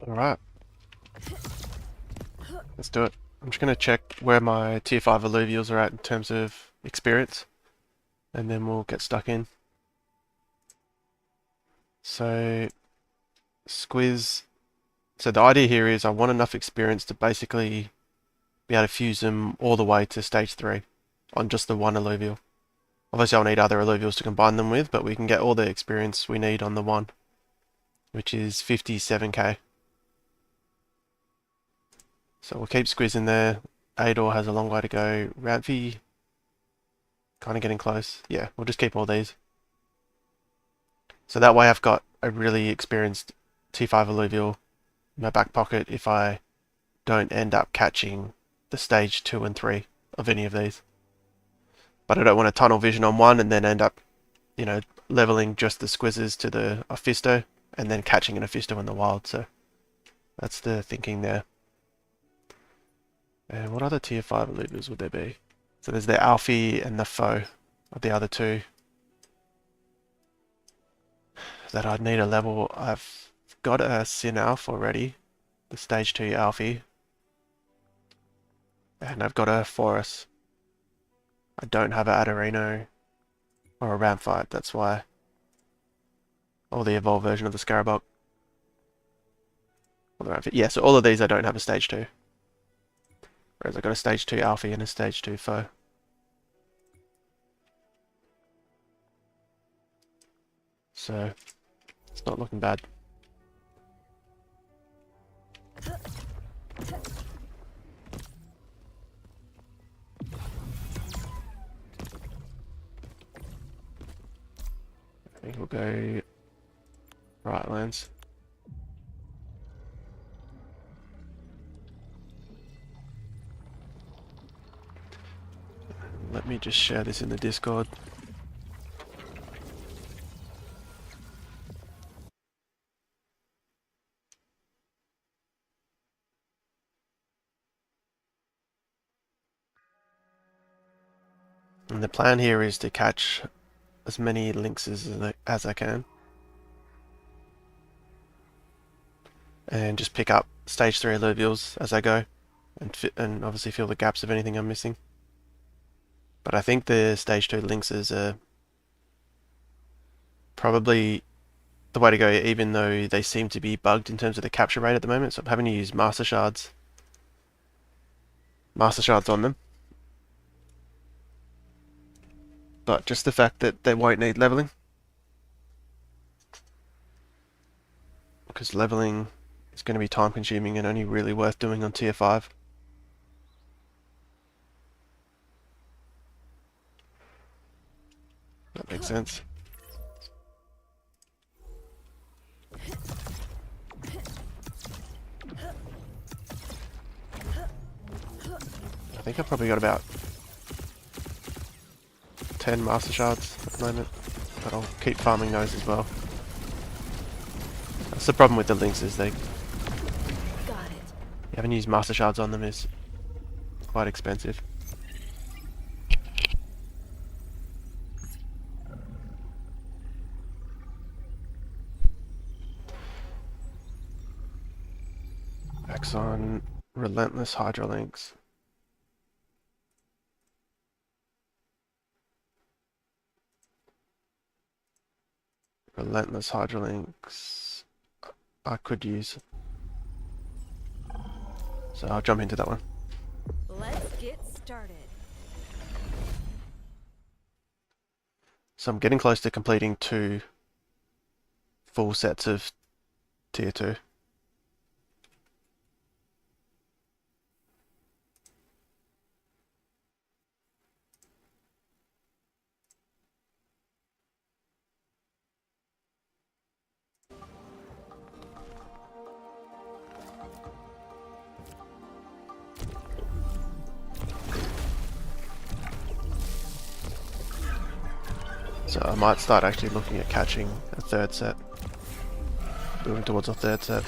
Alright, let's do it. I'm just going to check where my tier 5 Alluvials are at in terms of experience, and then we'll get stuck in. So, Squiz. So the idea here is I want enough experience to basically be able to fuse them all the way to stage 3 on just the one Alluvial. Obviously I'll need other Alluvials to combine them with, but we can get all the experience we need on the one, which is 57k. So we'll keep Squiz in there. Ador has a long way to go. Radvi, kind of getting close. Yeah, we'll just keep all these. So that way I've got a really experienced T5 Alluvial in my back pocket if I don't end up catching the stage 2 and 3 of any of these. But I don't want to tunnel vision on one and then end up, leveling just the Squizzes to the Ophisto and then catching an Ophisto in the wild. So that's the thinking there. And what other tier 5 Alluvials would there be? So there's the Alfie and the Foe are the other two that I'd need a level. I've got a Sin Alpha already, the stage 2 Alfie, and I've got a Forest. I don't have an Adorino or a Ramfight, that's why. Or the evolved version of the Scarabok. Yeah, so all of these I don't have a stage 2. Whereas I've got a stage 2 Alfie and a stage 2 Foe. So, it's not looking bad. I think we'll go right lands. Let me just share this in the Discord. And the plan here is to catch as many lynxes as I can. And just pick up stage 3 Alluvials as I go. And obviously fill the gaps of anything I'm missing. But I think the stage 2 lynxes are probably the way to go, even though they seem to be bugged in terms of the capture rate at the moment. So I'm having to use Master Shards on them. But just the fact that they won't need leveling, because leveling is going to be time consuming and only really worth doing on tier 5. That makes sense. I think I've probably got about 10 Master Shards at the moment, but I'll keep farming those as well. That's the problem with the lynxes, you haven't used Master Shards on them is quite expensive. Axon, Relentless Hydrolinks. Relentless Hydrolinks I could use. So I'll jump into that one. Let's get started. So I'm getting close to completing 2 full sets of tier 2. So I might start actually looking at catching a 3rd set. Moving towards a 3rd set.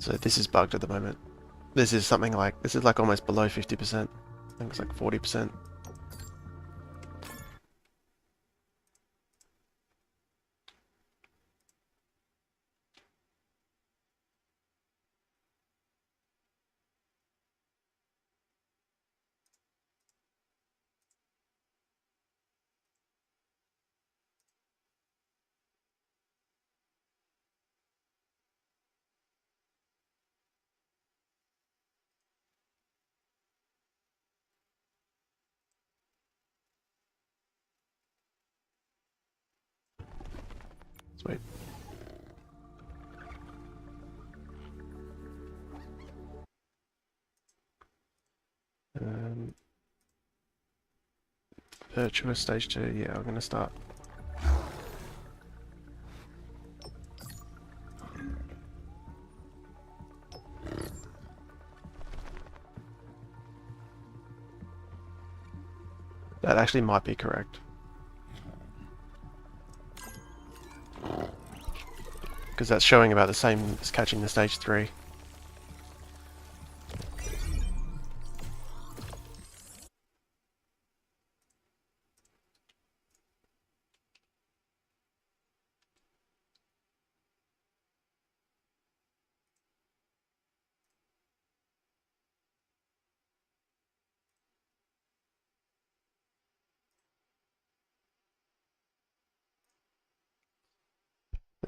So this is bugged at the moment. This is something like, this is like almost below 50%. I think it's like 40%. Sweet. Um, Virtuous stage 2, yeah, I'm gonna start. That actually might be correct. Because that's showing about the same as catching the stage 3.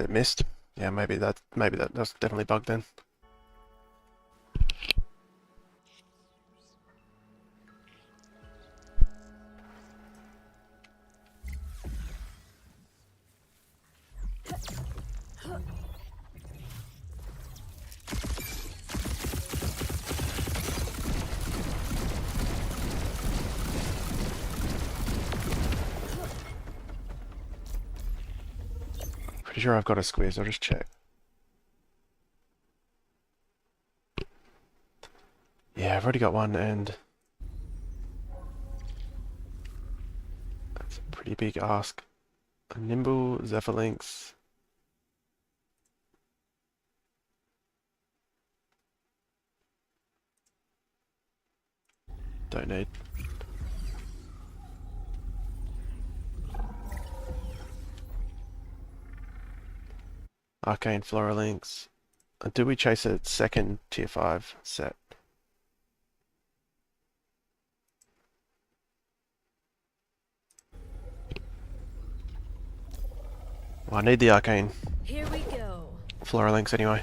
It missed. Yeah, maybe that's definitely bugged then. Pretty sure I've got a squeeze, I'll just check. Yeah, I've already got one, and that's a pretty big ask. A Nimble, Zephyrlynx. Don't need. Arcane Floralinx. Do we chase a second tier 5 set? Well, I need the Arcane Here we go. Floralinx anyway.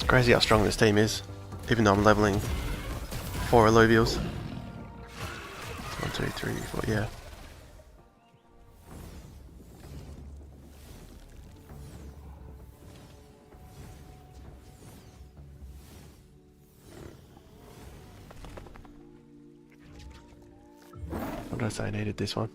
It's crazy how strong this team is, even though I'm leveling 4 Alluvials. 1, 2, 3, 4, yeah. What did I say I needed this one?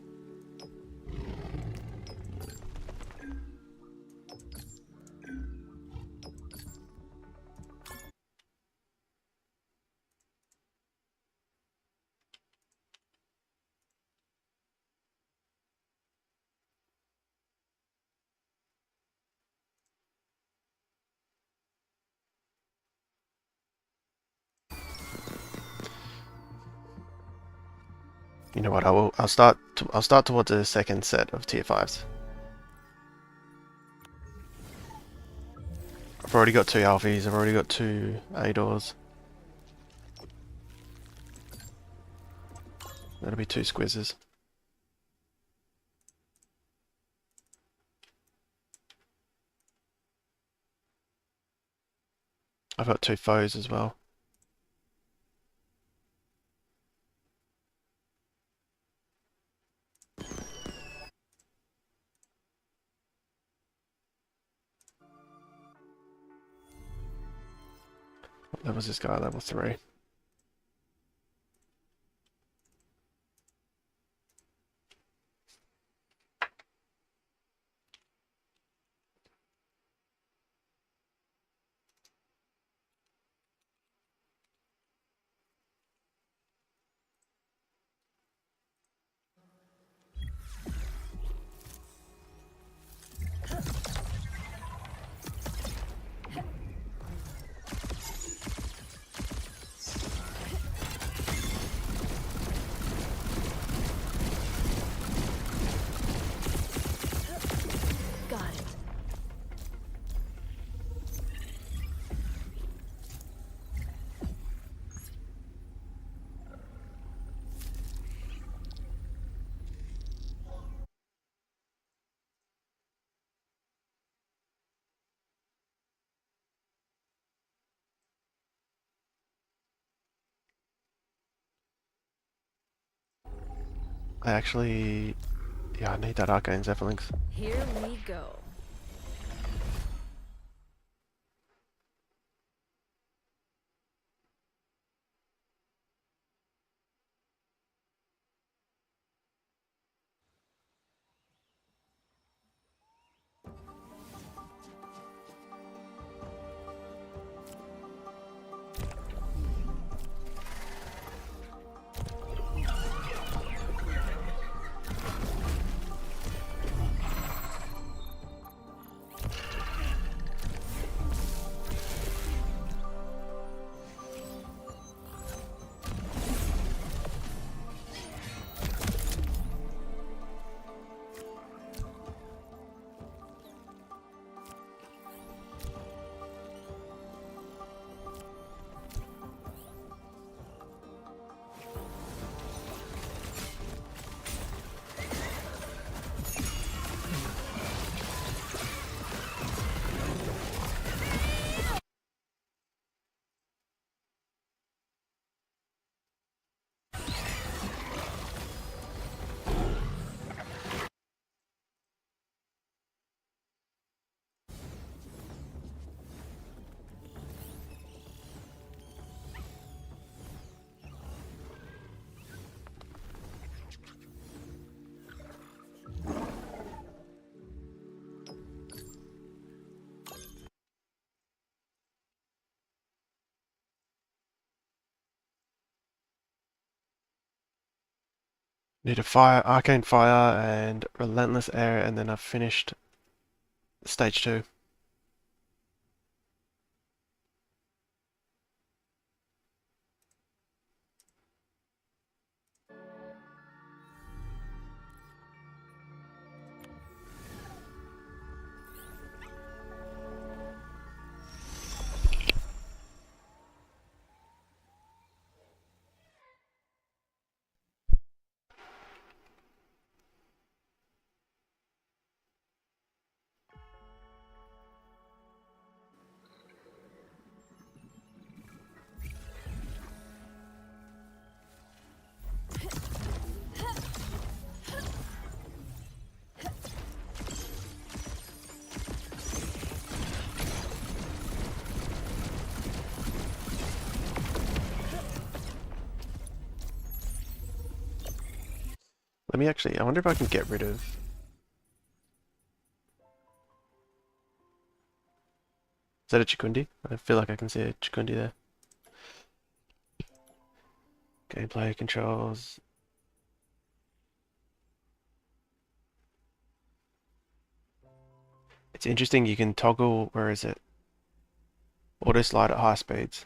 You know what? I'll start towards the second set of tier 5s. I've already got 2 Alphys, I've already got 2 Adors. That'll be 2 Squizzes. I've got 2 Foes as well. What level is this guy? Level 3. Got it. I actually... Yeah, I need that Arcane Zeppelins. Here we go. Need a fire, Arcane Fire and Relentless Air, and then I've finished stage 2. Let me actually, I wonder if I can get rid of... Is that a Chikundi? I feel like I can see a Chikundi there. Gameplay controls. It's interesting, you can toggle, where is it? Auto slide at high speeds.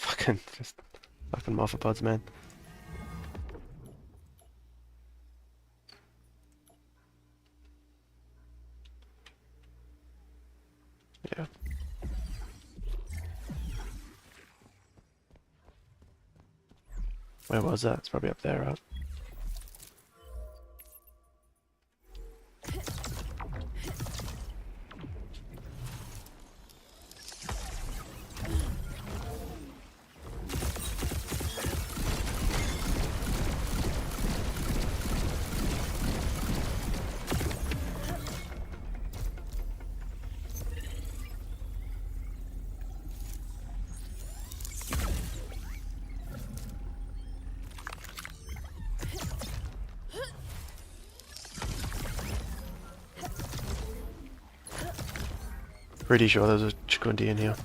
Fucking just fucking morphopods, man. Yeah. Where was that? It's probably up there, right? Pretty sure there's a Chikundi in here.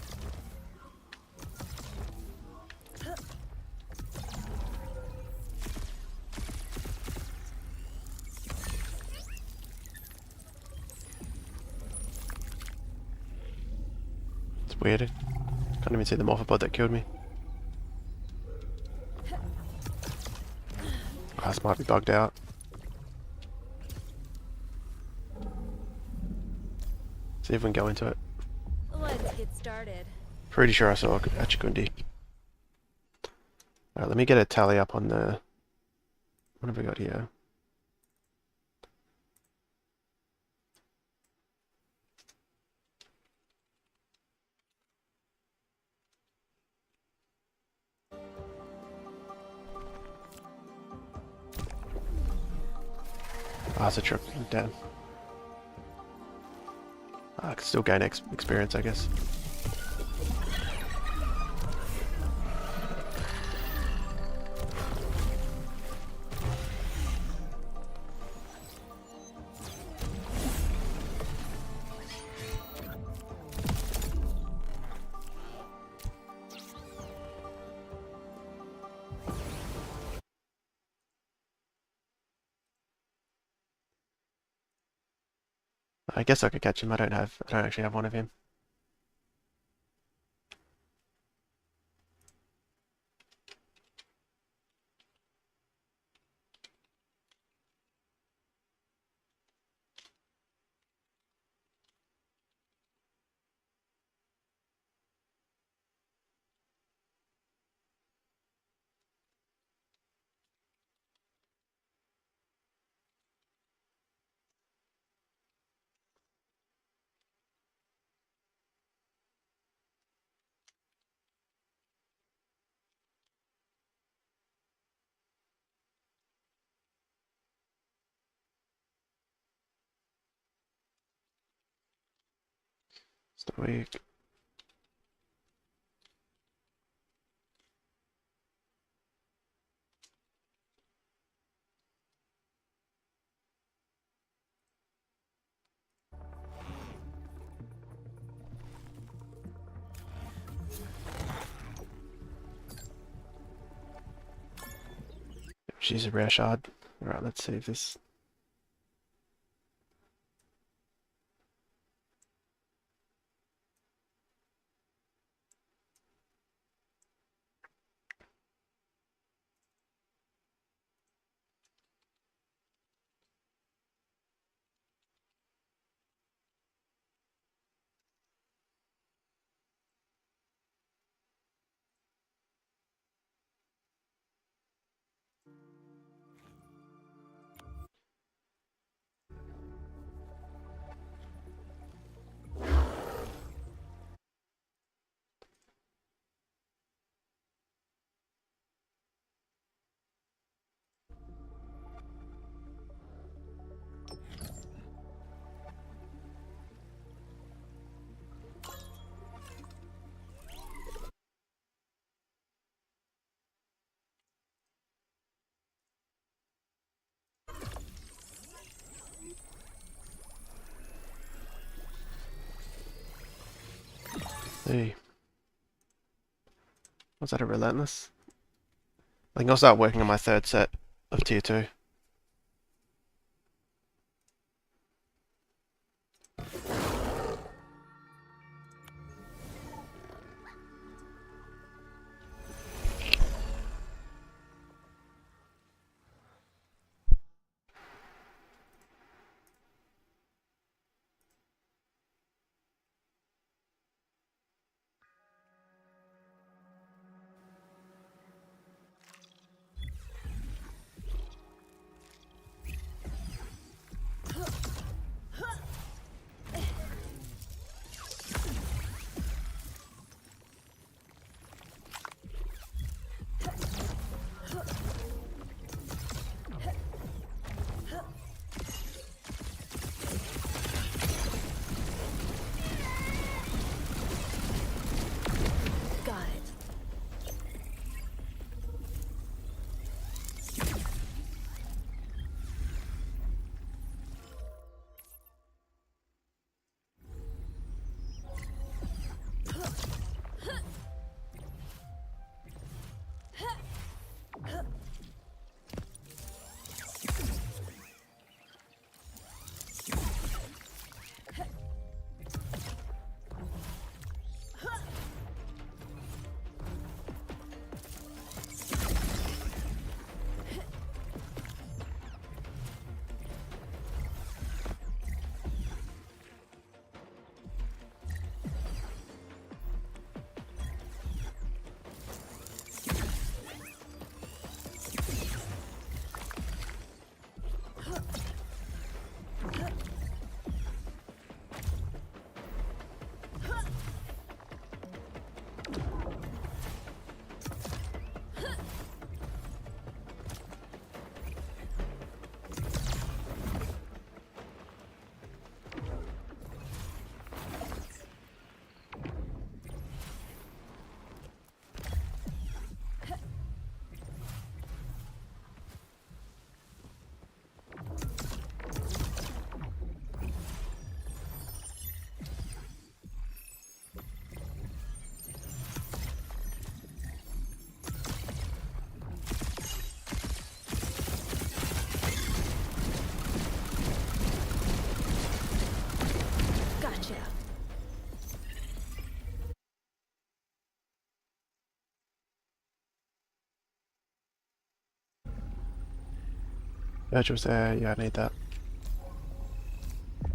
It's weird. Can't even see the morphopod that killed me. Oh, this might be bugged out. See if we can go into it. Let's get started. Pretty sure I saw a Chikundi. Alright, let me get a tally up on the... What have we got here? Ah, it's a trip. Damn. I can still gain experience, I guess. I guess I could catch him. I don't actually have one of him. Stoic. She's a rare shard. Alright, let's save this. Hey. Was that a relentless? I think I'll start working on my third set of tier 2. Virtuous there, yeah, I need that.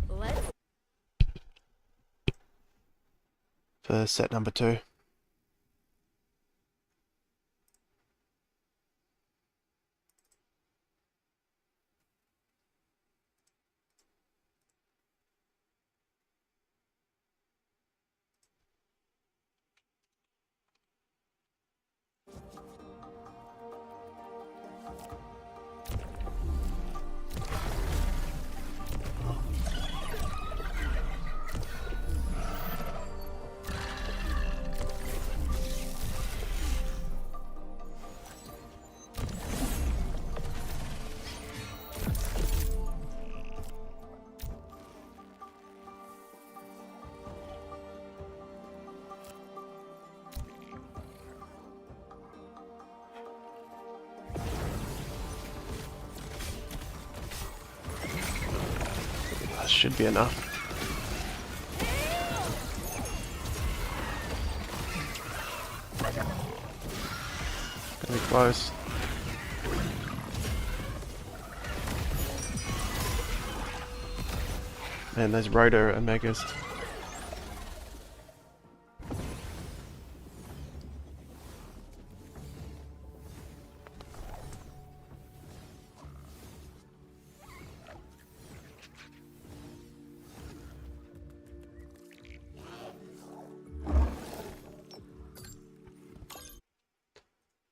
Let's For set number 2. That should be enough. Gonna be close. Man, those rotor omegas.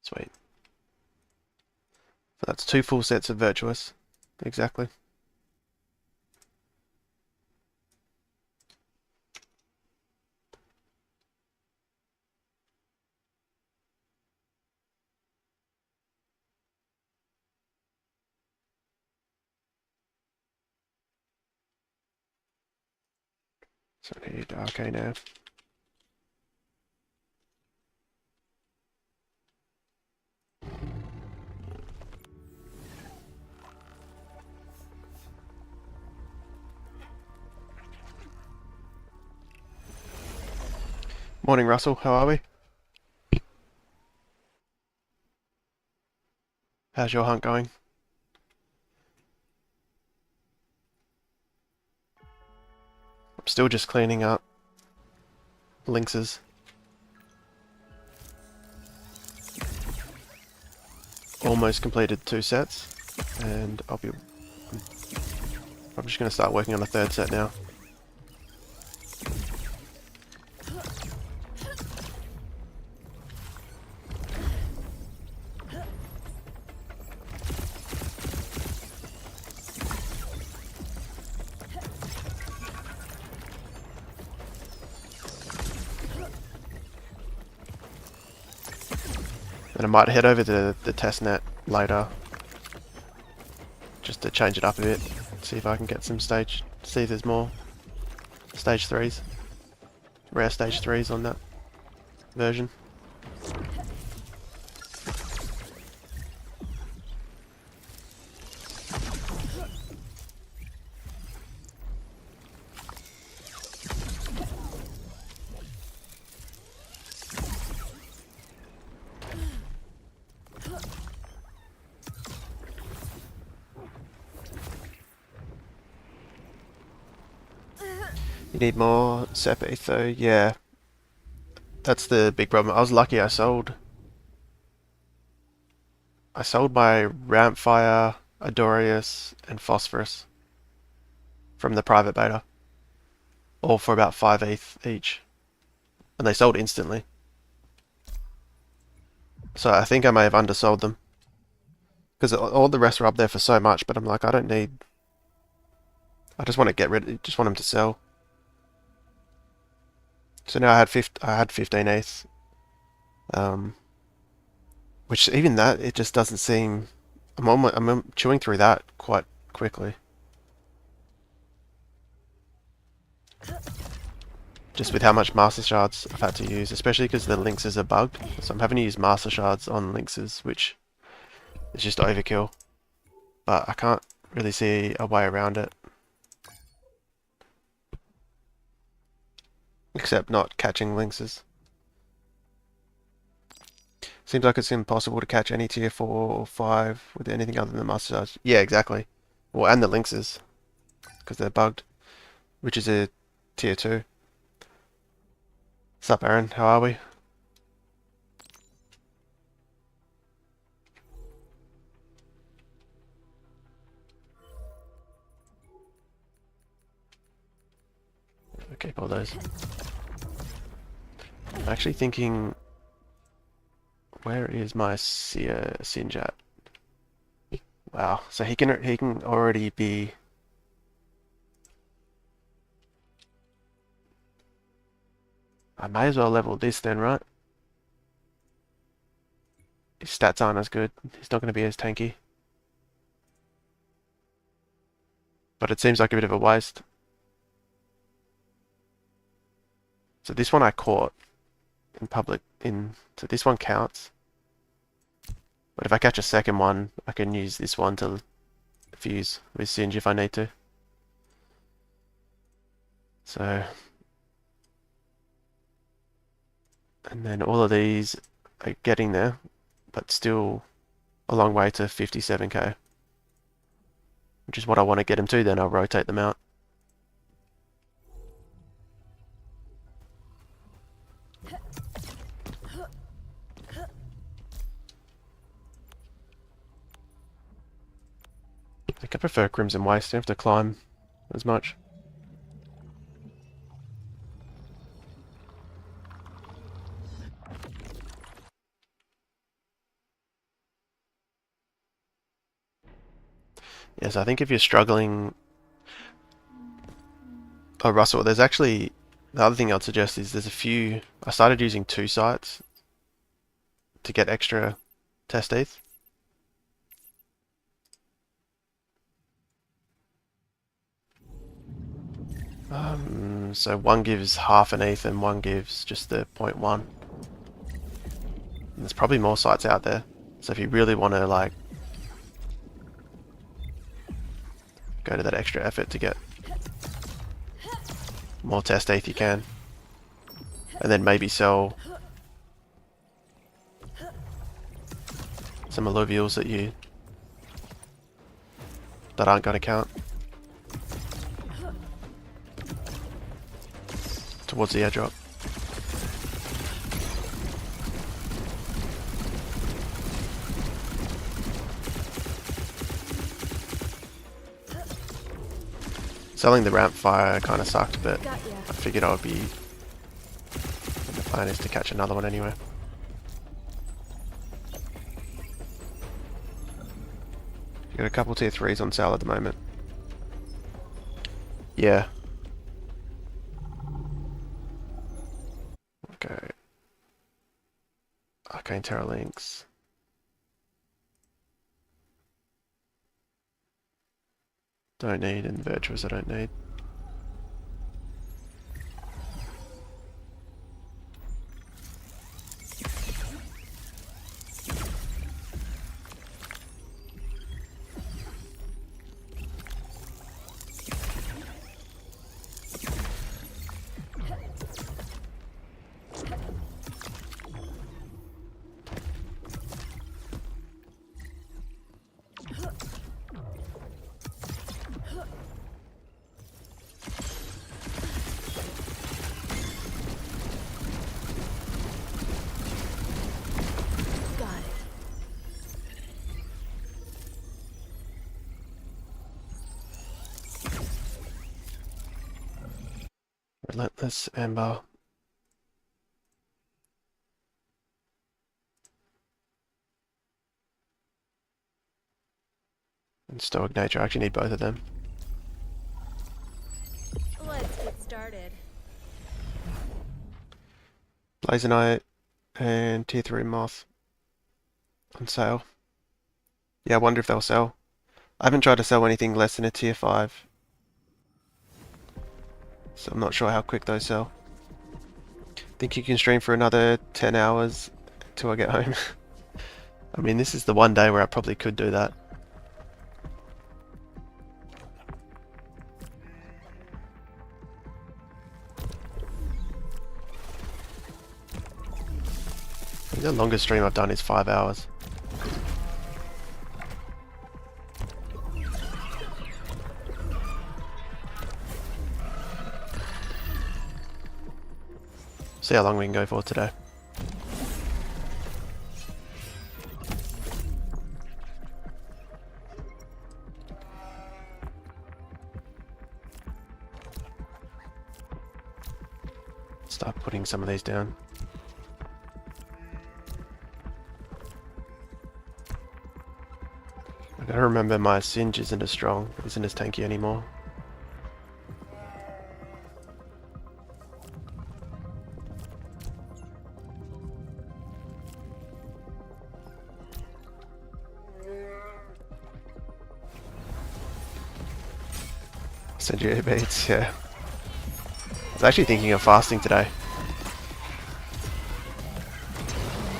Sweet. So that's 2 full sets of Virtuous. Exactly. So I need RK now. Morning, Russell. How are we? How's your hunt going? I'm still just cleaning up lynxes. Almost completed 2 sets, and I'm just going to start working on a 3rd set now. And I might head over to the testnet later, just to change it up a bit, see if I can get some see if there's more stage 3s, rare stage 3s on that version. You need more SEP though, yeah. That's the big problem. I was lucky I sold my Rampfire, Adorius, and Phosphorus from the private beta. All for about 5 ETH each. And they sold instantly. So I think I may have undersold them. Because all the rest were up there for so much, but I'm like, I don't need... I just want to get rid... just want them to sell. So now I had 15 ETH. Which even that, it just doesn't seem... I'm chewing through that quite quickly. Just with how much Master Shards I've had to use, especially because the lynxes are bugged. So I'm having to use Master Shards on lynxes, which is just overkill. But I can't really see a way around it. Except not catching lynxes. Seems like it's impossible to catch any tier 4 or 5 with anything other than mustache. Yeah, exactly. Well, and the lynxes, because they're bugged, which is a tier 2. Sup, Aaron? How are we? I'll keep all those. I'm actually thinking, where is my Sinjat? Wow, so he can already be. I may as well level this then, right? His stats aren't as good. He's not going to be as tanky. But it seems like a bit of a waste. So this one I caught in public. So this one counts. But if I catch a second one, I can use this one to fuse with Singe if I need to. So, and then all of these are getting there, but still a long way to 57k, which is what I want to get them to. Then I'll rotate them out. I think I prefer Crimson Waste. You don't have to climb as much. Yes, I think if you're struggling... Oh, Russell, there's actually... The other thing I'd suggest is there's a few... I started using 2 sites to get extra test ETH. So one gives half an ETH and one gives just the 0.1. And there's probably more sites out there. So if you really want to like go to that extra effort to get more test ETH, you can. And then maybe sell some Alluvials that aren't going to count towards the airdrop. Selling the ramp fire kind of sucked, but I figured I would be... And the plan is to catch another one anyway. You got a couple tier 3s on sale at the moment. Yeah. Okay. Arcane Terra Lynx. Don't need, and Virtuous I don't need. Relentless Ember. And Stoic Nature. I actually need both of them. Let's get started. Blazonite and tier 3 Moth on sale. Yeah, I wonder if they'll sell. I haven't tried to sell anything less than a tier 5. So I'm not sure how quick those sell. Think you can stream for another 10 hours till I get home. I mean, this is the one day where I probably could do that. The longest stream I've done is 5 hours. See how long we can go for today. Start putting some of these down. I gotta remember my Singe isn't as strong, isn't as tanky anymore. Send you beats, yeah. I was actually thinking of fasting today.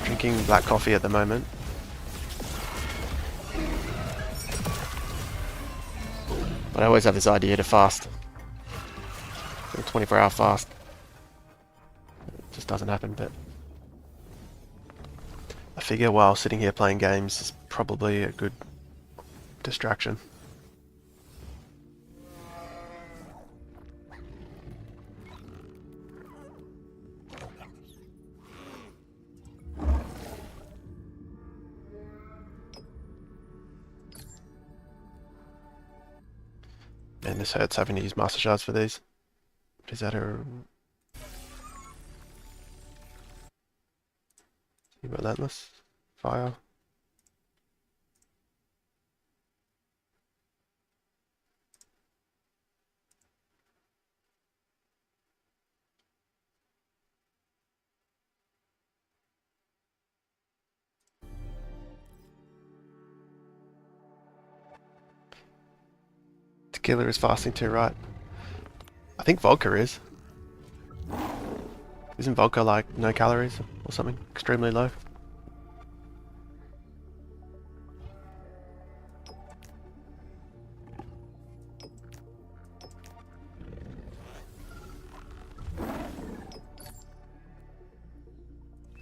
Drinking black coffee at the moment. But I always have this idea to fast. A 24-hour fast. It just doesn't happen, but I figure while sitting here playing games is probably a good distraction. Man, this hurts having to use master shards for these. Is that a relentless fire? Tequila is fasting too, right? I think vodka is. Isn't vodka like no calories or something extremely low?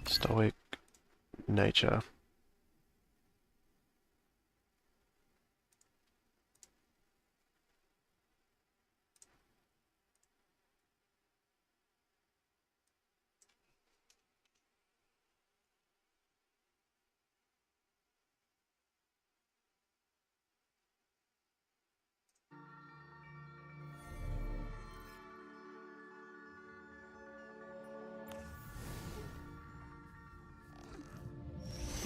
Stoic nature.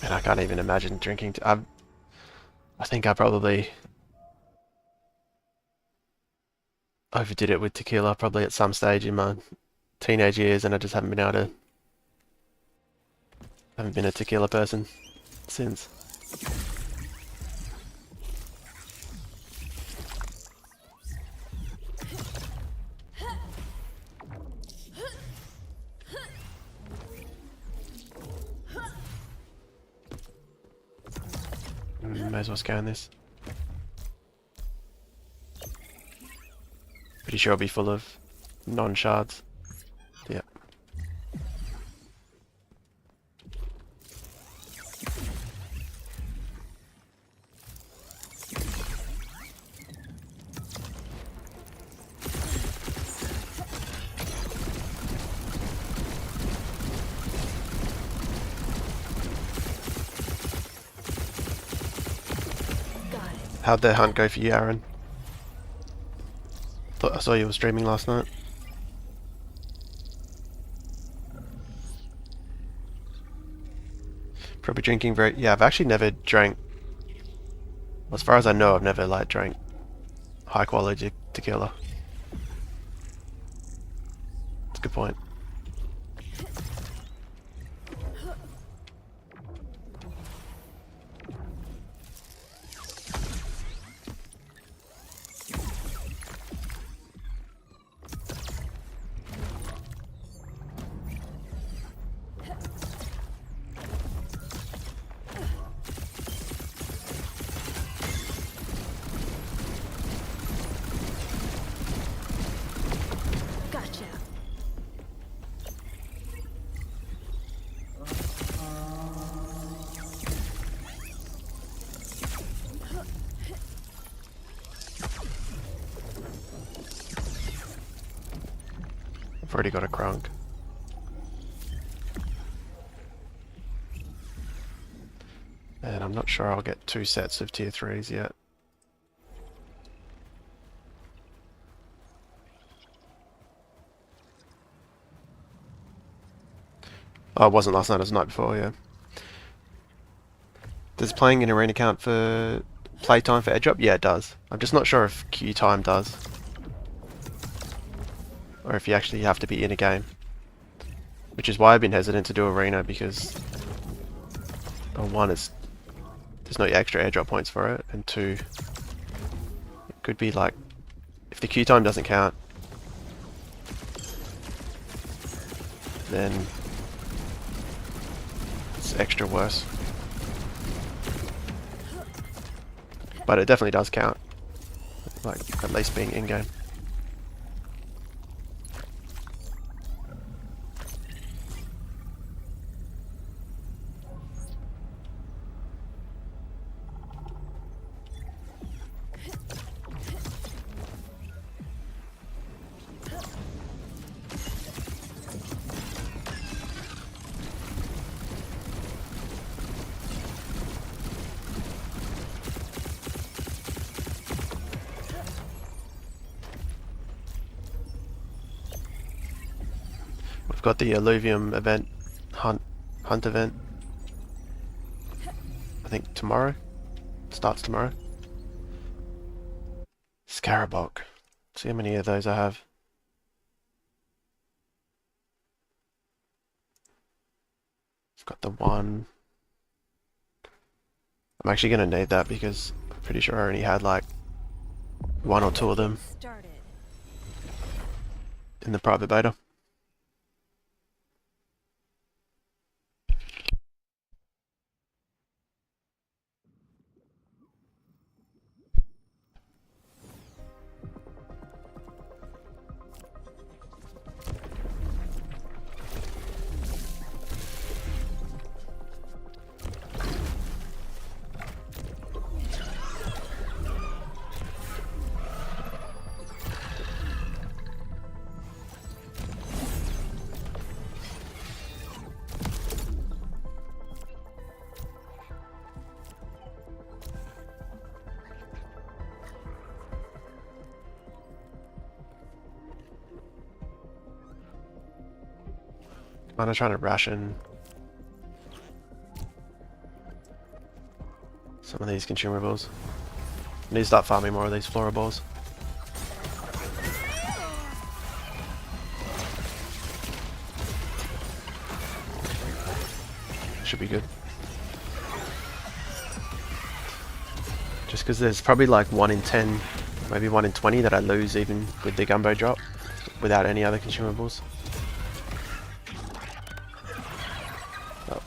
Man, I can't even imagine drinking. I think I probably overdid it with tequila probably at some stage in my teenage years, and I just haven't been a tequila person since. May as well scan this. Pretty sure it'll be full of non-shards. Yep. How'd the hunt go for you, Aaron? I saw you were streaming last night. Probably drinking very... Yeah, I've actually never drank... As far as I know, I've never like drank high quality tequila. That's a good point. already got a crunk. And I'm not sure I'll get 2 sets of tier 3s yet. Oh, it wasn't last night, it was the night before, yeah. Does playing in arena count for playtime for Airdrop? Yeah, it does. I'm just not sure if queue time does. Or if you actually have to be in a game. Which is why I've been hesitant to do arena, because one, there's no extra airdrop points for it, and two, it could be like, if the queue time doesn't count, then it's extra worse. But it definitely does count, like at least being in-game. We've got the Illuvium event, hunt event, I think tomorrow, starts tomorrow. Scarabok, see how many of those I have. I've got the one. I'm actually going to need that because I'm pretty sure I only had like 1 or 2 of them in the private beta. I'm trying to ration some of these consumables. I need to start farming more of these floraballs. Should be good. Just because there's probably like 1 in 10, maybe 1 in 20 that I lose even with the gumbo drop, without any other consumables. Oh.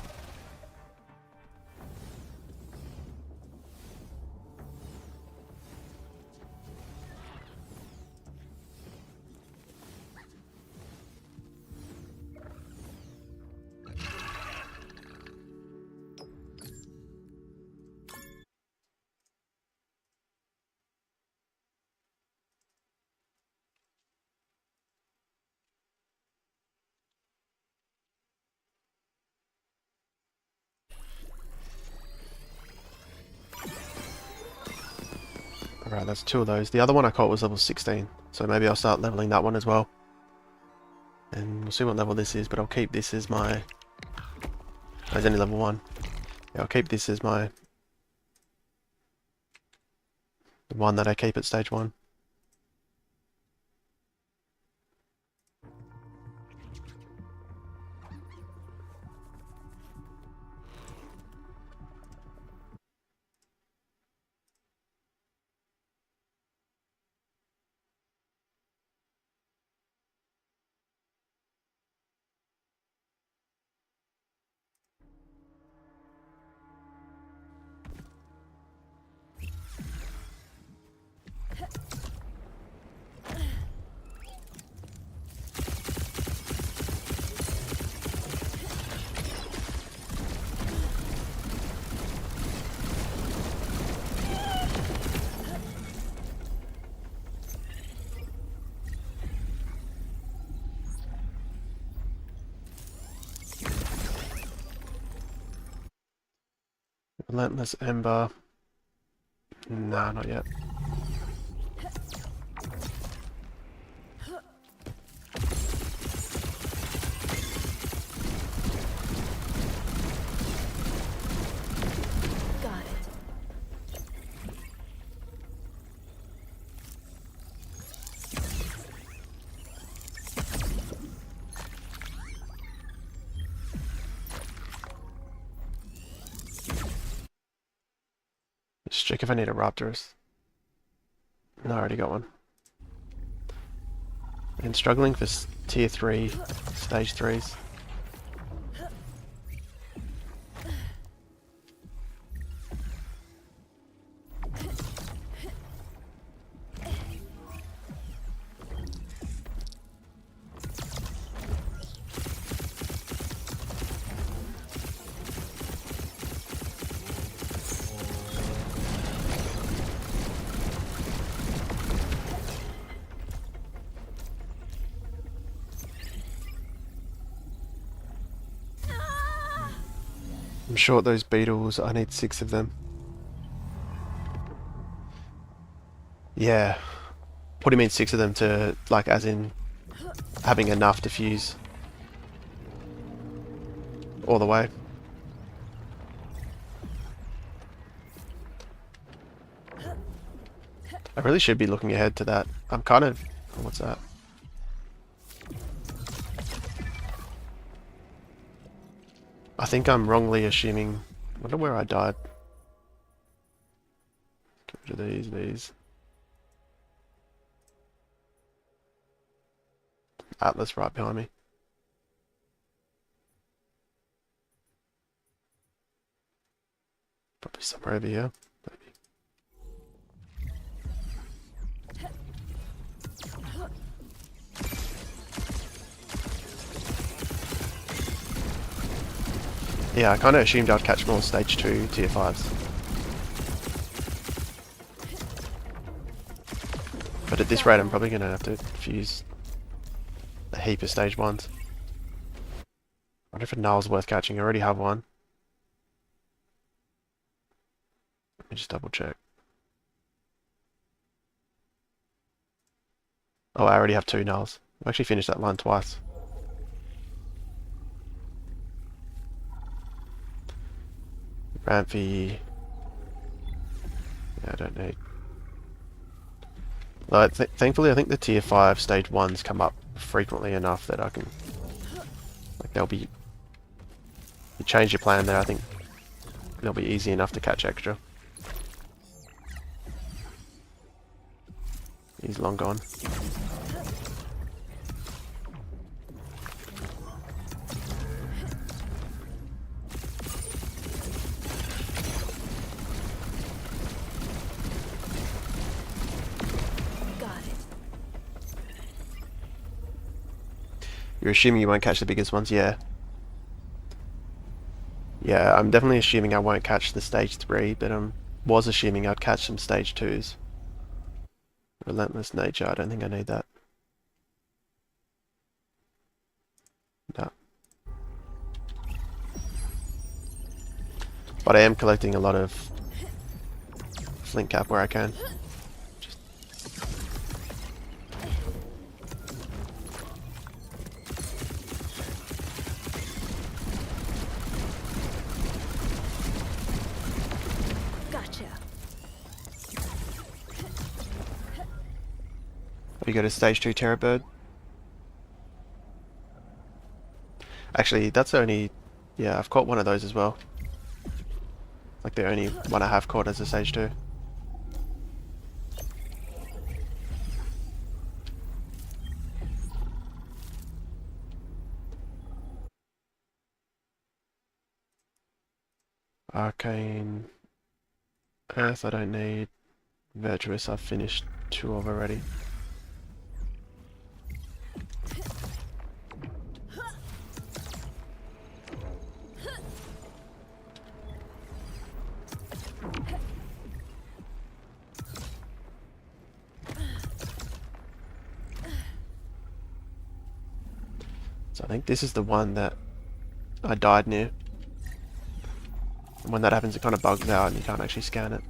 Alright, that's 2 of those. The other one I caught was level 16, so maybe I'll start leveling that one as well. And we'll see what level this is, but I'll keep this as my... Oh, it's only level 1. Yeah, I'll keep this as my... the one that I keep at stage 1. Relentless Ember. Nah, not yet. Got it. Just check if I need a Raptorus. No, I already got one. And struggling for tier 3, stage 3s. I'm short those beetles, I need 6 of them. Yeah. What do you mean 6 of them to, like, as in having enough to fuse? All the way. I really should be looking ahead to that. I'm kind of... What's that? I think I'm wrongly assuming... I wonder where I died. Get rid of these. Atlas right behind me. Probably somewhere over here. Maybe. Yeah, I kind of assumed I'd catch more stage 2 tier 5s. But at this rate I'm probably going to have to fuse a heap of stage 1s. I wonder if a null's worth catching. I already have one. Let me just double check. Oh, I already have 2 nulls. I've actually finished that line twice. Rampy. Yeah, I don't need. Well, thankfully, I think the tier 5 stage 1s come up frequently enough that I can... Like, they'll be... You change your plan there, I think they'll be easy enough to catch extra. He's long gone. You're assuming you won't catch the biggest ones? Yeah. Yeah, I'm definitely assuming I won't catch the stage 3, but was assuming I'd catch some stage 2s. Relentless nature, I don't think I need that. No. But I am collecting a lot of flint cap where I can. You go to stage 2 Terror Bird. Actually, that's only... Yeah, I've caught one of those as well. Like the only one I have caught as a stage 2. Arcane... Earth I don't need. Virtuous I've finished 2 of already. So I think this is the one that I died near. when that happens, it kind of bugs out and you can't actually scan it.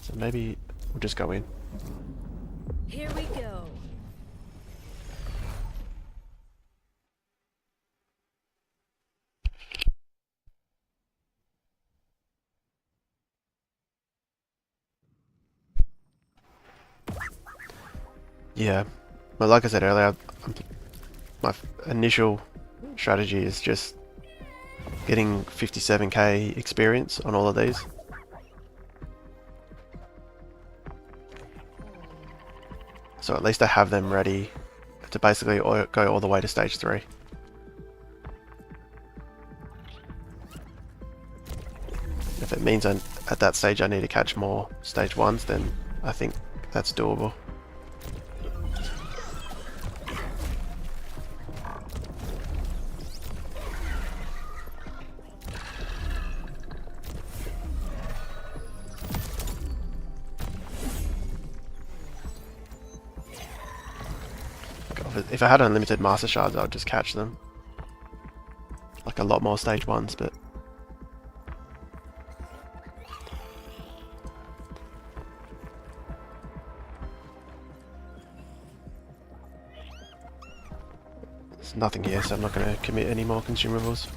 So maybe we'll just go in. Here we go. Yeah, but like I said earlier, my initial strategy is just getting 57k experience on all of these. So at least I have them ready to basically go all the way to stage 3. If it means at that stage I need to catch more stage 1s, then I think that's doable. If I had unlimited master shards, I would just catch them. Like a lot more stage 1s, but... there's nothing here, so I'm not going to commit any more consumables.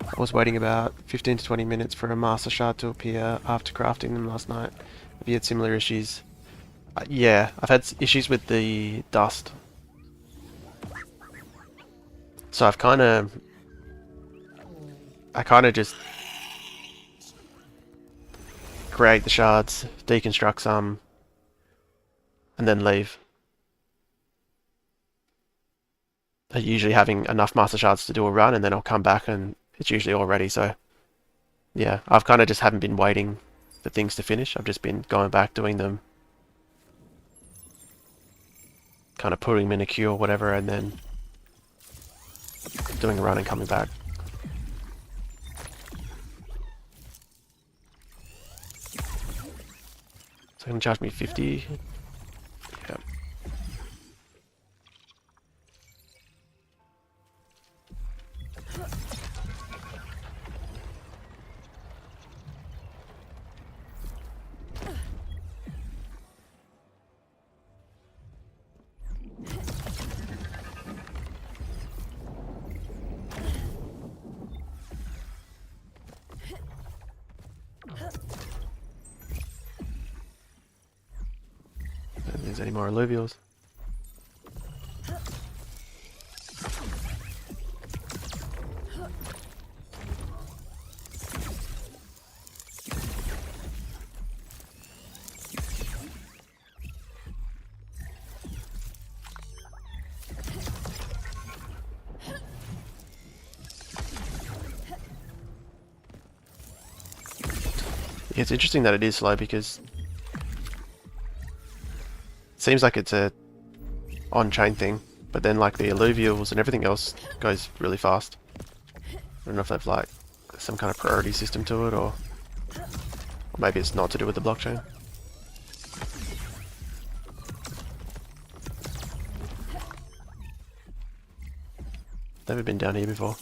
I was waiting about 15 to 20 minutes for a master shard to appear after crafting them last night. Have you had similar issues? Yeah, I've had issues with the dust. So I kind of just create the shards, deconstruct some, and then leave. Usually having enough master shards to do a run, and then I'll come back and it's usually all ready. So yeah, I've kind of just haven't been waiting for things to finish. I've just been going back, doing them, kind of putting them in a queue or whatever, and then doing a run and coming back. So going to charge me 50. Yep. If there's any more Alluvials. Yeah, it's interesting that it is slow because it seems like it's a on-chain thing, but then like the Illuvials and everything else goes really fast. I don't know if they've like some kind of priority system to it, or maybe it's not to do with the blockchain. Never been down here before.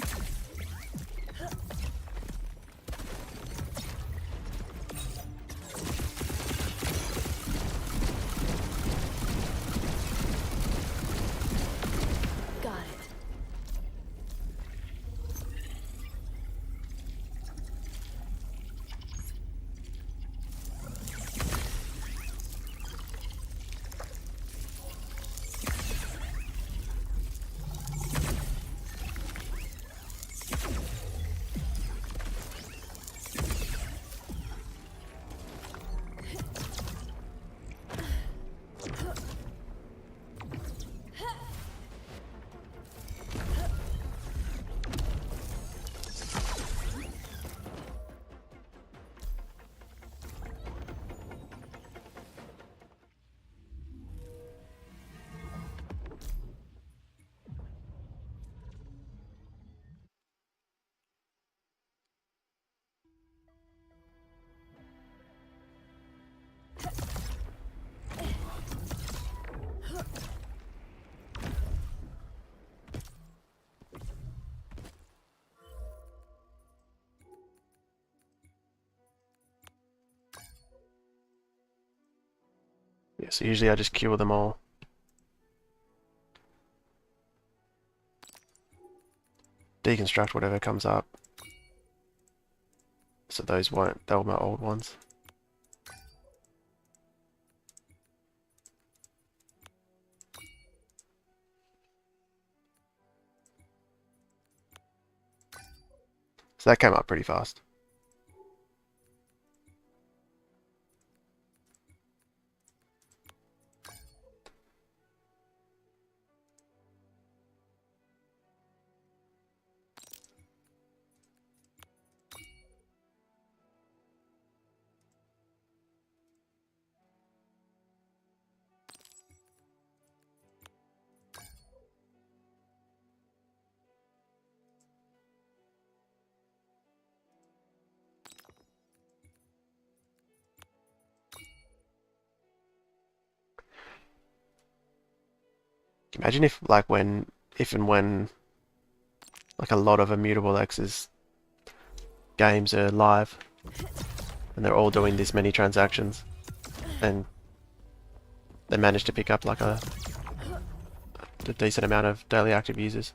Yeah, so usually I just cure them all. Deconstruct whatever comes up. So those won't, they were my old ones. So that came up pretty fast. Imagine if like if and when like a lot of Immutable X's games are live and they're all doing this many transactions and they manage to pick up like a decent amount of daily active users.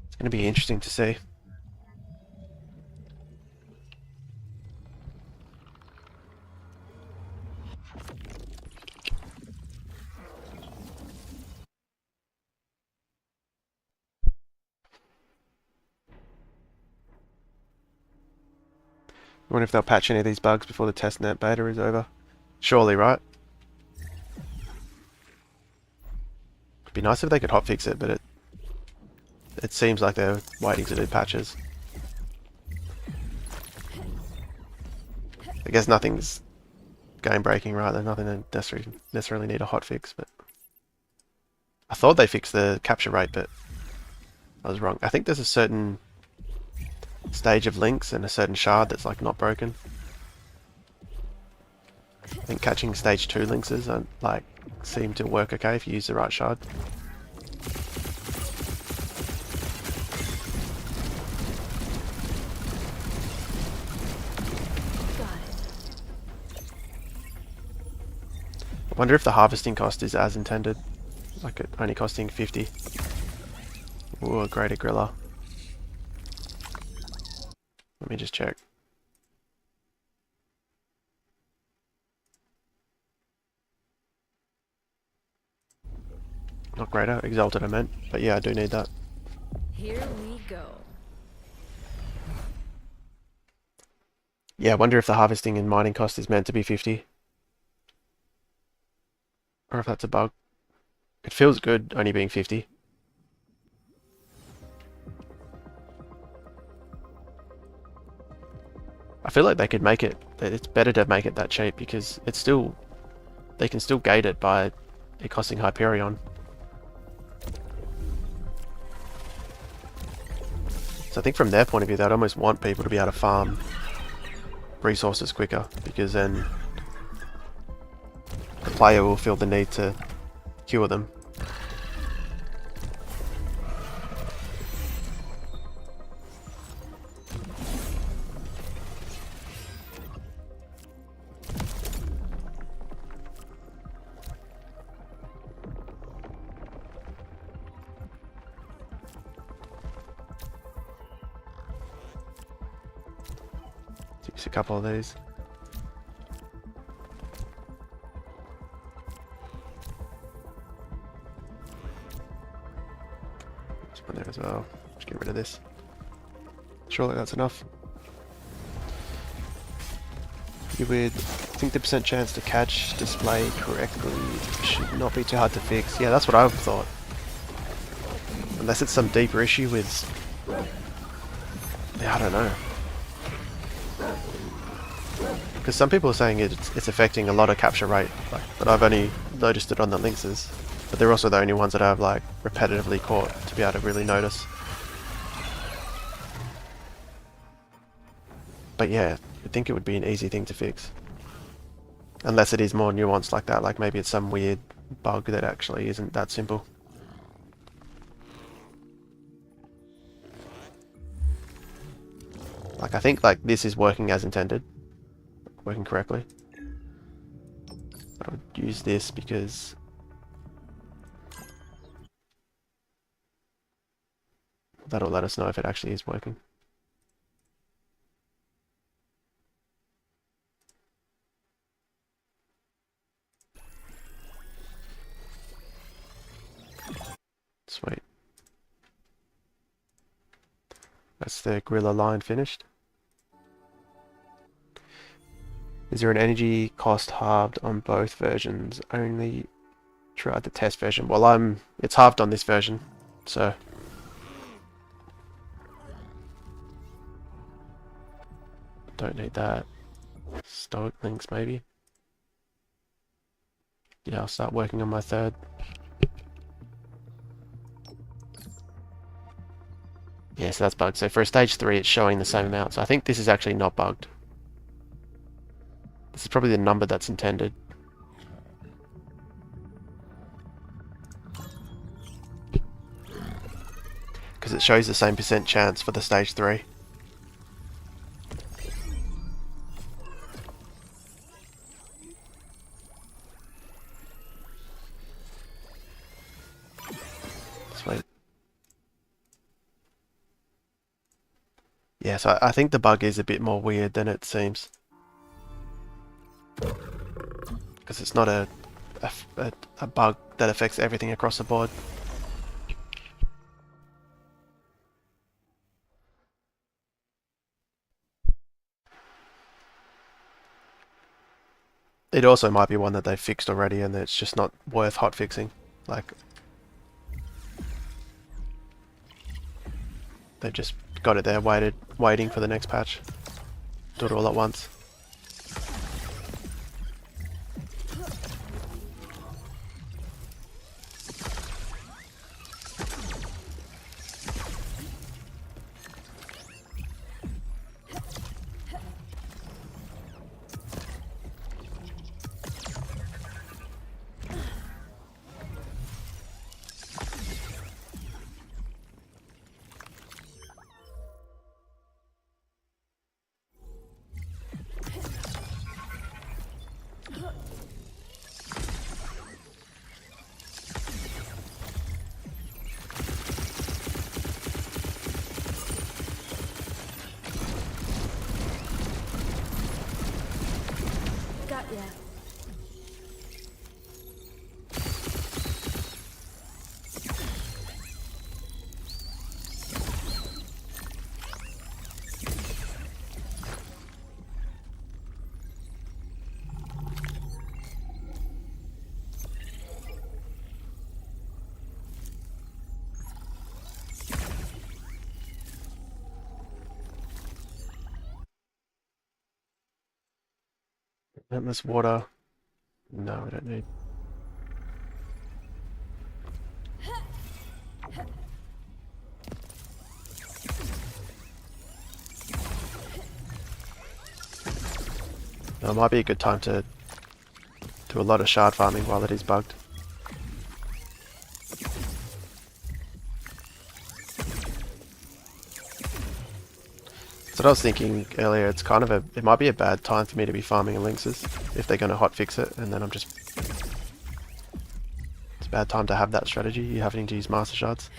It's going to be interesting to see. I wonder if they'll patch any of these bugs before the testnet beta is over. Surely, right? It'd be nice if they could hotfix it, but it seems like they're waiting to do patches. I guess nothing's game breaking, right? There's nothing that necessarily need a hotfix, but I thought they fixed the capture rate, but I was wrong. I think there's a certain stage of links and a certain shard that's like not broken. I think catching stage 2 lynxes like seem to work okay if you use the right shard. I wonder if the harvesting cost is as intended, like it only costing 50. Ooh, a greater griller. Let me just check. Not greater, exalted I meant, but yeah, I do need that. Here we go. Yeah, I wonder if the harvesting and mining cost is meant to be 50. Or if that's a bug. It feels good only being 50. I feel like they could make it, it's better to make it that cheap because it's still, they can still gate it by it costing Hyperion. So I think from their point of view, they'd almost want people to be able to farm resources quicker because then the player will feel the need to cure them. Use a couple of these. Just one there as well. Just get rid of this. Surely that's enough. You would think the percent chance to catch display correctly should not be too hard to fix. Yeah, that's what I've thought. Unless it's some deeper issue with... yeah, I don't know. Because some people are saying it's affecting a lot of capture rate, like, but I've only noticed it on the lynxes. But they're also the only ones that I've like repetitively caught to be able to really notice. But yeah, I think it would be an easy thing to fix. Unless it is more nuanced like that, like maybe it's some weird bug that actually isn't that simple. Like I think like this is working as intended, working correctly. I would use this because that'll let us know if it actually is working. Sweet. That's the gorilla line finished. Is there an energy cost halved on both versions? Only tried the test version. Well, it's halved on this version, so don't need that. Stoic links maybe. Yeah, I'll start working on my third. Yeah, so that's bugged. So for a stage 3, it's showing the same amount. So I think this is actually not bugged. This is probably the number that's intended. Because it shows the same % chance for the stage 3. Sweet. Yeah, so I think the bug is a bit more weird than it seems. Because it's not a bug that affects everything across the board. It also might be one that they fixed already and it's just not worth hotfixing. Like, they've just got it there, waiting for the next patch. Do it all at once. Got ya. Endless water. No, we don't need. Now, it might be a good time to do a lot of shard farming while it is bugged. So I was thinking earlier, it's kind of it might be a bad time for me to be farming lynxes if they're going to hotfix it, and then it's a bad time to have that strategy. You're having to use master shards.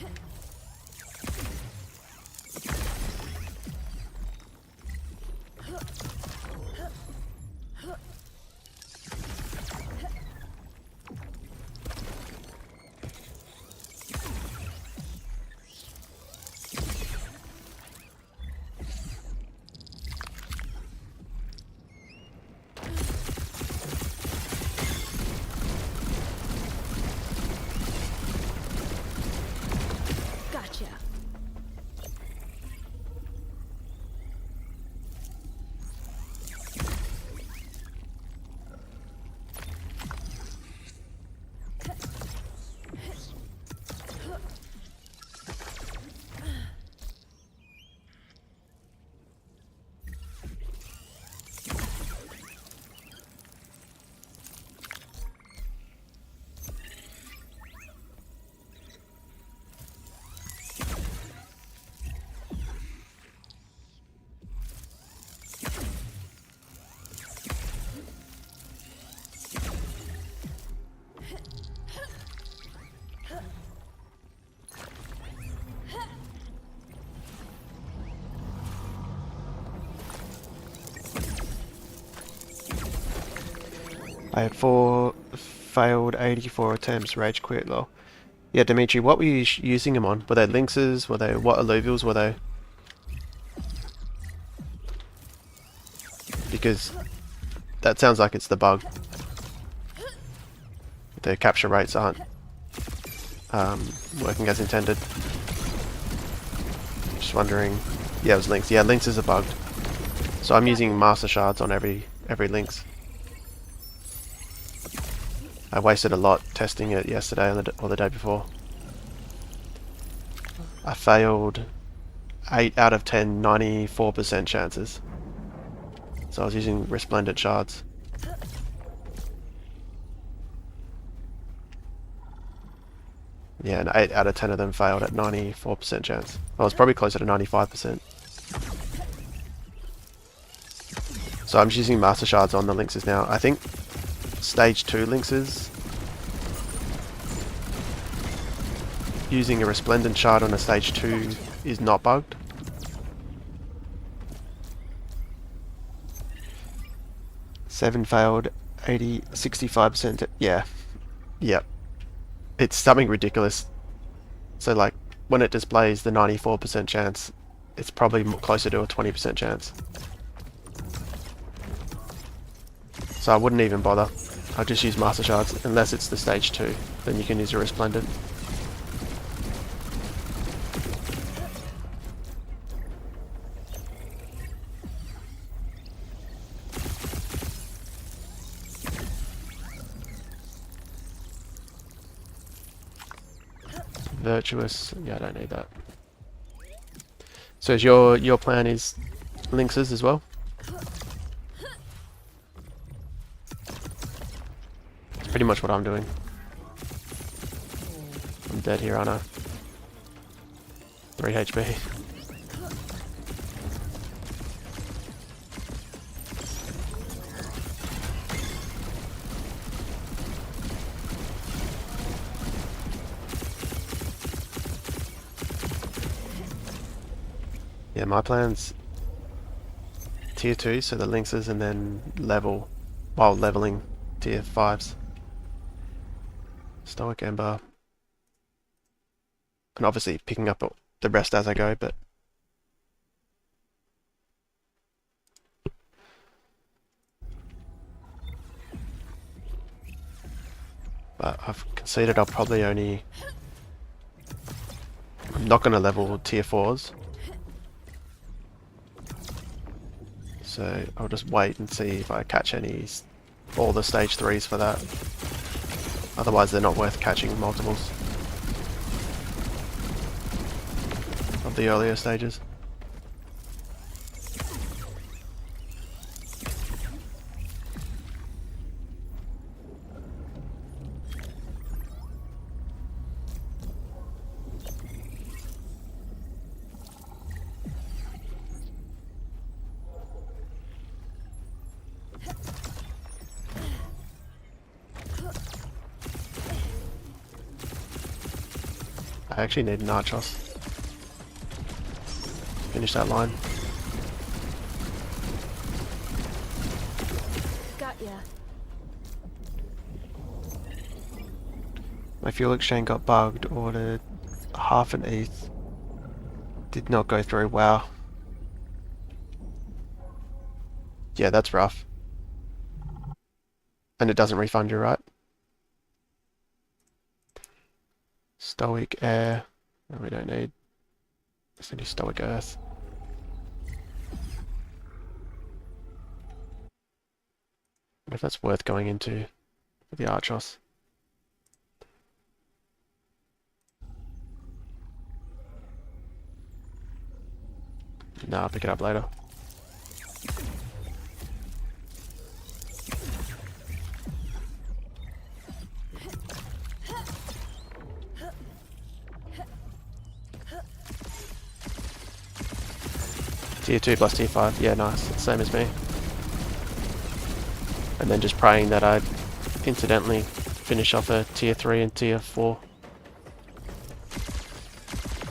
I had 4 failed 84 attempts, rage quit lol. Yeah, Dimitri, what were you using them on? Were they lynxes? Were they, what alluvials were they? Because that sounds like it's the bug. The capture rates aren't working as intended. Just wondering. Yeah, it was lynx. Yeah, lynxes are bugged. So I'm using master shards on every lynx. I wasted a lot testing it yesterday or the day before. I failed 8 out of 10, 94% chances. So I was using resplendent shards. Yeah, and 8 out of 10 of them failed at 94% chance. I was probably closer to 95%. So I'm just using master shards on the lynxes now. I think stage 2 lynxes, using a resplendent shard on a stage 2 is not bugged. Seven failed, 65%. Yeah. Yep. It's something ridiculous. So like, when it displays the 94% chance, it's probably closer to a 20% chance. So I wouldn't even bother. I'll just use master shards, unless it's the stage 2. Then you can use a resplendent. Virtuous, yeah, I don't need that. So is your plan is lynxes as well? It's pretty much what I'm doing. I'm dead here, aren't I? 3 HP. Yeah, my plan's tier 2, so the lynxes, and then level while leveling tier 5s. Stoic Ember. And obviously picking up the rest as I go, but I've conceded I'll probably only... I'm not going to level tier 4s. So I'll just wait and see if I catch all the stage 3s for that. Otherwise they're not worth catching multiples of the earlier stages. I actually need an Archos. Finish that line. Got ya. My fuel exchange got bugged, ordered half an ETH. Did not go through, wow. Yeah, that's rough. And it doesn't refund you, right? Stoic Air. No, we don't need. Let's do Stoic Earth. If that's worth going into for the Archos. No, I'll pick it up later. Tier 2 plus tier 5, yeah, nice, same as me. And then just praying that I'd incidentally finish off a tier 3 and tier 4.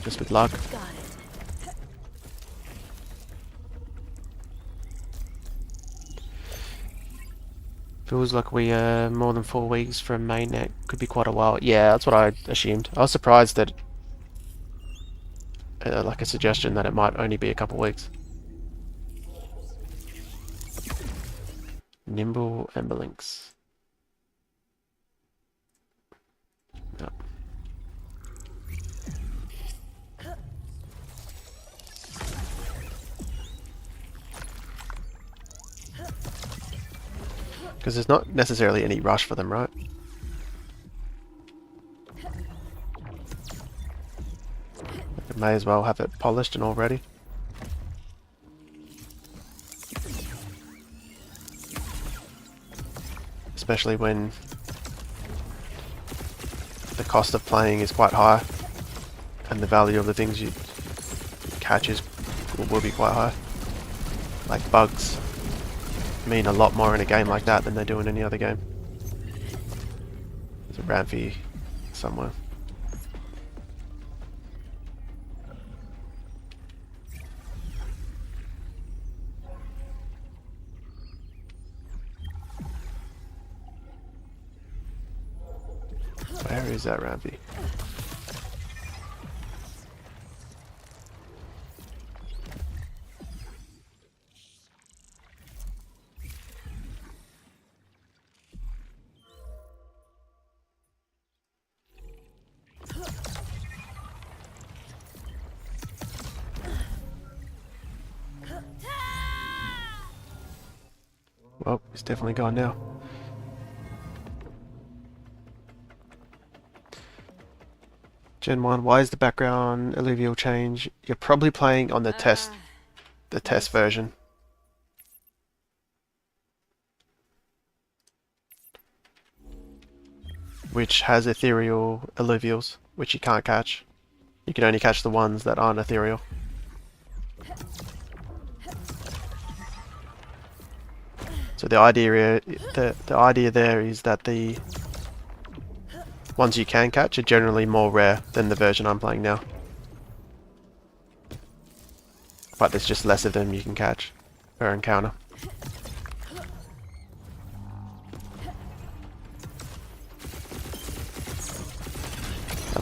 Just with luck. Got it. Feels like we are more than 4 weeks from mainnet. Could be quite a while. Yeah, that's what I assumed. I was surprised that, like a suggestion that it might only be a couple weeks. Nimble Emberlinks. No. Because there's not necessarily any rush for them, right? It may as well have it polished and all ready. Especially when the cost of playing is quite high and the value of the things you catch will be quite high. Like bugs mean a lot more in a game like that than they do in any other game. There's a Ramphie somewhere. Where is that Ramphie? Well, he's definitely gone now. Gen 1, why is the background Alluvial change? You're probably playing on the test version. Which has ethereal Illuvials, which you can't catch. You can only catch the ones that aren't ethereal. So the idea there is that the ones you can catch are generally more rare than the version I'm playing now. But there's just less of them you can catch per encounter.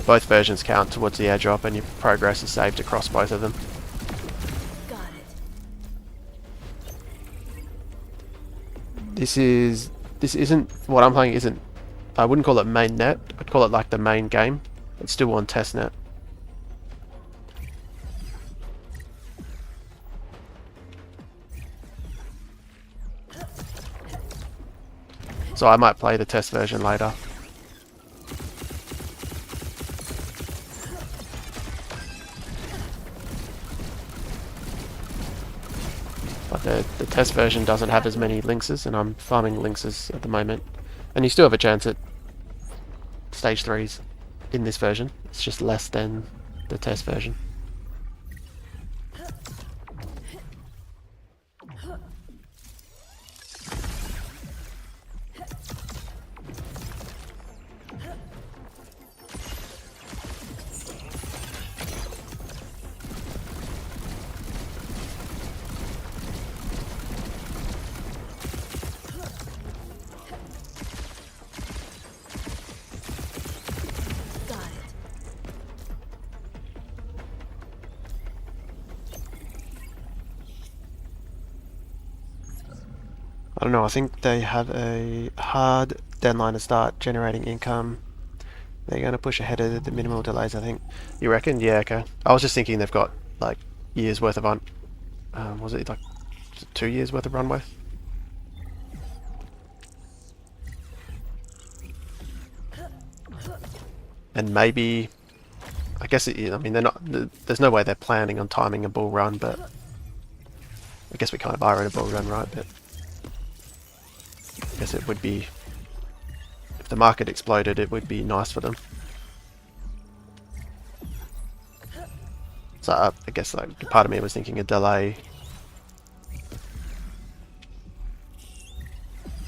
Both versions count towards the airdrop and your progress is saved across both of them. Got it. This isn't what I'm playing isn't, I wouldn't call it main net, I'd call it like the main game. It's still on testnet. So I might play the test version later. But the test version doesn't have as many lynxes, and I'm farming lynxes at the moment. And you still have a chance at stage 3s in this version. It's just less than the test version. I don't know, I think they have a hard deadline to start generating income. They're going to push ahead of the minimal delays, I think. You reckon? Yeah, okay. I was just thinking they've got like years worth of was it like 2 years worth of runway? And maybe, I guess I mean they're not. There's no way they're planning on timing a bull run, but I guess we kind of are in a bull run, right? But I guess it would be, if the market exploded, it would be nice for them. So I guess like part of me was thinking a delay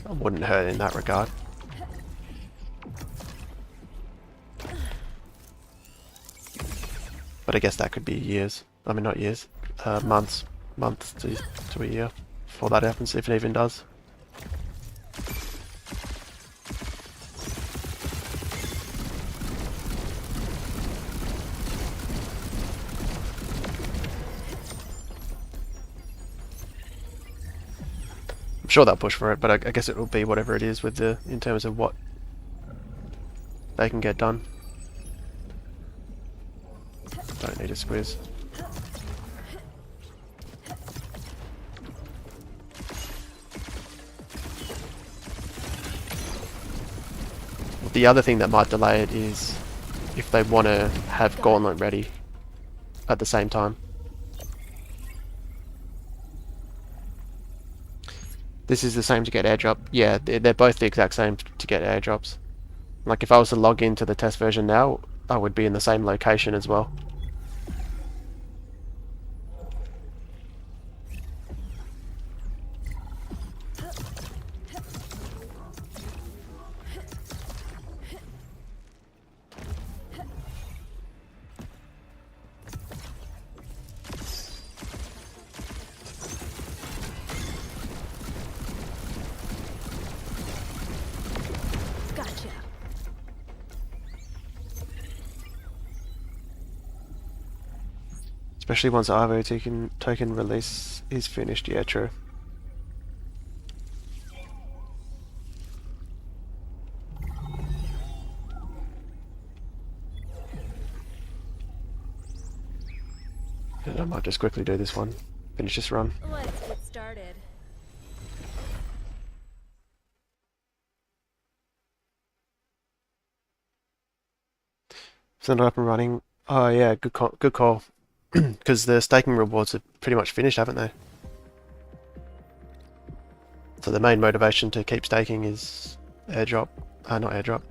wouldn't hurt in that regard. But I guess that could be years. I mean, not years, months to a year before that happens, if it even does. sure they'll push for it, but I guess it will be whatever it is with the in terms of what they can get done. Don't need a squeeze. The other thing that might delay it is if they want to have Gauntlet ready at the same time. This is the same to get airdrop. Yeah, they're both the exact same to get airdrops. Like if I was to log into the test version now, I would be in the same location as well. Gotcha. Especially once the Arvo token release is finished. Yeah, true. And I might just quickly do this one. Finish this run. Let's get started. Send it up and running. Oh yeah, good call. Good call. Because the staking rewards are pretty much finished, haven't they? So the main motivation to keep staking is airdrop. Not airdrop.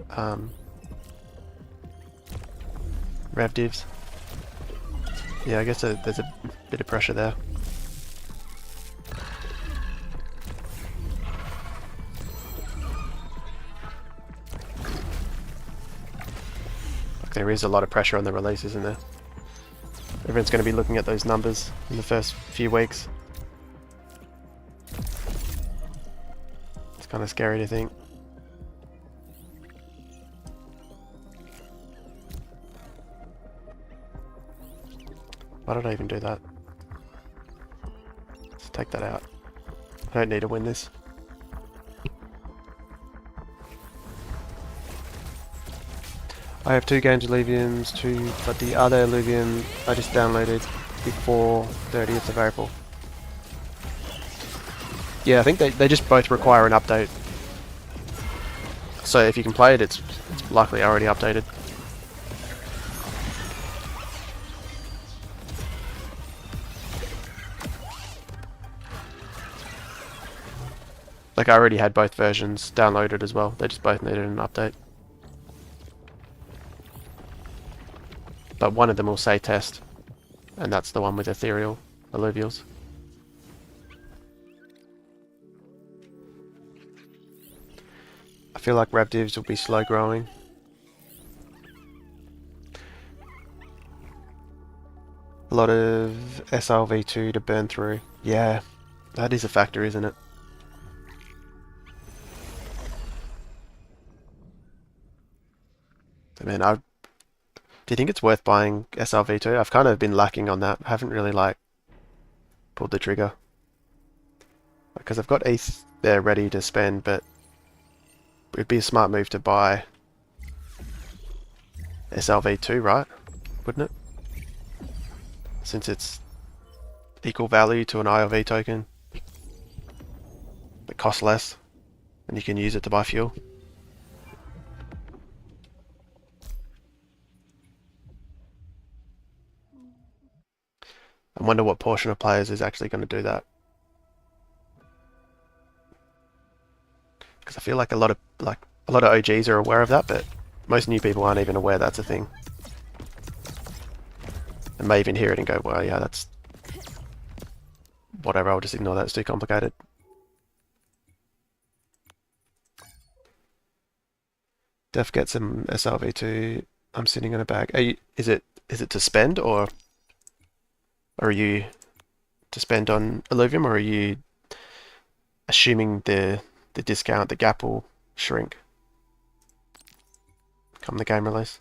Rev divs. Yeah, I guess there's a bit of pressure there. Like there is a lot of pressure on the release, isn't there? Everyone's going to be looking at those numbers in the first few weeks. It's kind of scary to think. Why did I even do that? Let's take that out. I don't need to win this. I have 2 games Illuviums, but the other Illuvium I just downloaded before 30th of April. Yeah, I think they just both require an update. So if you can play it, it's likely already updated. Like I already had both versions downloaded as well, they just both needed an update. But one of them will say test, and that's the one with ethereal Illuvials. I feel like rev divs will be slow growing. A lot of SLV2 to burn through. Yeah, that is a factor, isn't it? I mean, do you think it's worth buying SLV2? I've kind of been lacking on that. I haven't really like pulled the trigger. Because I've got ETH there ready to spend, but it'd be a smart move to buy SLV2, right? Wouldn't it? Since it's equal value to an ILV token. It costs less, and you can use it to buy fuel. I wonder what portion of players is actually going to do that. Because I feel like a lot of OGs are aware of that, but most new people aren't even aware that's a thing. And may even hear it and go, well, yeah, that's whatever, I'll just ignore that, it's too complicated. Def get some SLV2. I'm sitting in a bag. Is it to spend, or are you to spend on Illuvium, or are you assuming the discount, the gap will shrink come the game release?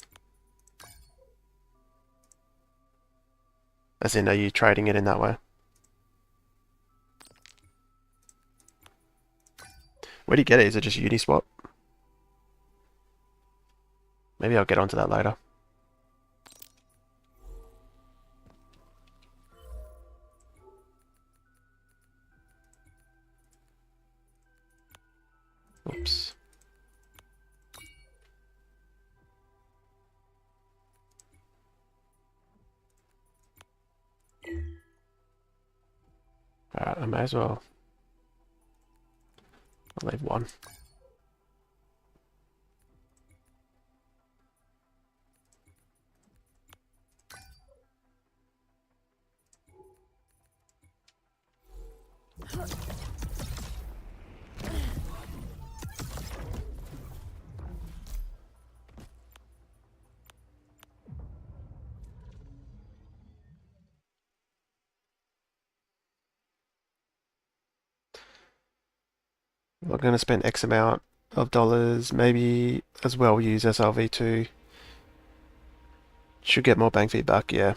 As in, are you trading it in that way? Where do you get it? Is it just Uniswap? Maybe I'll get onto that later. Oops. Alright, I may as well. I'll leave one. We're going to spend X amount of dollars, maybe as well use SRV2. Should get more bang for your buck, yeah.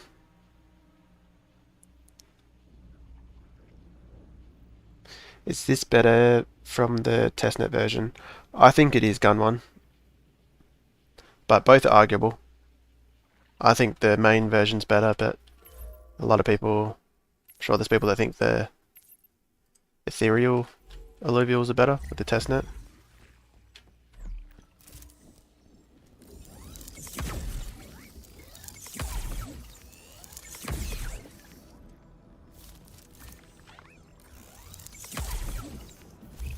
Is this better from the testnet version? I think it is Gun 1. But both are arguable. I think the main version's better, but a lot of people, I'm sure there's people that think the ethereal Illuvials are better with the testnet.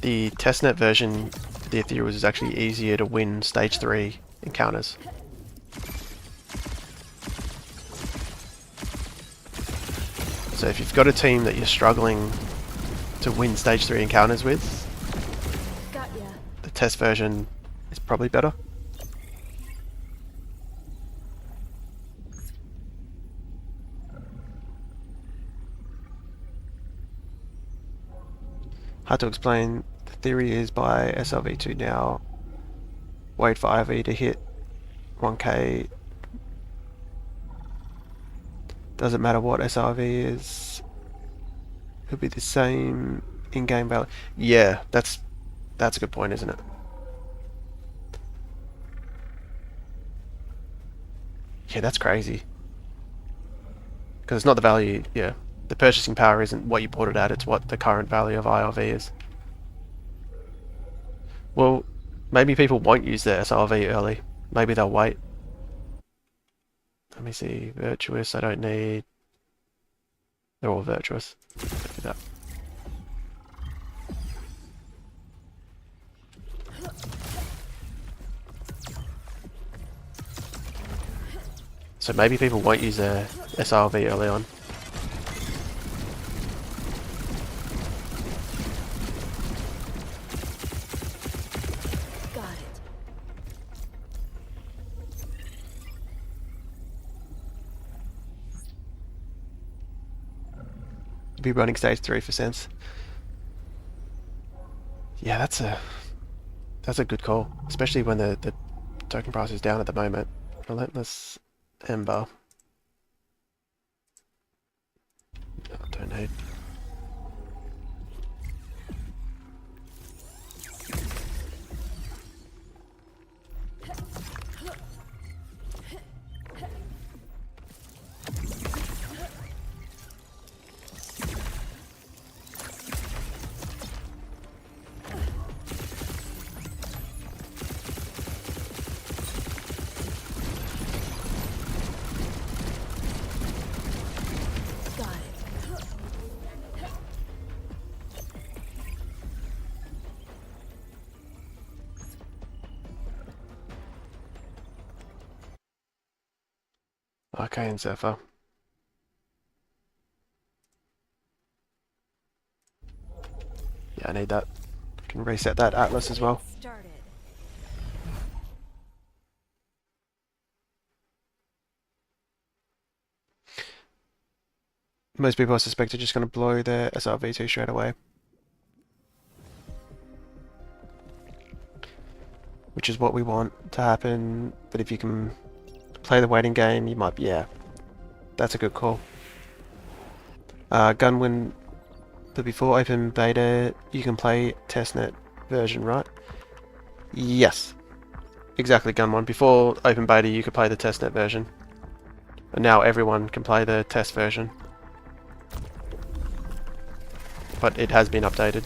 The testnet version, the ethereals, is actually easier to win stage 3 encounters. So if you've got a team that you're struggling to win stage 3 encounters with, Got ya. the test version is probably better. Hard to explain. The theory is buy SRV2 now, wait for IV to hit 1k. Doesn't matter what SRV is, it'll be the same in-game value. Yeah, that's a good point, isn't it? Yeah, that's crazy. Because it's not the value, yeah. The purchasing power isn't what you bought it at, it's what the current value of IRV is. Well, maybe people won't use their SRV early. Maybe they'll wait. Let me see. Virtuous, I don't need. They're all virtuous. Let's do that. So maybe people won't use their SRV early on. Got it. Be running stage 3 for sense. Yeah, that's a good call, especially when the token price is down at the moment. Relentless Ember. No, I don't need. Got it. Okay, and Zephyr. Yeah, I need that. I can reset that Atlas as well. Started. Most people I suspect are just going to blow their SRV2 straight away. Which is what we want to happen, but if you can play the waiting game, you might, yeah, that's a good call. Gunwin, but before open beta, you can play testnet version, right? Yes. Exactly, Gun 1. Before open beta, you could play the testnet version. And now everyone can play the test version. But it has been updated.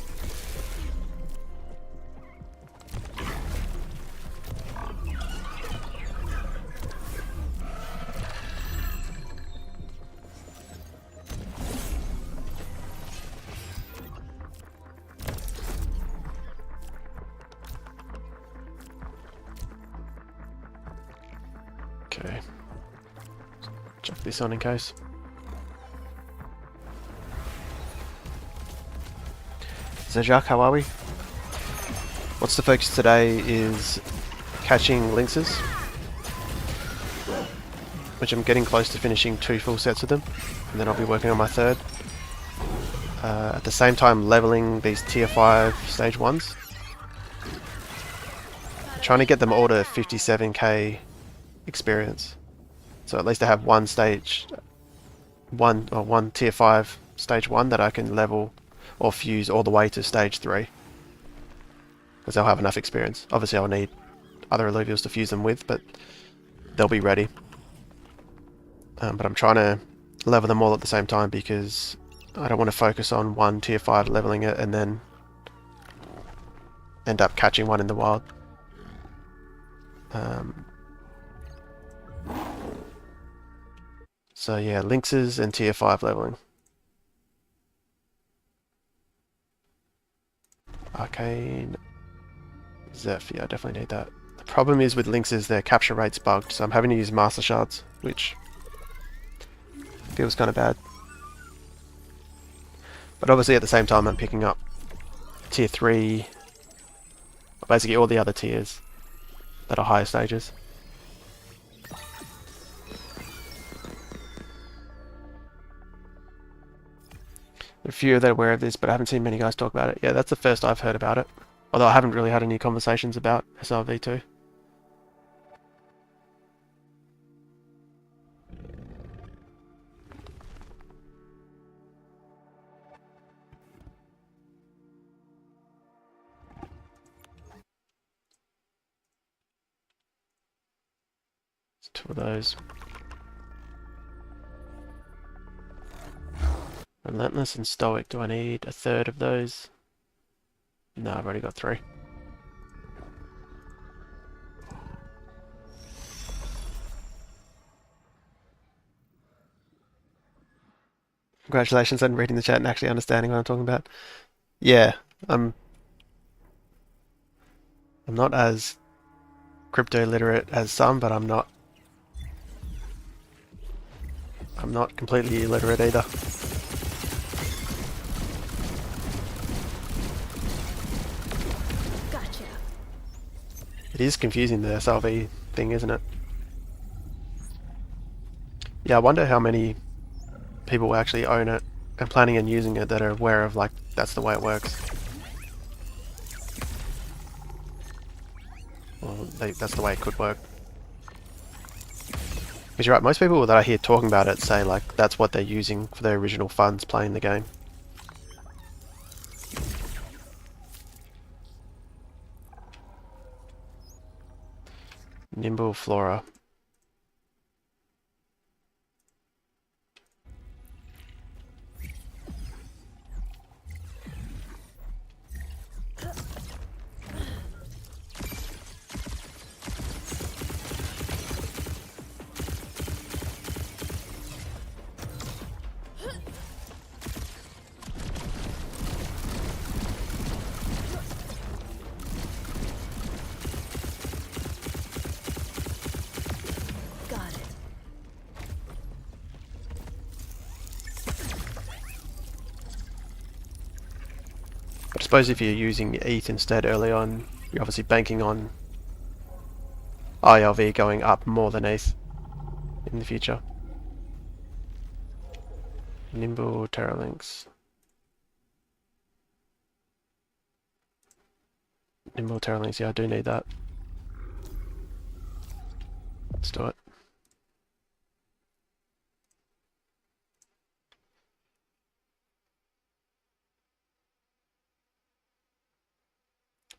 Okay. Chuck this on in case. So Jacques, how are we? What's the focus today is catching lynxes, which I'm getting close to finishing 2 full sets of them, and then I'll be working on my 3rd. At the same time leveling these tier 5 stage 1s. Trying to get them all to 57k experience. So at least I have one tier 5 stage 1 that I can level or fuse all the way to stage 3. Because they'll have enough experience. Obviously I'll need other Illuvials to fuse them with, but they'll be ready. But I'm trying to level them all at the same time because I don't want to focus on one tier 5 leveling it and then end up catching one in the wild. So yeah, lynxes and tier 5 leveling. Arcane. Zeph, yeah, I definitely need that. The problem is with lynxes, their capture rate's bugged, so I'm having to use master shards, which feels kind of bad. But obviously at the same time I'm picking up tier 3, basically all the other tiers that are higher stages. A few that are aware of this, but I haven't seen many guys talk about it. Yeah, that's the first I've heard about it. Although I haven't really had any conversations about SRV2. It's 2 of those. Relentless and Stoic. Do I need a 3rd of those? No, I've already got 3. Congratulations on reading the chat and actually understanding what I'm talking about. Yeah, I'm not as crypto literate as some, but I'm not completely illiterate either. Gotcha. It is confusing, the SRV thing, isn't it? Yeah, I wonder how many people actually own it and planning on using it that are aware of, like, that's the way it works. Well, that's the way it could work. Because you're right, most people that I hear talking about it say, like, that's what they're using for their original funds playing the game. Nimble Flora. Got it. But I suppose if you're using ETH instead early on, you're obviously banking on ILV going up more than ETH in the future. Nimble Terralinks. Nimble Terralinks, yeah, I do need that. Let's do it.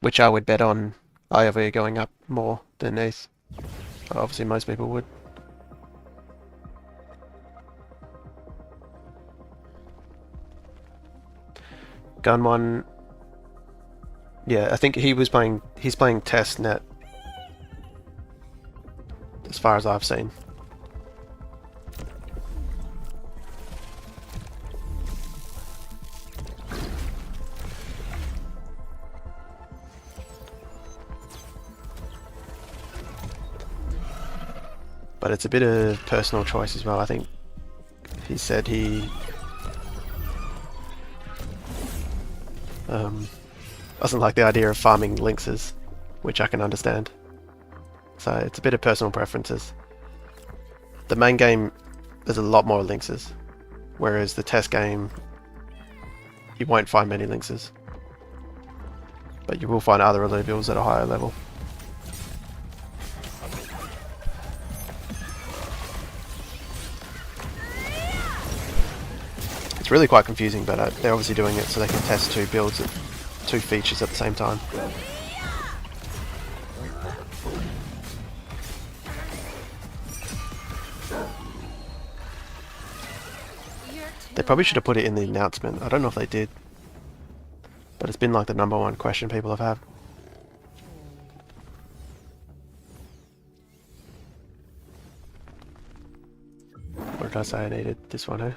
which I would bet on IOV going up more than ETH. Obviously most people would. Gun one, yeah, I think he's playing Testnet as far as I've seen. But it's a bit of personal choice as well. I think he said he doesn't like the idea of farming lynxes, which I can understand. So it's a bit of personal preferences. The main game, there's a lot more lynxes, whereas the test game, you won't find many lynxes. But you will find other Illuvials at a higher level. It's really quite confusing, but they're obviously doing it so they can test two builds, two features at the same time. They probably should have put it in the announcement. I don't know if they did, but it's been like the #1 question people have had. What did I say I needed? This one, eh?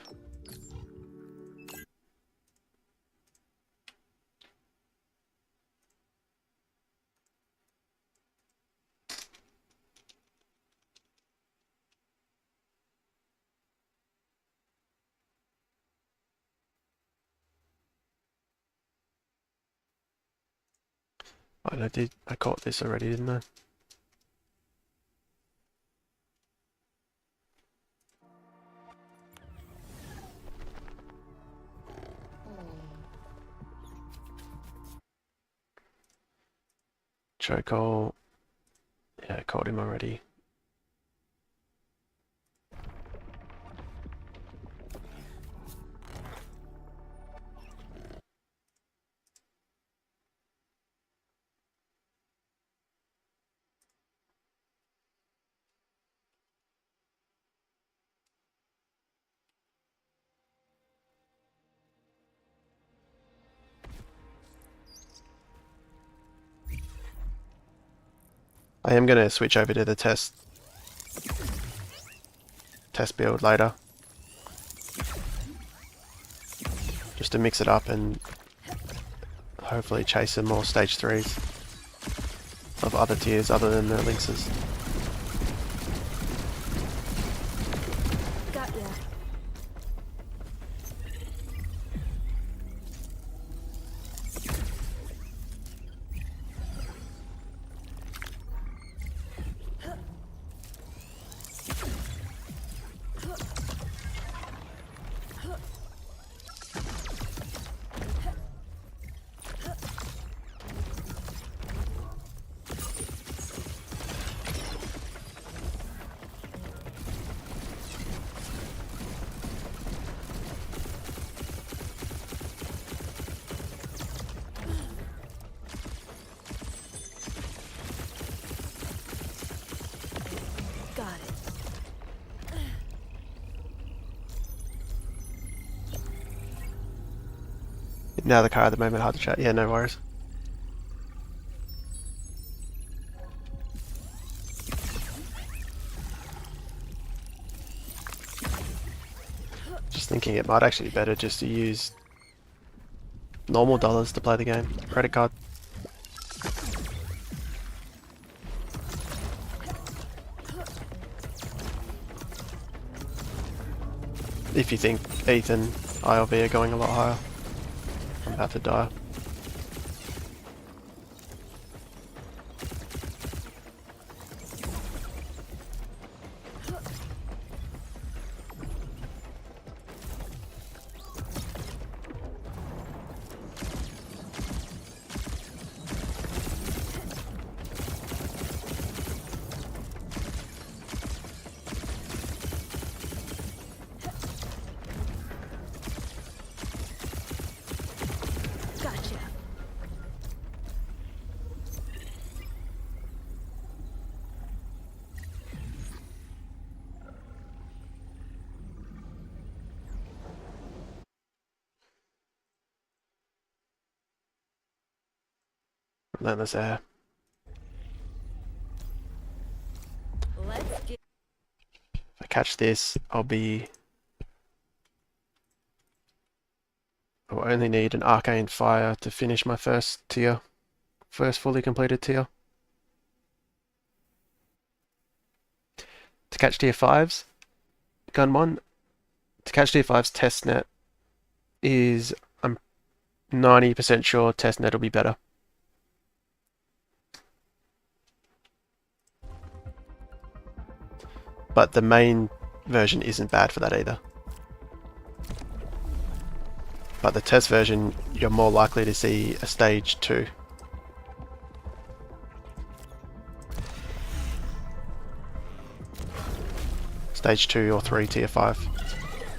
I caught this already, didn't I? Chokehold. Yeah, I caught him already. I am going to switch over to the test build later, just to mix it up and hopefully chase some more stage 3s of other tiers other than the lynxes. Got ya. Got it. Now the car at the moment, hard to chat. Yeah, no worries. Just thinking it might actually be better just to use normal dollars to play the game. Credit card. If you think ETH and ILV are going a lot higher. I'm about to die. Gotcha. Relentless Air. Let's get. If I catch this, I'll only need an Arcane Fire to finish my first fully completed tier. To catch tier 5s, Gunmon, to catch tier 5s, Testnet is, I'm 90% sure Testnet will be better. But the main version isn't bad for that either. But the test version, you're more likely to see a stage 2. Stage 2 or 3 tier 5.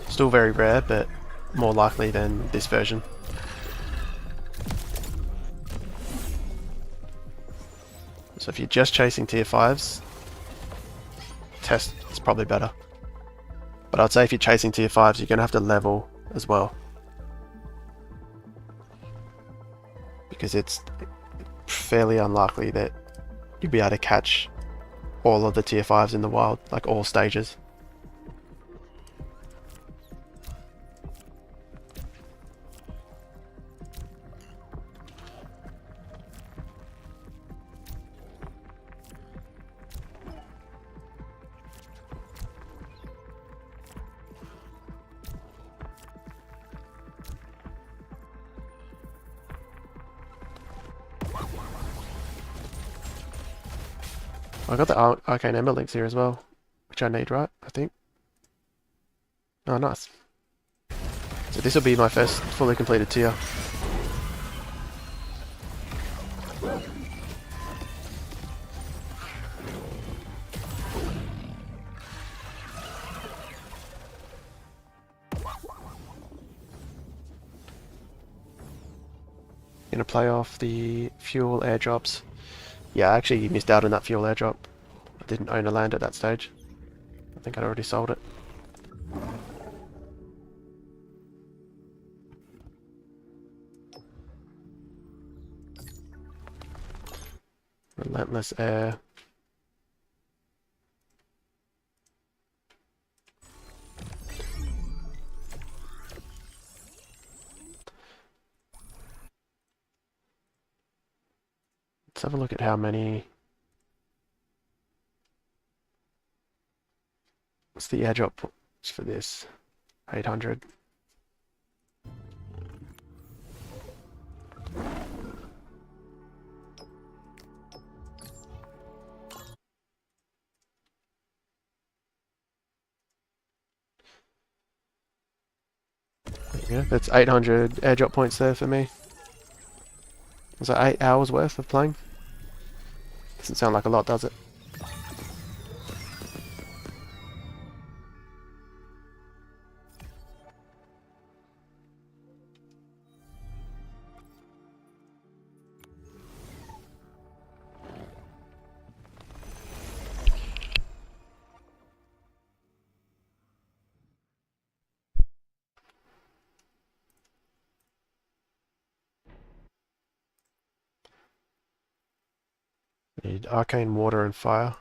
Still very rare, but more likely than this version. So if you're just chasing tier 5s, test is probably better. But I'd say if you're chasing tier 5s, you're going to have to level as well. Because it's fairly unlikely that you'll be able to catch all of the tier 5s in the wild, like all stages. I got the Arcane Ember links here as well, which I need, right? I think. Oh, nice. So this will be my first fully completed tier. Gonna play off the fuel airdrops. Yeah, I actually missed out on that fuel airdrop. I didn't own a land at that stage. I think I'd already sold it. Relentless Air. Let's have a look at how many. What's the airdrop for this? 800. Yeah, that's 800 airdrop points there for me. Was that 8 hours worth of playing? Doesn't sound like a lot, does it? Need Arcane Water and Fire.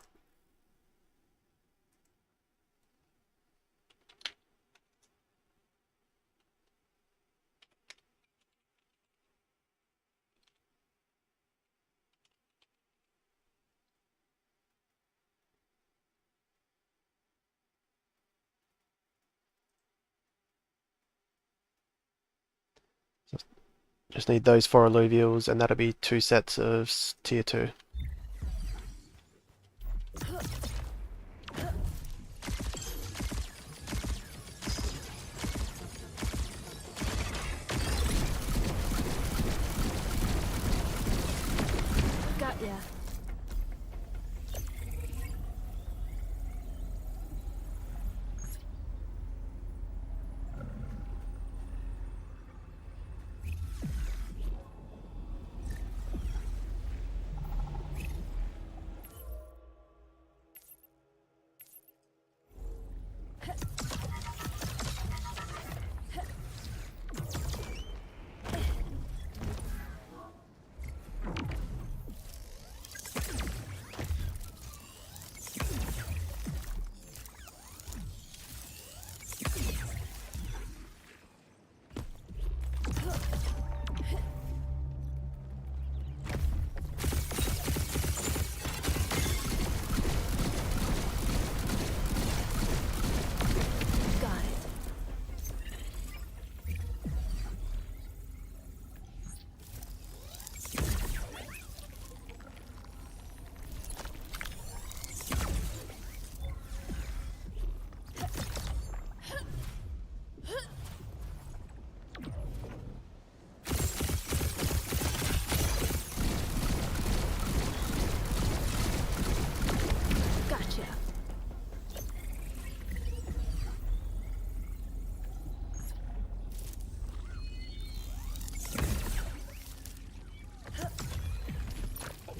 Just need those 4 Alluvials, and that'll be 2 sets of tier 2. Got ya.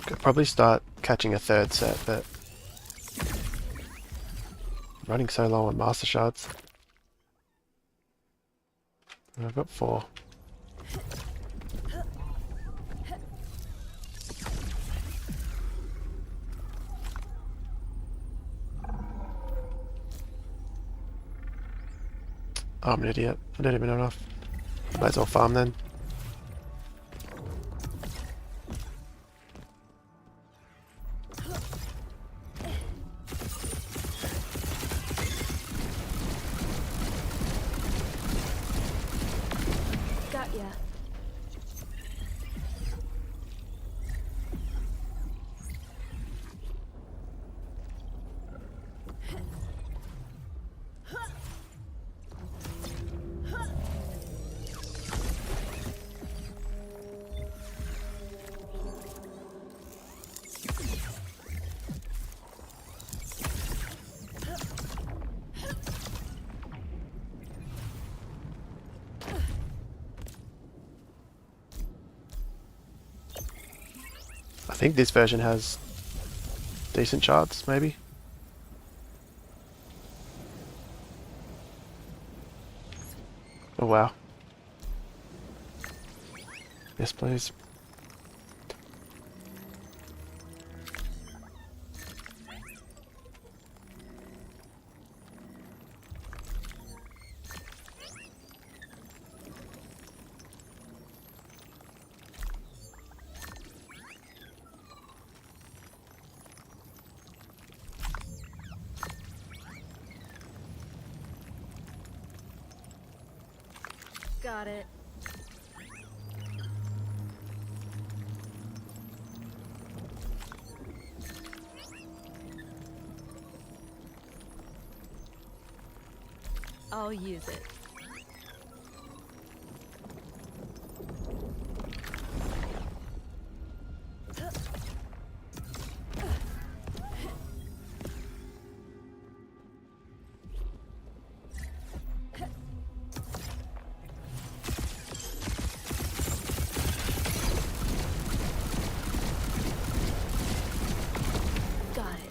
Could probably start catching a third set, but running so low on master shards. I've got 4. Oh, I'm an idiot. I don't even know enough. Might as well farm then. Got ya. I think this version has decent charts, maybe. Oh wow. Yes, please. Got it. I'll use it. Got it.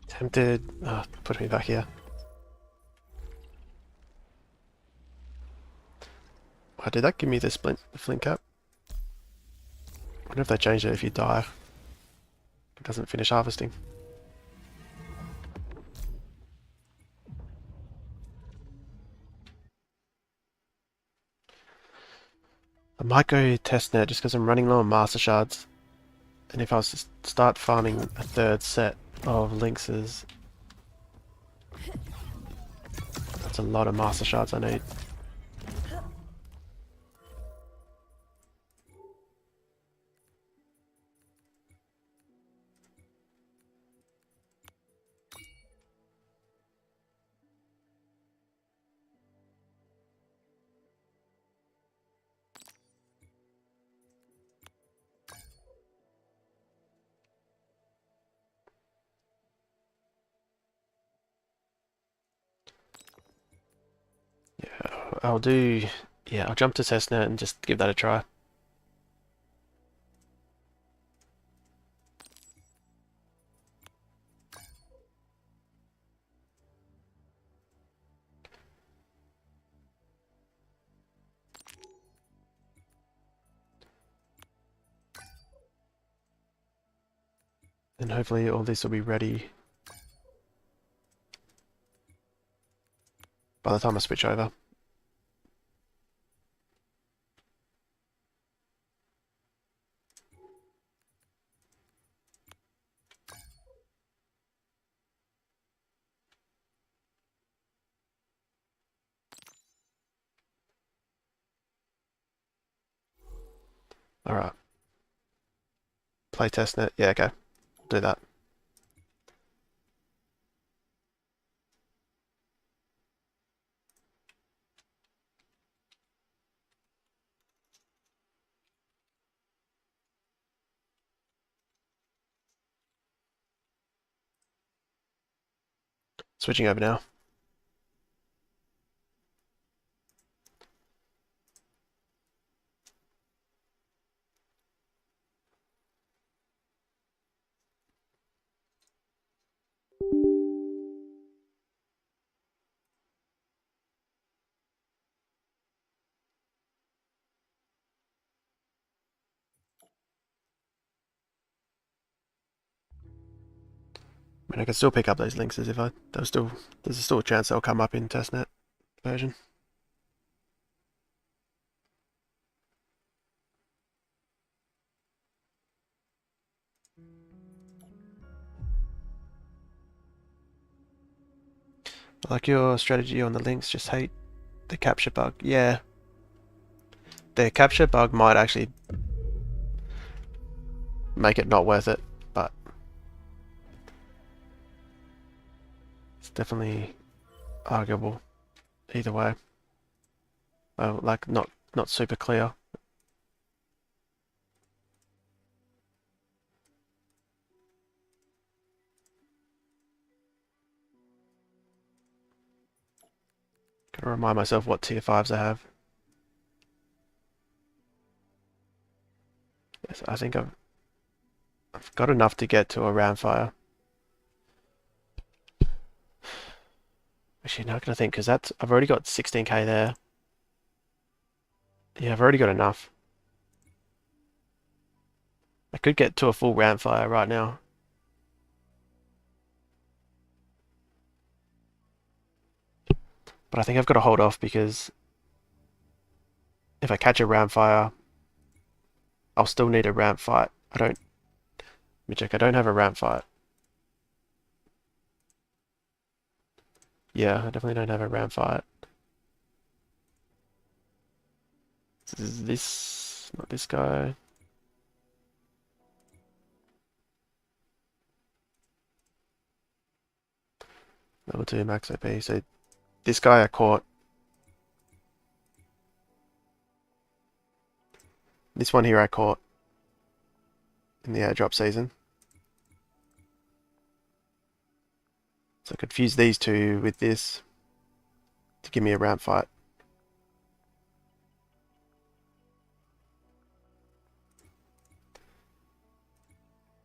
Tempted. Oh, put me back here. Why did that give me the flint cap? I wonder if they changed it if you die. It doesn't finish harvesting. I might go Testnet just because I'm running low on master shards. And if I was to start farming a third set of lynxes, that's a lot of master shards I need. I'll do, yeah, I'll jump to Testnet and just give that a try. And hopefully all this will be ready by the time I switch over. Alright. Play testnet. Yeah, okay. Do that. Switching over now. I mean, I can still pick up those lynxes if there's still a chance they'll come up in testnet version. I like your strategy on the lynx, just hate the capture bug. Yeah. The capture bug might actually make it not worth it, but it's definitely arguable either way. Like not super clear. Gotta remind myself what tier 5s I have. Yes, I think I've got enough to get to a round fire. Actually, now I'm gonna think because I've already got 16k there. Yeah, I've already got enough. I could get to a full round fire right now. But I think I've got to hold off because if I catch a round fire, I'll still need a ramp fight. Let me check, I don't have a ramp fight. Yeah, I definitely don't have a ramp fight. Is this, not this guy. Level 2 max OP. So this guy I caught. This one here I caught in the airdrop season. So I could fuse these two with this to give me a ramp fight.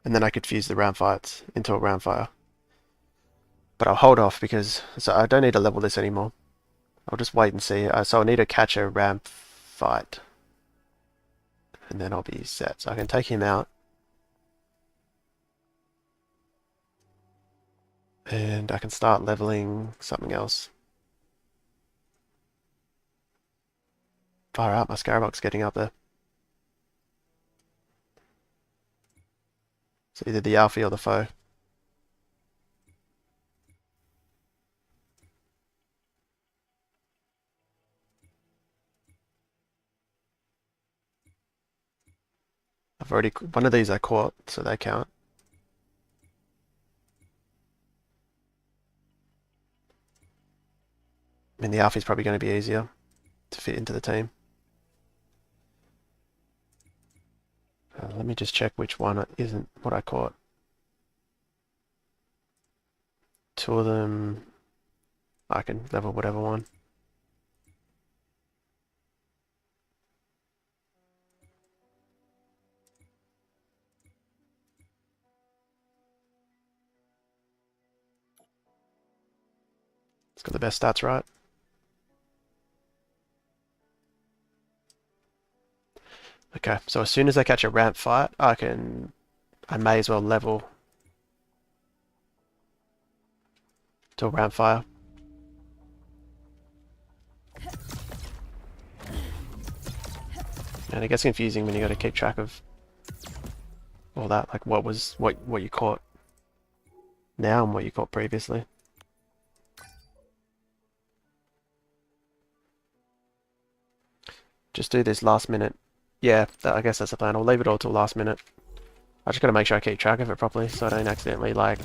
And then I could fuse the ramp fights into a ramp fire. But I'll hold off because I don't need to level this anymore. I'll just wait and see. So I'll need to catch a ramp fight. And then I'll be set. So I can take him out. And I can start leveling something else. Far out, my Scarabok's getting up there. So either the Alfie or the foe. One of these I caught, so they count. I mean, the Alfie's probably going to be easier to fit into the team. Let me just check which one isn't what I caught. Two of them, I can level whatever one. It's got the best stats, right? Okay, so as soon as I catch a ramp fight, I may as well level till round fire. And it gets confusing when you got to keep track of all that, like what you caught now and what you caught previously. Just do this last minute. Yeah, I guess that's the plan. I'll leave it all till last minute. I just got to make sure I keep track of it properly so I don't accidentally like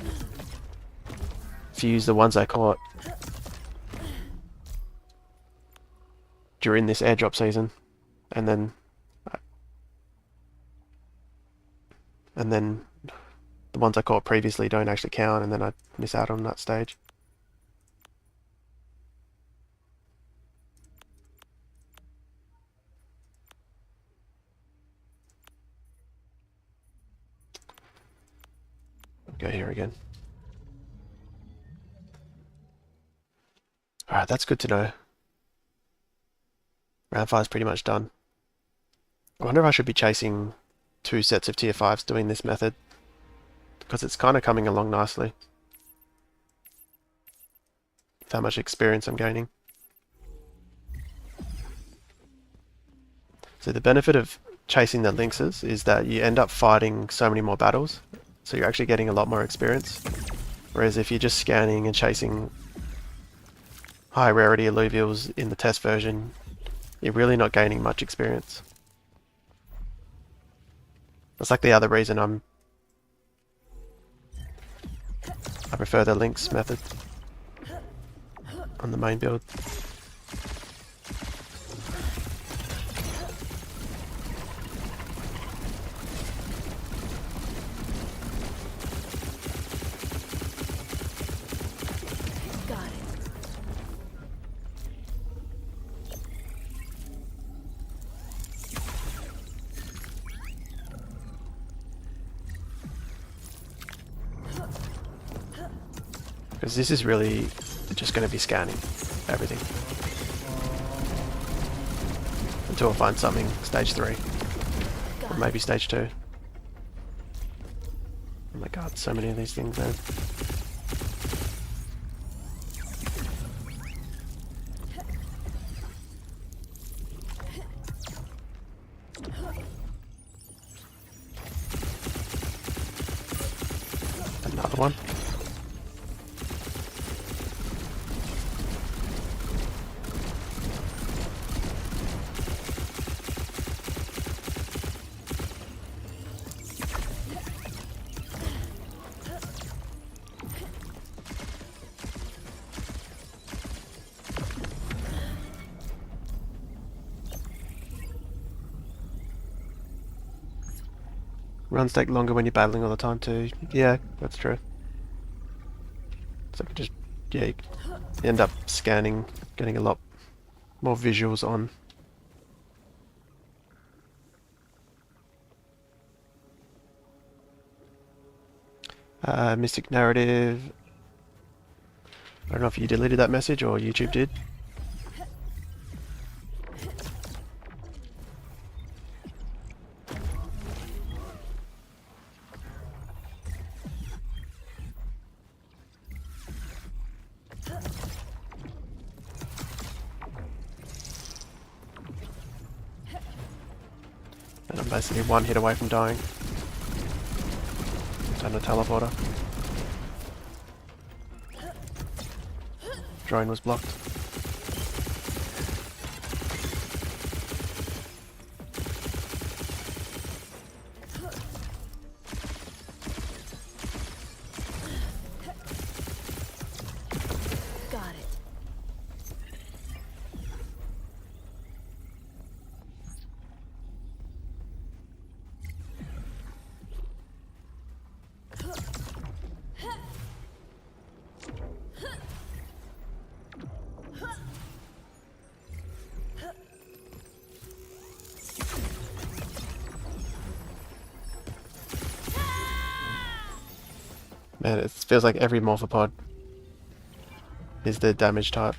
fuse the ones I caught during this airdrop season, and then the ones I caught previously don't actually count, and then I miss out on that stage. Go here again. Alright, that's good to know. Round 5 is pretty much done. I wonder if I should be chasing 2 sets of tier 5s doing this method, because it's kind of coming along nicely. With how much experience I'm gaining. So the benefit of chasing the lynxes is that you end up fighting so many more battles, so you're actually getting a lot more experience. Whereas if you're just scanning and chasing high rarity alluvials in the test version, you're really not gaining much experience. That's like the other reason I prefer the lynx method on the main build. Got it. Because this is really just going to be scanning everything until I find something stage 3 or maybe stage 2. Oh my god, so many of these things, man. Another one. Runs take longer when you're battling all the time too. Yeah, that's true. So just, yeah, you end up scanning, getting a lot more visuals on. Mystic Narrative. I don't know if you deleted that message or YouTube did. And I'm basically one hit away from dying. Done a teleporter. Drone was blocked. Got it. Man, it feels like every morphopod is the damage type.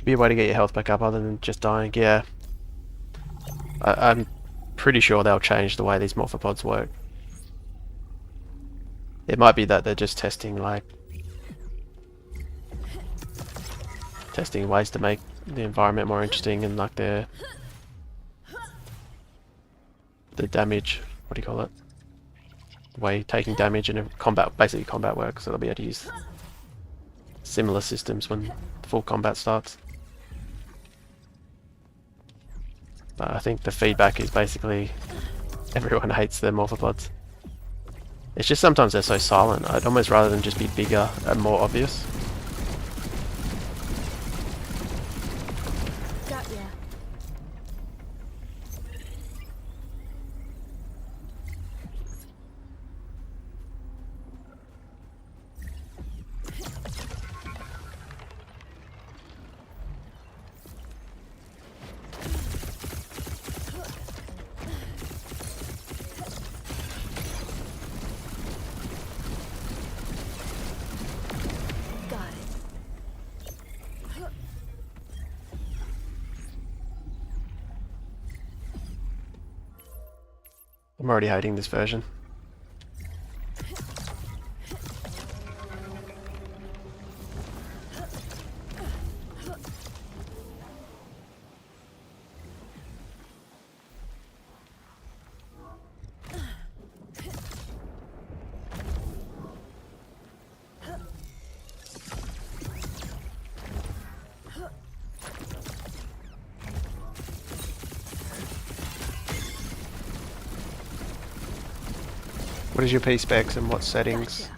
Should be a way to get your health back up other than just dying. Yeah. I'm pretty sure they'll change the way these morphopods work. It might be that they're just testing ways to make the environment more interesting and like the damage, what do you call it? The way taking damage in basically combat works, so they'll be able to use similar systems when full combat starts. But I think the feedback is basically everyone hates their morphopods. It's just sometimes they're so silent. I'd almost rather them just be bigger and more obvious. Got ya. Got it. I'm already hating this version. What is your P specs and what settings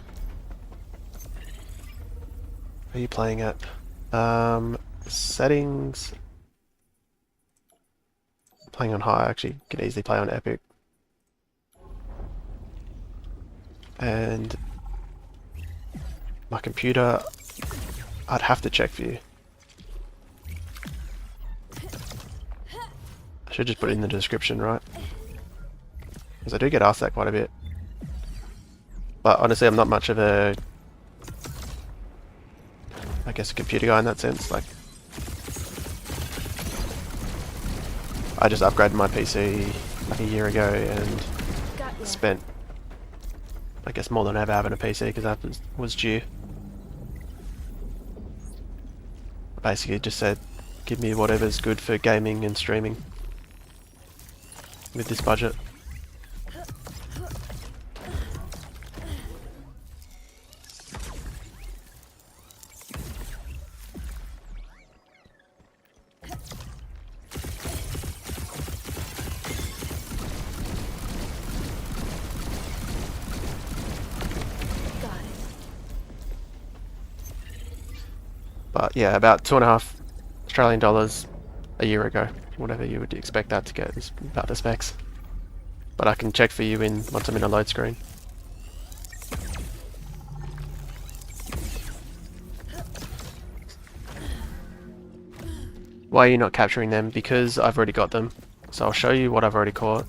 are you playing at? Settings. Playing on high, actually, can easily play on epic. And my computer, I'd have to check for you. I should just put it in the description, right? Because I do get asked that quite a bit. But honestly, I'm not much of a, I guess, a computer guy in that sense. Like, I just upgraded my PC like a year ago and spent, I guess, more than ever having a PC because that was due. Basically just said, give me whatever's good for gaming and streaming with this budget. But yeah, about $2.5 Australian a year ago. Whatever you would expect that to get is about the specs. But I can check for you once I'm in a load screen. Why are you not capturing them? Because I've already got them. So I'll show you what I've already caught.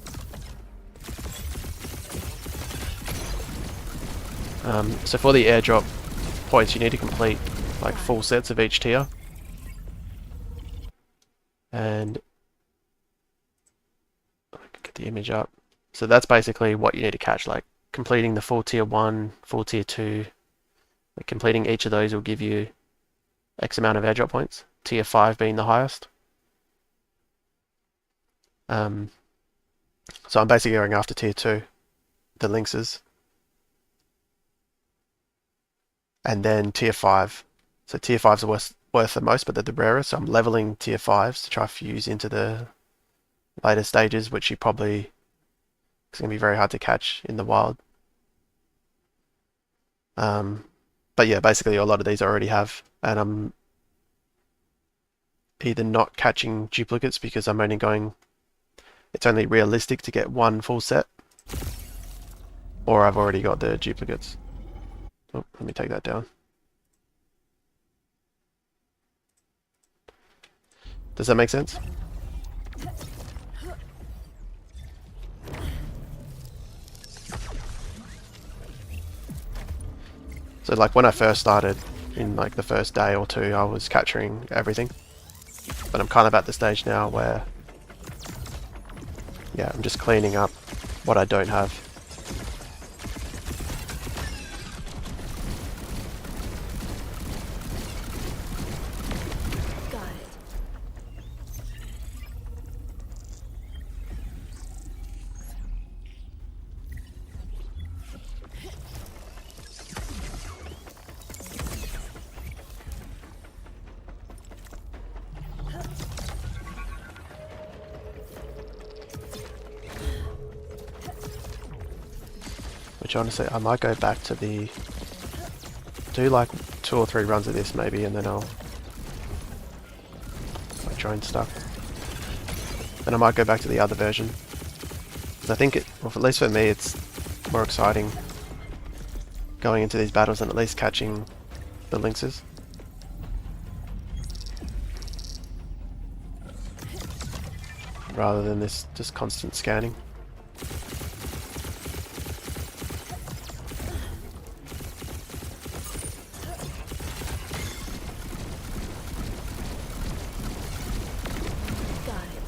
So for the airdrop points, you need to complete like full sets of each tier. And I can get the image up. So that's basically what you need to catch, like completing the full tier 1, full tier 2. Like completing each of those will give you X amount of airdrop points, tier 5 being the highest. So I'm basically going after tier 2, the lynxes. And then tier 5. So tier 5s are worth the most, but they're the rarest. So I'm leveling tier 5s to try to fuse into the later stages, which it's going to be very hard to catch in the wild. But yeah, basically a lot of these I already have, and I'm either not catching duplicates because it's only realistic to get one full set, or I've already got the duplicates. Oh, let me take that down. Does that make sense? So like when I first started, in like the first day or two, I was capturing everything. But I'm kind of at the stage now where, yeah, I'm just cleaning up what I don't have. Got it. Which honestly, I might go back to the... do like 2 or 3 runs of this maybe, and then I'll... my drone stuff. Then I might go back to the other version. Because I think it, well, at least for me, it's more exciting going into these battles and at least catching the lynxes. Rather than this just constant scanning. Got it.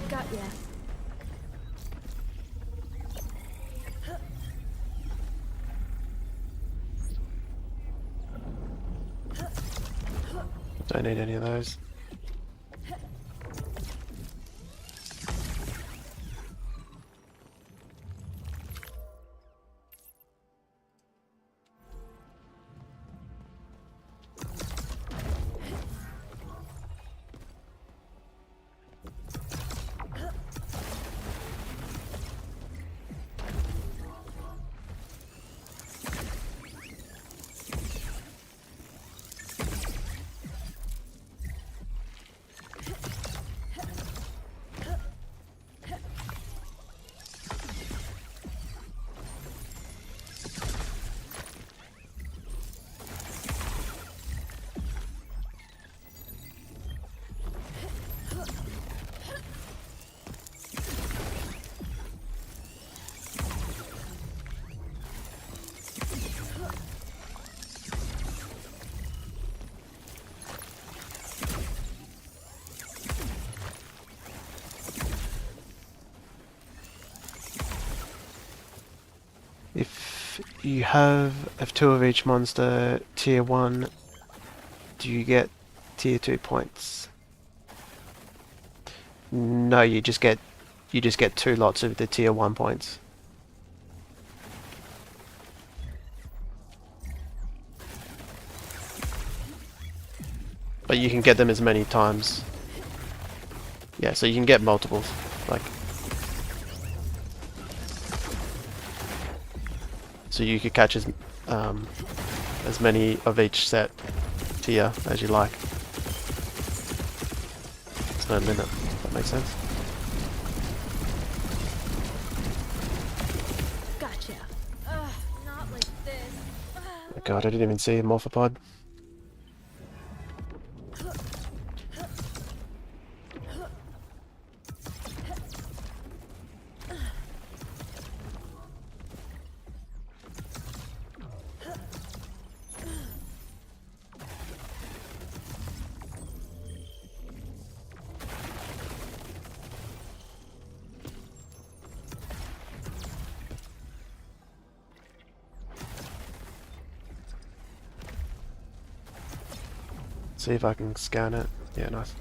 Got ya. Don't need any of those. If you have 2 of each monster tier 1, do you get tier 2 points? No, you just get 2 lots of the tier 1 points. But you can get them as many times. Yeah, so you can get multiples. Like, so you could catch as many of each set tier as you like. There's no limit. That makes sense. Gotcha. Not like this. Oh God, I didn't even see a morphopod. See if I can scan it. Yeah, nice.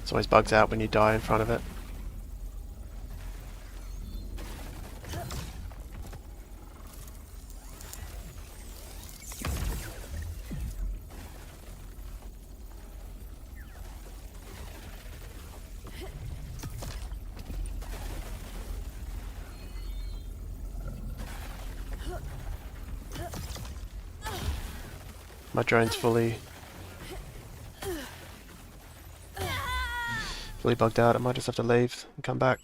It always bugs out when you die in front of it. My drone's fully bugged out. I might just have to leave and come back.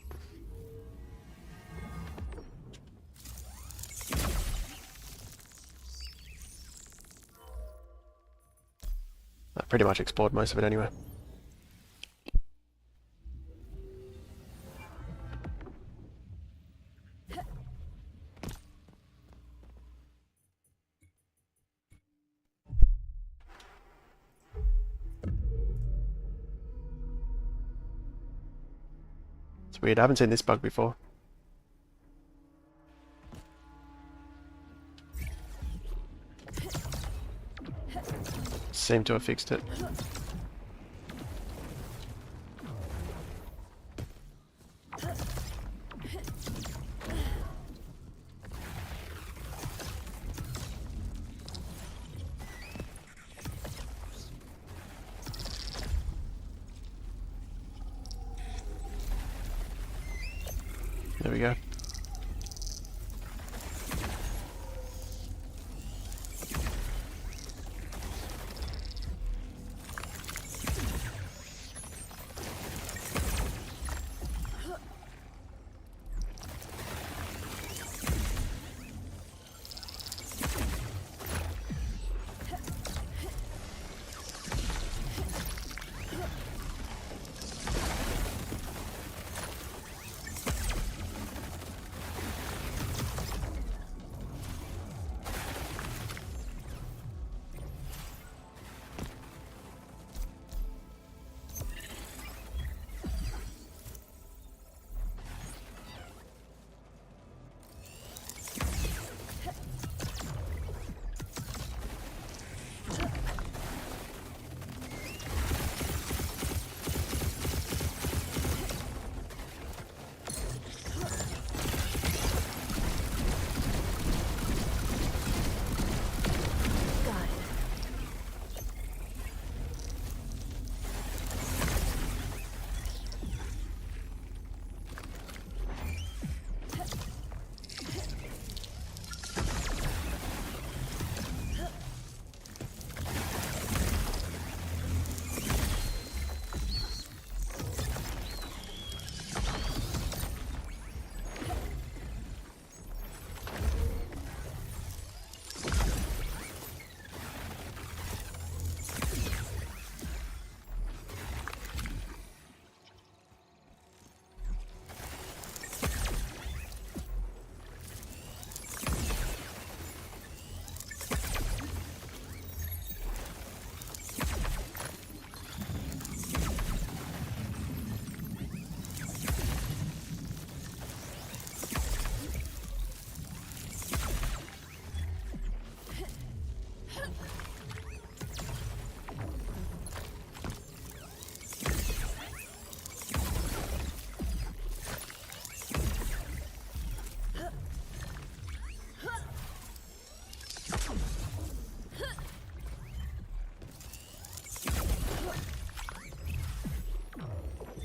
I pretty much explored most of it anyway. It's weird, I haven't seen this bug before. Seem to have fixed it. There we go.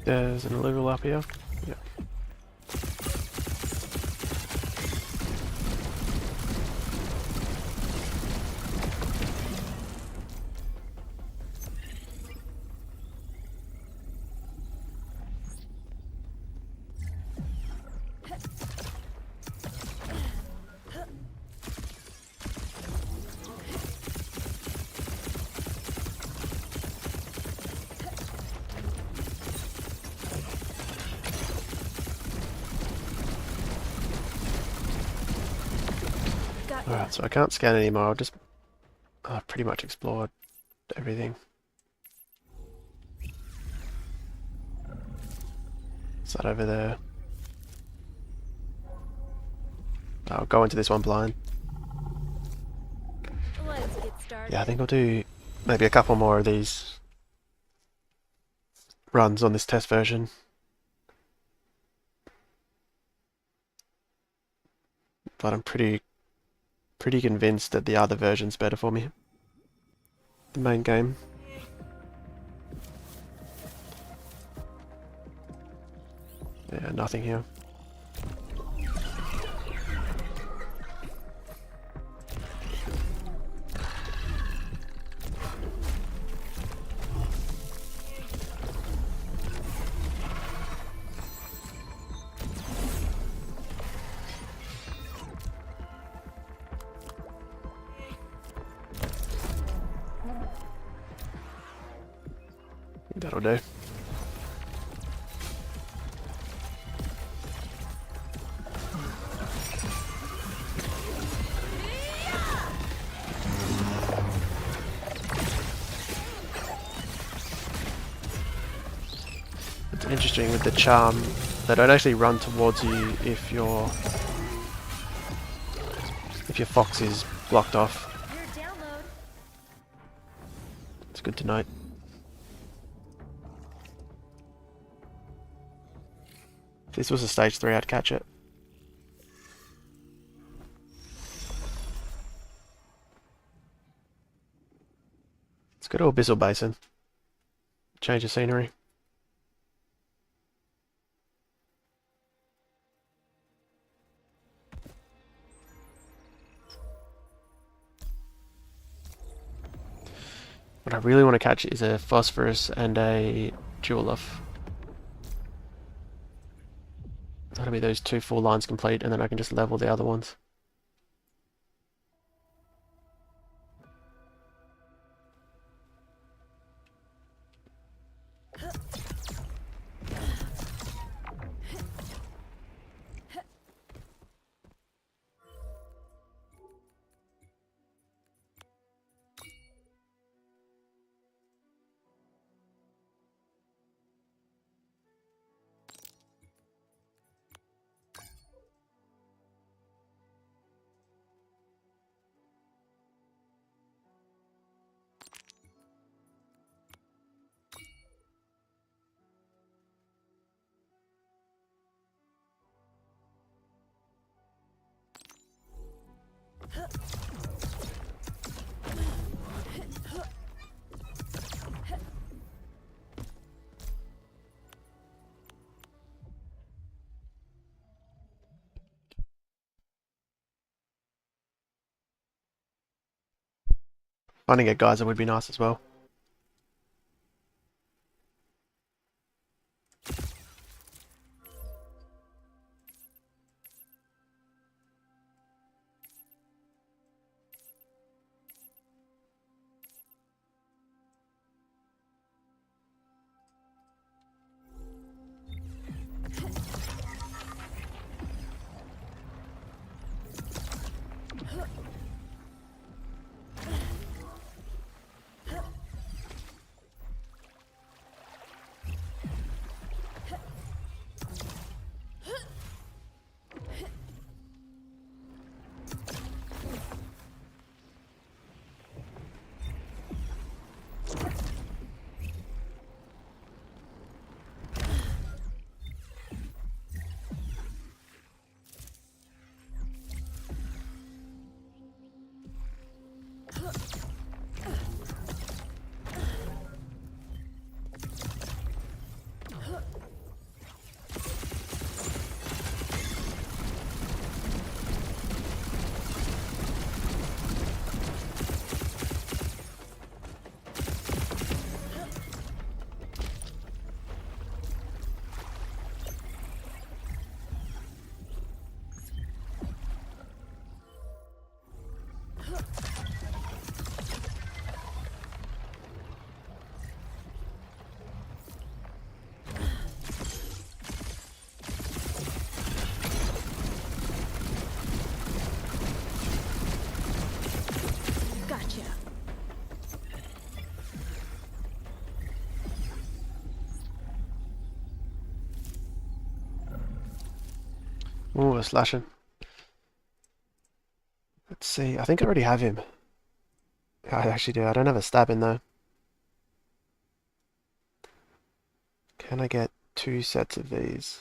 There's an Aluvial up here. Yeah. Alright, so I can't scan anymore. I've pretty much explored everything. Is that over there? I'll go into this one blind. Let's get started. Yeah, I think I'll do maybe a couple more of these runs on this test version. But I'm pretty convinced that the other version's better for me. The main game. Yeah, nothing here. That'll do. It's interesting with the charm, they don't actually run towards you if your fox is blocked off. Your download. It's good to note. If this was a stage 3, I'd catch it. Let's go to Abyssal Basin. Change the scenery. What I really want to catch is a Phosphorus and a Jewel-Off. That'll be those 2 full lines complete, and then I can just level the other ones. Finding a geyser would be nice as well. Gotcha. Oh, we're slashing. Let's see. I think I already have him. I actually do. I don't have a stab in though. Can I get 2 sets of these?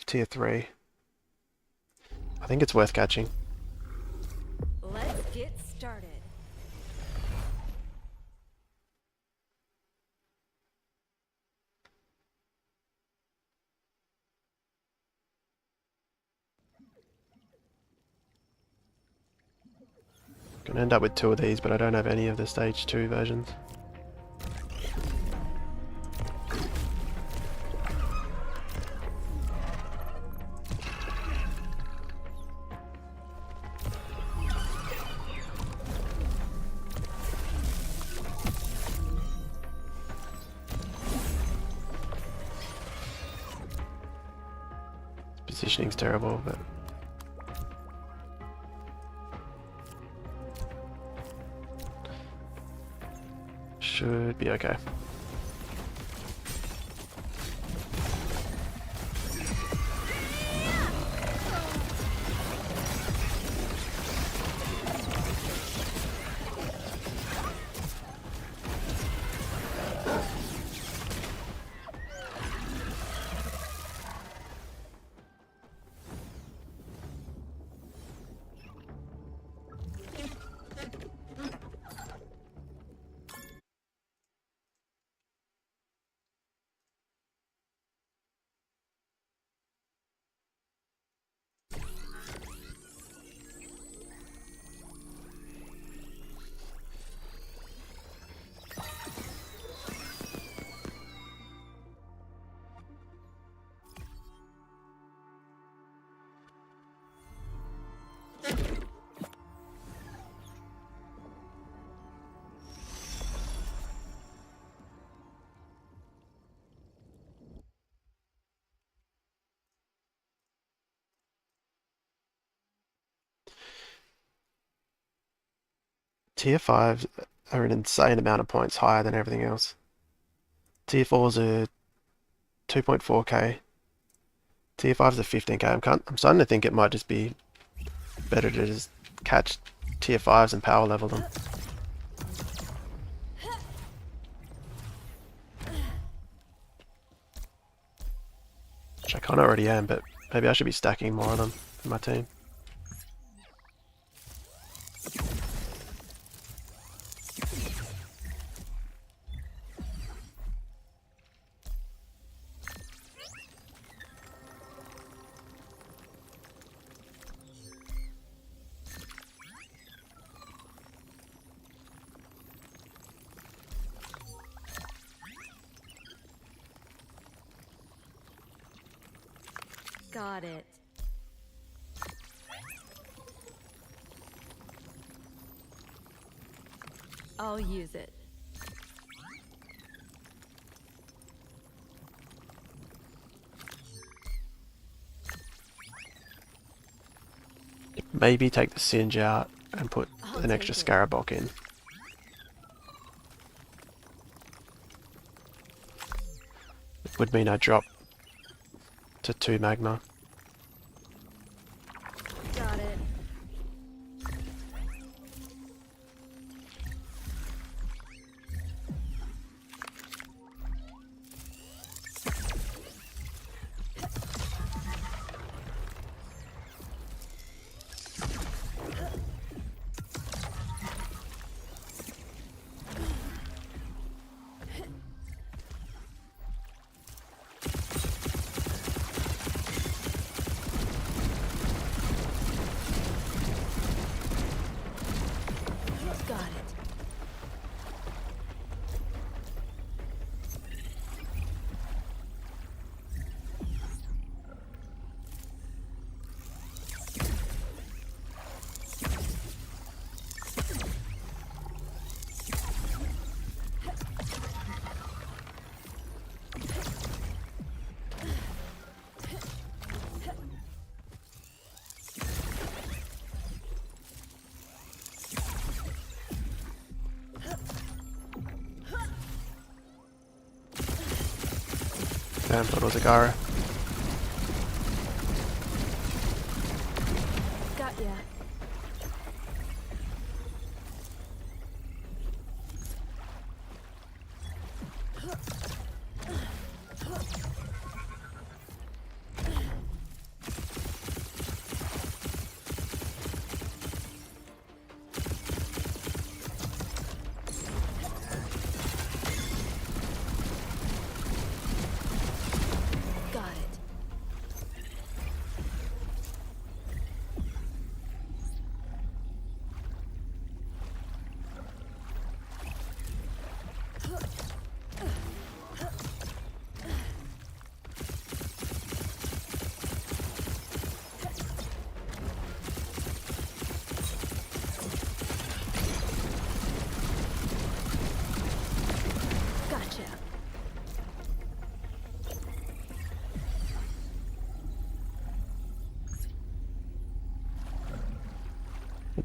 Tier 3. I think it's worth catching. Let's get started. Gonna end up with 2 of these, but I don't have any of the stage 2 versions. positioning's terrible, but should be okay. Tier 5s are an insane amount of points higher than everything else. Tier 4s are 2.4k. Tier 5s are 15k. I'm starting to think it might just be better to just catch Tier 5s and power level them. Which I kind of already am, but maybe I should be stacking more of them in my team. Got it. I'll use it. Maybe take the Singe out and put I'll an extra take it. Scarabok in. It would mean I drop to 2 magma. Got it. Got it. Damn, thought it was a Gara. Got ya. Got it.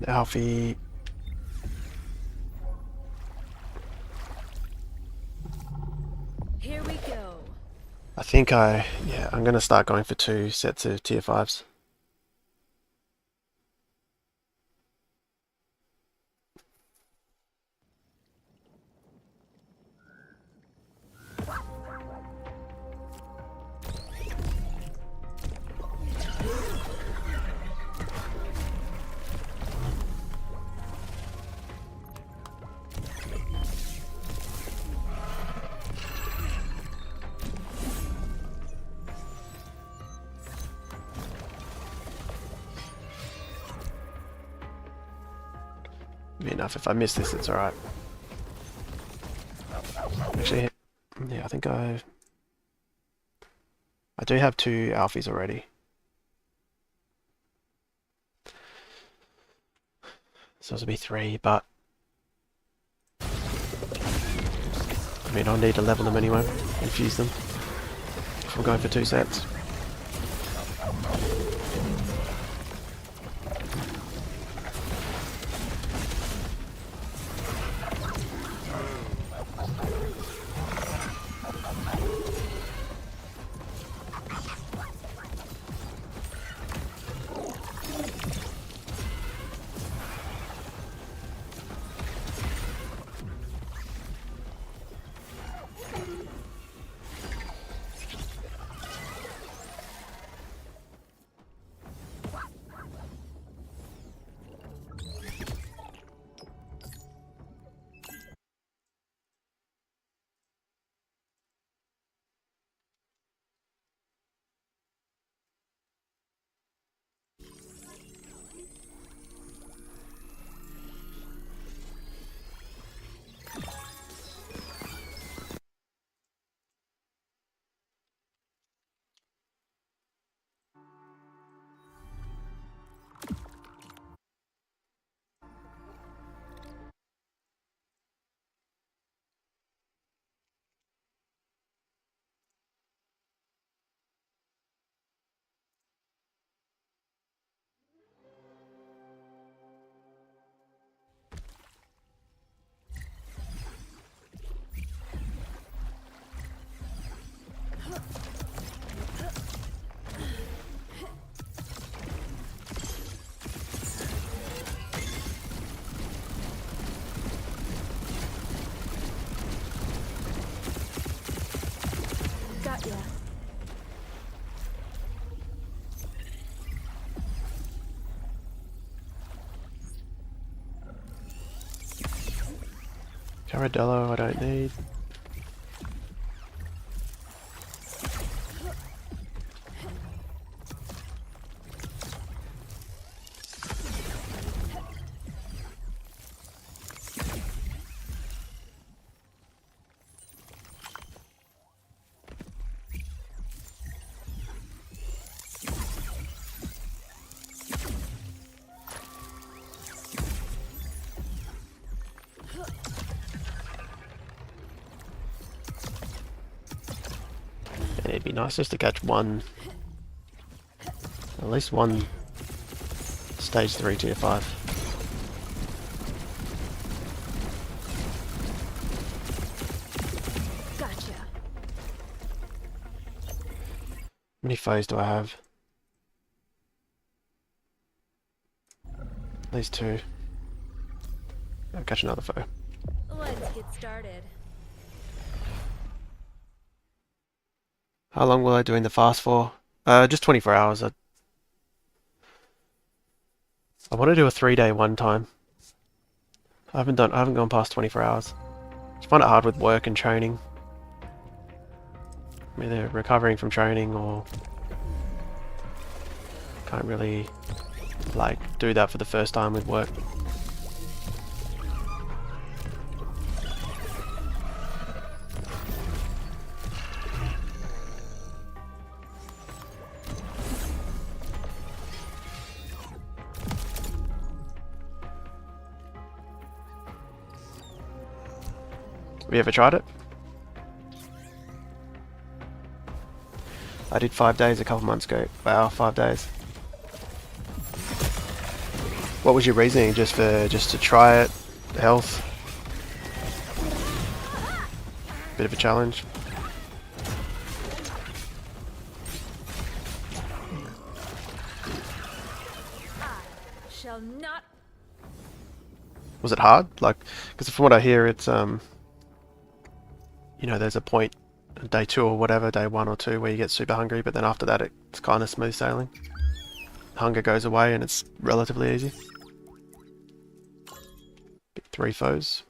Alfie. Here we go. I think I'm gonna start going for 2 sets of tier 5s. Be enough. If I miss this, it's alright. Actually, yeah, I think I do have 2 Alfies already. So this will be 3, but I mean, I'll need to level them anyway, infuse them, if I'm going for 2 sets. Got ya. Caradello I don't need. It'd be nice just to catch one, at least one stage 3 tier 5. Gotcha. How many foes do I have? At least 2. I'll catch another foe. Let's get started. How long will I doing the fast for? Just 24 hours. I want to do a 3-day one time. I haven't gone past 24 hours. I just find it hard with work and training. I'm either recovering from training or can't really like do that for the first time with work. Have you ever tried it? I did 5 days a couple months ago. Wow, 5 days. Whoa. What was your reasoning? Just to try it? Health? Bit of a challenge. Shall not. Was it hard? Like, because from what I hear, it's you know, there's a point, day 2 or whatever, day 1 or 2, where you get super hungry, but then after that, it's kind of smooth sailing. Hunger goes away, and it's relatively easy. Pick 3 foes.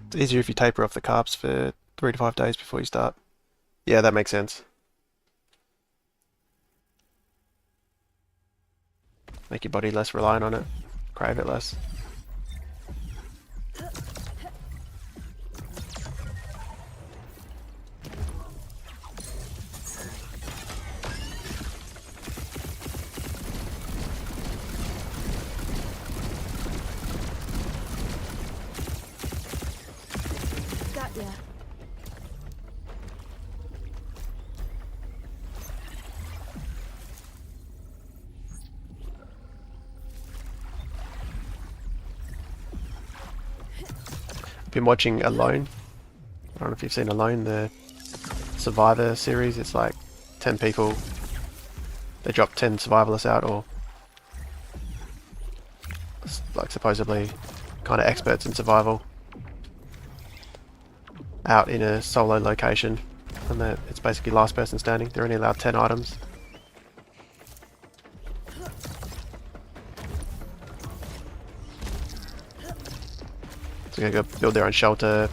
It's easier if you taper off the carbs for 3 to 5 days before you start. Yeah, that makes sense. Make your body less reliant on it. Crave it less. Got ya. I've been watching Alone. I don't know if you've seen Alone, the Survivor series. It's like 10 people. They drop 10 survivalists out, or like supposedly kind of experts in survival, out in a solo location, and it's basically last person standing. They're only allowed 10 items. So they go build their own shelter,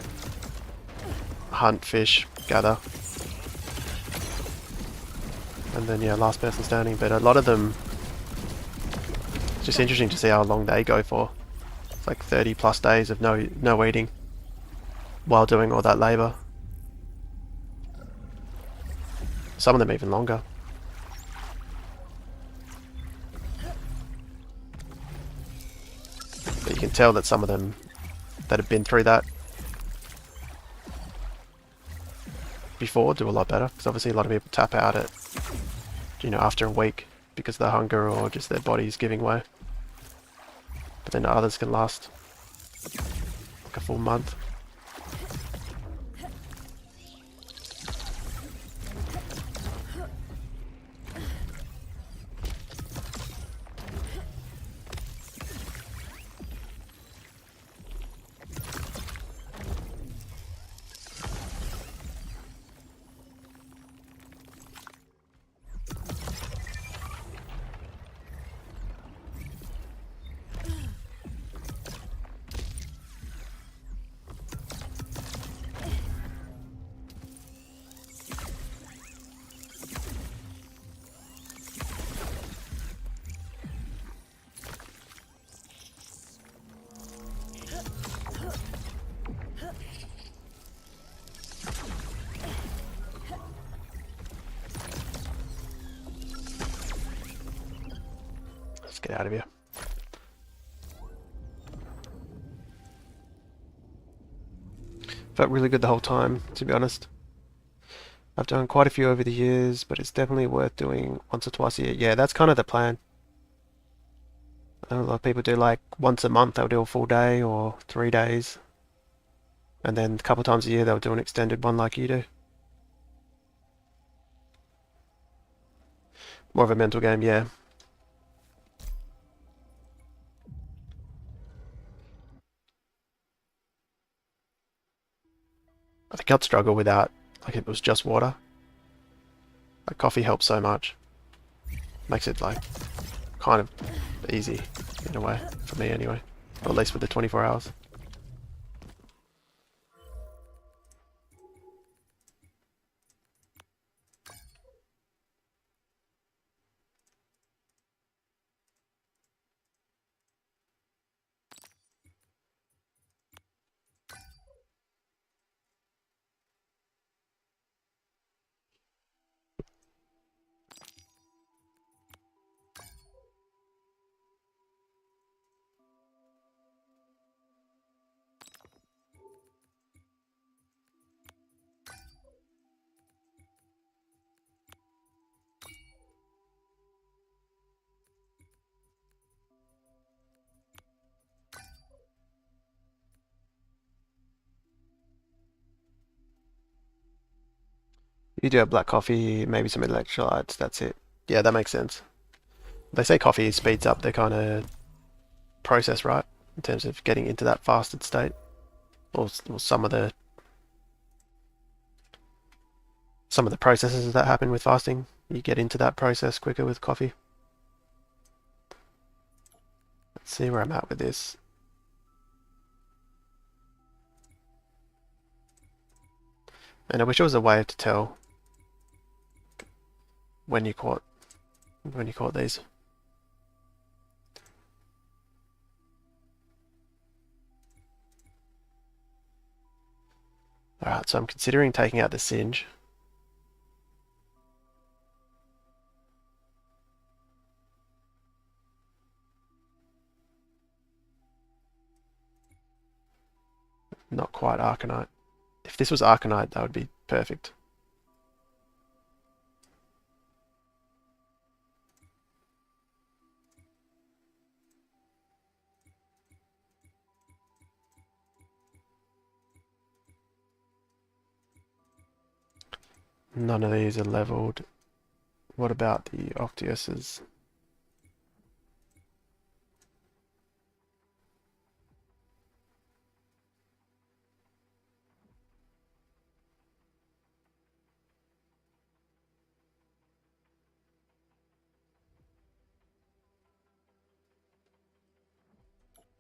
hunt, fish, gather, and then yeah, last person standing. But a lot of them, it's just interesting to see how long they go for. It's like 30 plus days of no eating while doing all that labor. Some of them even longer. But you can tell that some of them that have been through that before do a lot better, because obviously a lot of people tap out at, you know, after a week because of the hunger or just their bodies giving way. But then others can last like a full month. Let's get out of here. Felt really good the whole time, to be honest. I've done quite a few over the years, but it's definitely worth doing once or twice a year. Yeah, that's kind of the plan. I know a lot of people do like once a month, they'll do a full day or 3 days. And then a couple times a year, they'll do an extended one like you do. More of a mental game, yeah. I think I'd struggle without, like, if it was just water. Like, coffee helps so much. Makes it like kind of easy in a way, for me anyway. Or at least with the 24 hours. You do have black coffee, maybe some electrolytes, that's it. Yeah, that makes sense. They say coffee speeds up the kind of process, right? In terms of getting into that fasted state. Or some of the processes that happen with fasting. You get into that process quicker with coffee. Let's see where I'm at with this. And I wish there was a way to tell when you caught these. Alright, so I'm considering taking out the singe. Not quite Arcanite. If this was Arcanite, that would be perfect. None of these are leveled. What about the Octiuses?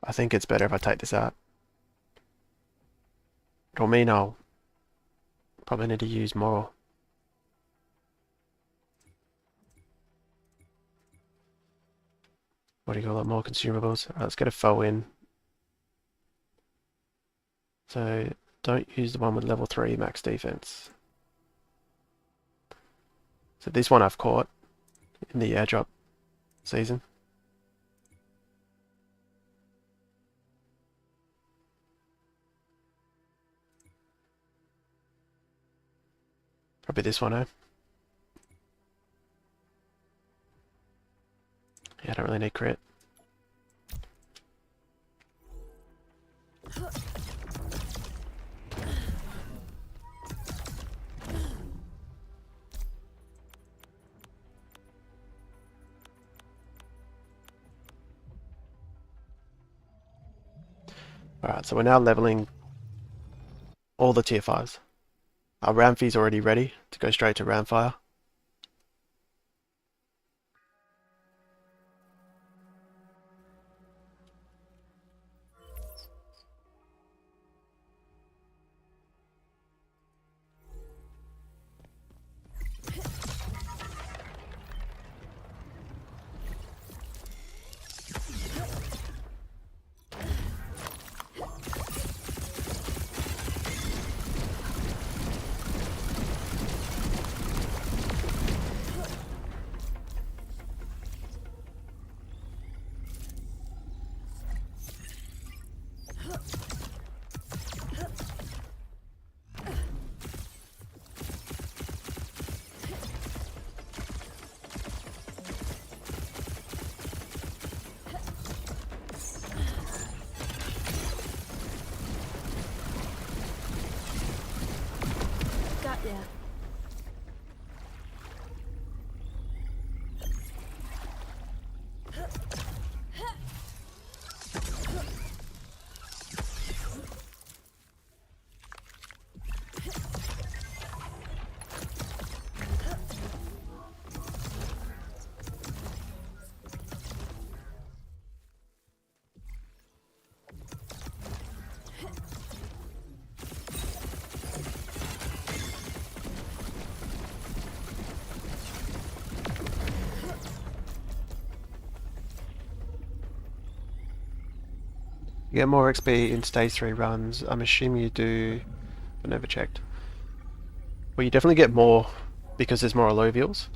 I think it's better if I take this out. It'll mean I'll probably need to use more. What do you call it? More consumables. Alright, let's get a foe in. So don't use the one with level 3 max defense. So this one I've caught in the airdrop season. Probably this one, eh? Yeah, I don't really need crit. Alright, so we're now leveling all the tier 5s. Our Ramfi's already ready to go straight to Ramfire. Got ya. You get more XP in stage 3 runs. I'm assuming you do. I never checked. Well, you definitely get more because there's more alluvials.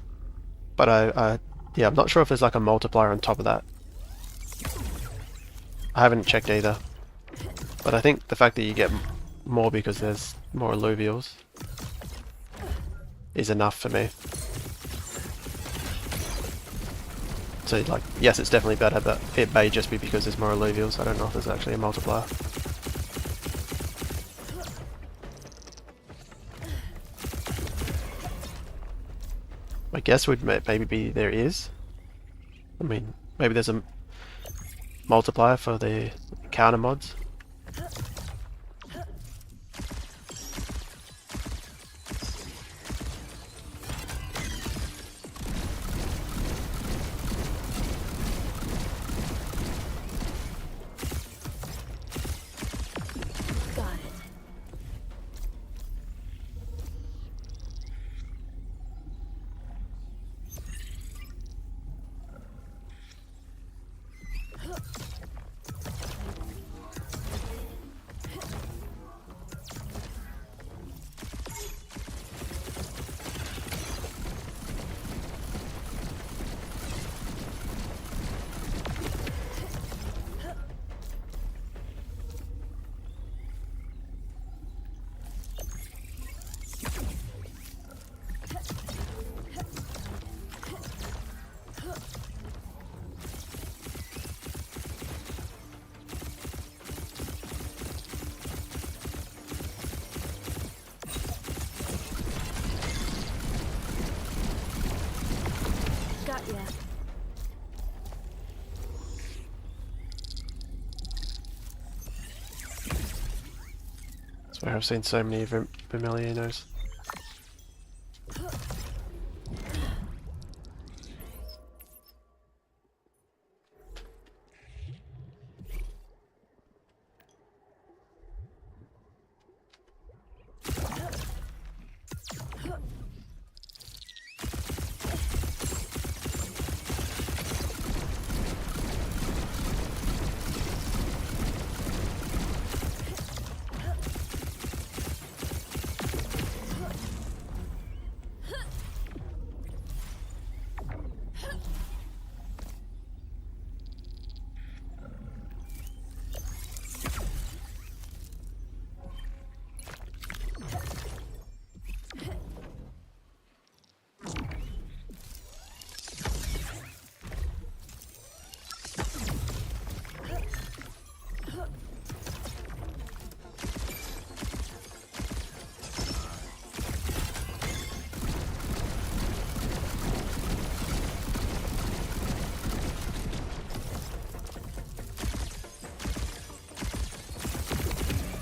But yeah, I'm not sure if there's like a multiplier on top of that. I haven't checked either. But I think the fact that you get more because there's more alluvials is enough for me. So like, yes, it's definitely better, but it may just be because there's more alluvials. I don't know if there's actually a multiplier. My guess would maybe be there is. I mean, maybe there's a multiplier for the counter mods. Got it. Got ya. That's where I've seen so many Vermilionos.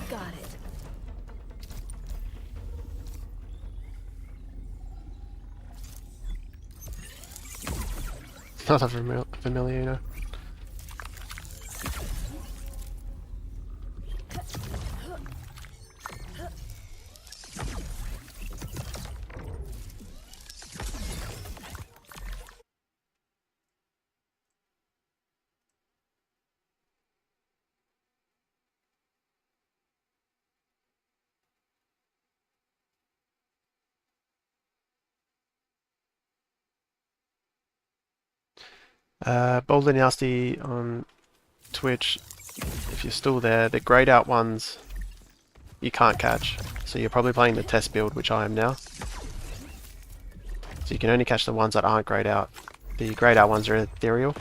Got it. Another Vermiliono. Bold and Nasty on Twitch. If you're still there, the grayed out ones you can't catch. So you're probably playing the test build, which I am now. So you can only catch the ones that aren't grayed out. The grayed out ones are ethereal.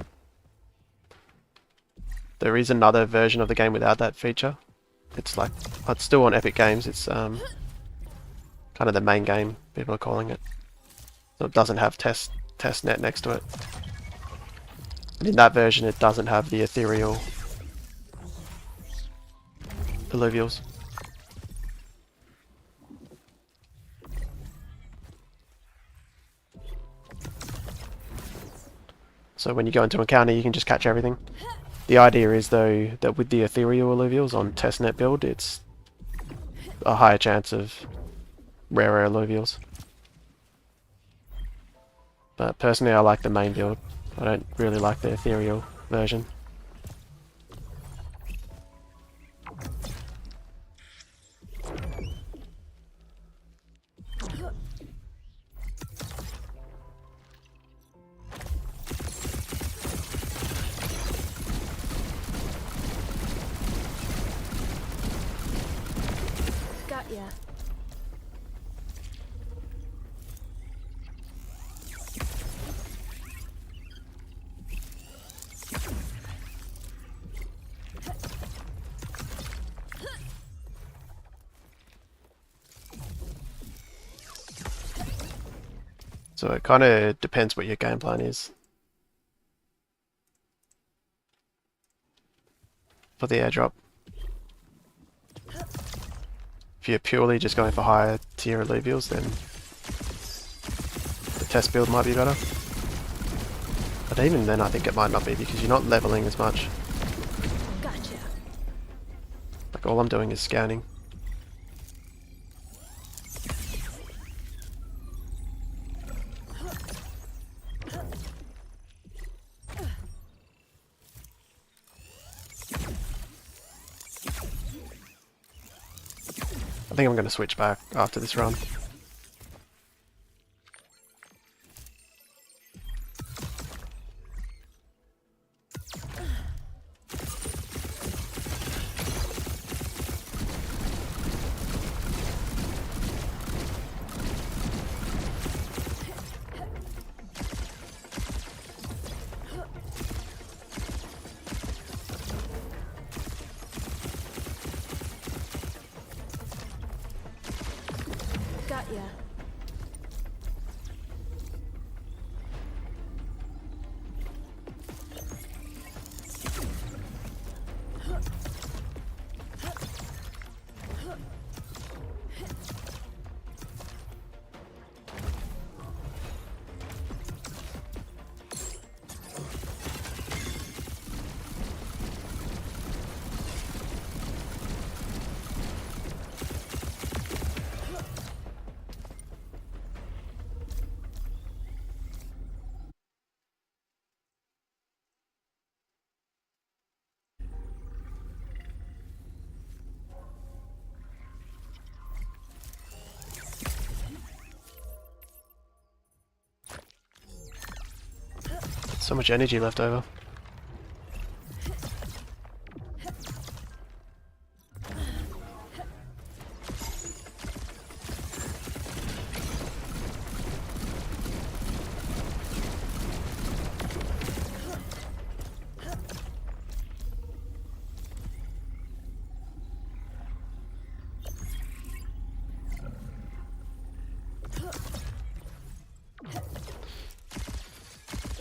There is another version of the game without that feature. It's like, it's still on Epic Games. It's kind of the main game, people are calling it. So it doesn't have Testnet next to it. And in that version it doesn't have the ethereal Illuvials. So when you go into a counter you can just catch everything. The idea is though that with the ethereal Alluvials on Testnet build it's a higher chance of rarer Alluvials. But personally I like the main build. I don't really like the ethereal version. So it kind of depends what your game plan is for the airdrop. If you're purely just going for higher tier Illuvials, then the test build might be better. But even then I think it might not be, because you're not leveling as much. Gotcha. Like all I'm doing is scanning. I think I'm going to switch back after this run. Got ya. So much energy left over.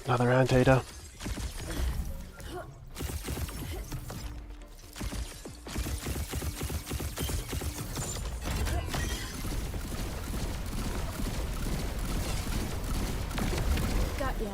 Another anteater. Got ya.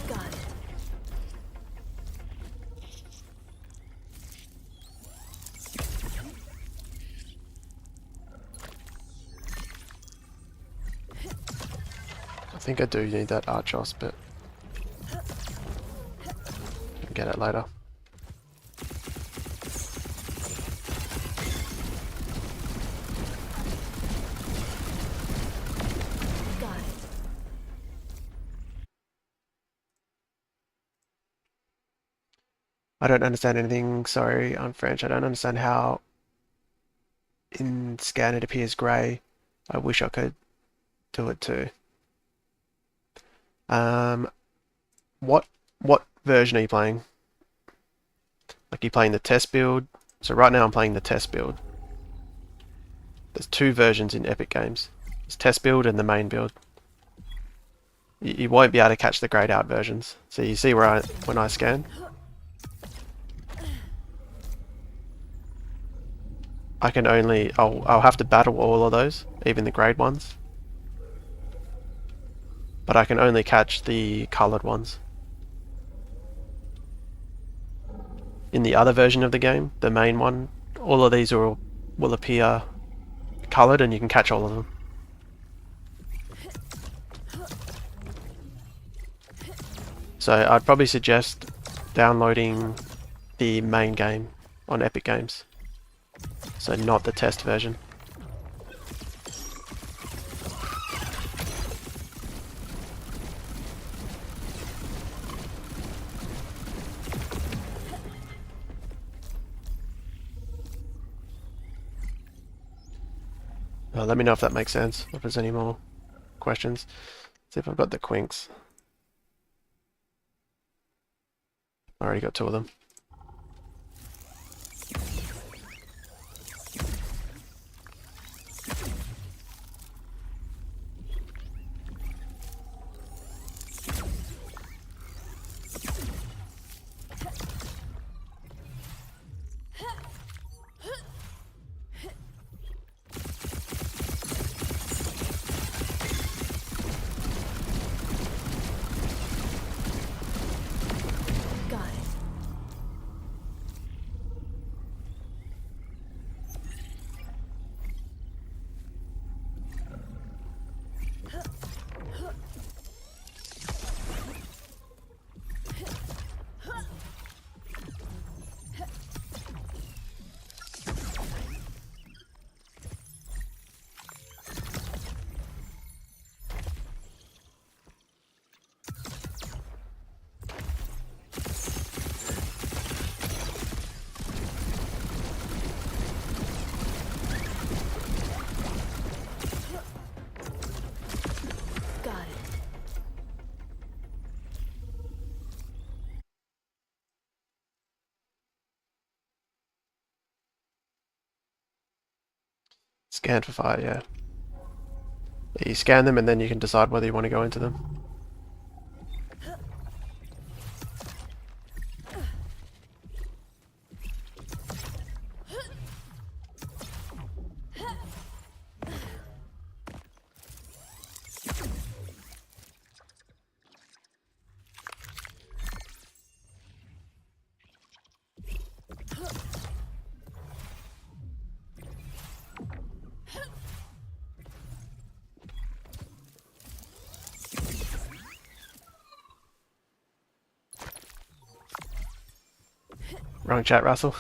Got it. I think I do need that Archos, but I'll get it later. Got it. I don't understand anything, sorry, I'm French. I don't understand how in scan it appears grey. I wish I could do it too. What version are you playing? Like, you playing the test build? So right now I'm playing the test build. There's two versions in Epic Games. There's test build and the main build. You won't be able to catch the grayed out versions. So you see where when I scan? I can only, I'll have to battle all of those, even the grayed ones. But I can only catch the coloured ones. In the other version of the game, the main one, all of these will appear coloured and you can catch all of them. So I'd probably suggest downloading the main game on Epic Games. So not the test version. Let me know if that makes sense, if there's any more questions. See if I've got the quinks. I already got 2 of them. Got it. Got it. Scan for fire, yeah. You scan them and then you can decide whether you want to go into them. Wrong chat, Russell.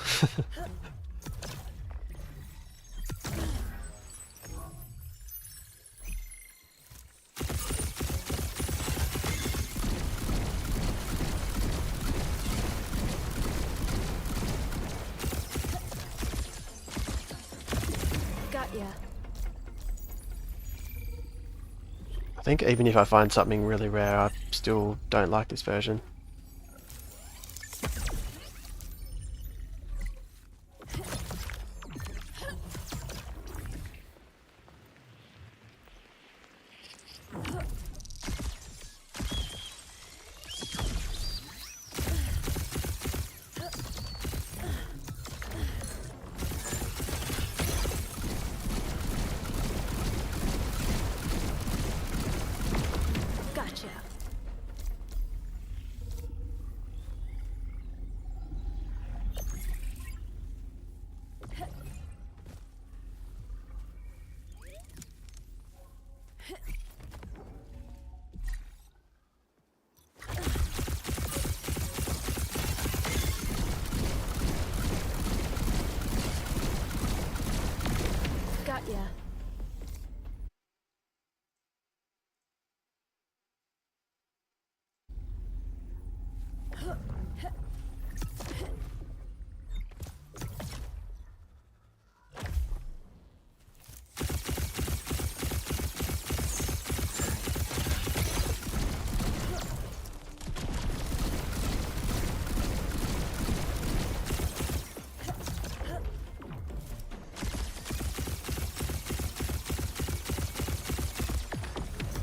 Got ya. I think even if I find something really rare, I still don't like this version. Gotcha. Got ya.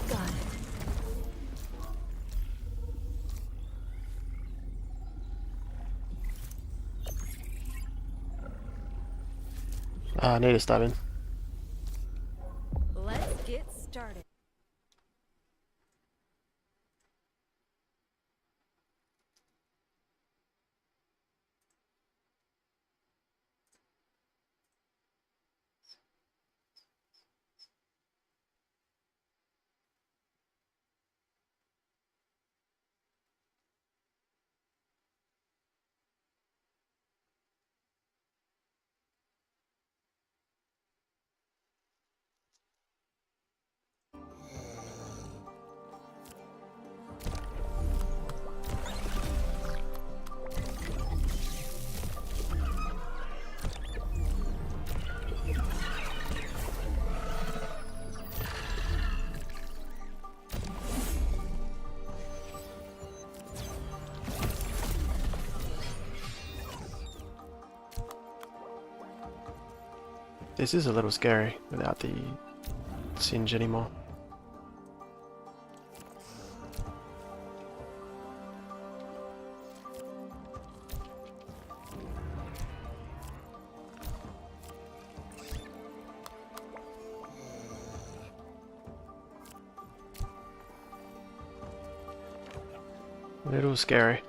Got it. I need a stabbing. Let's get started. This is a little scary without the singe anymore. A little scary.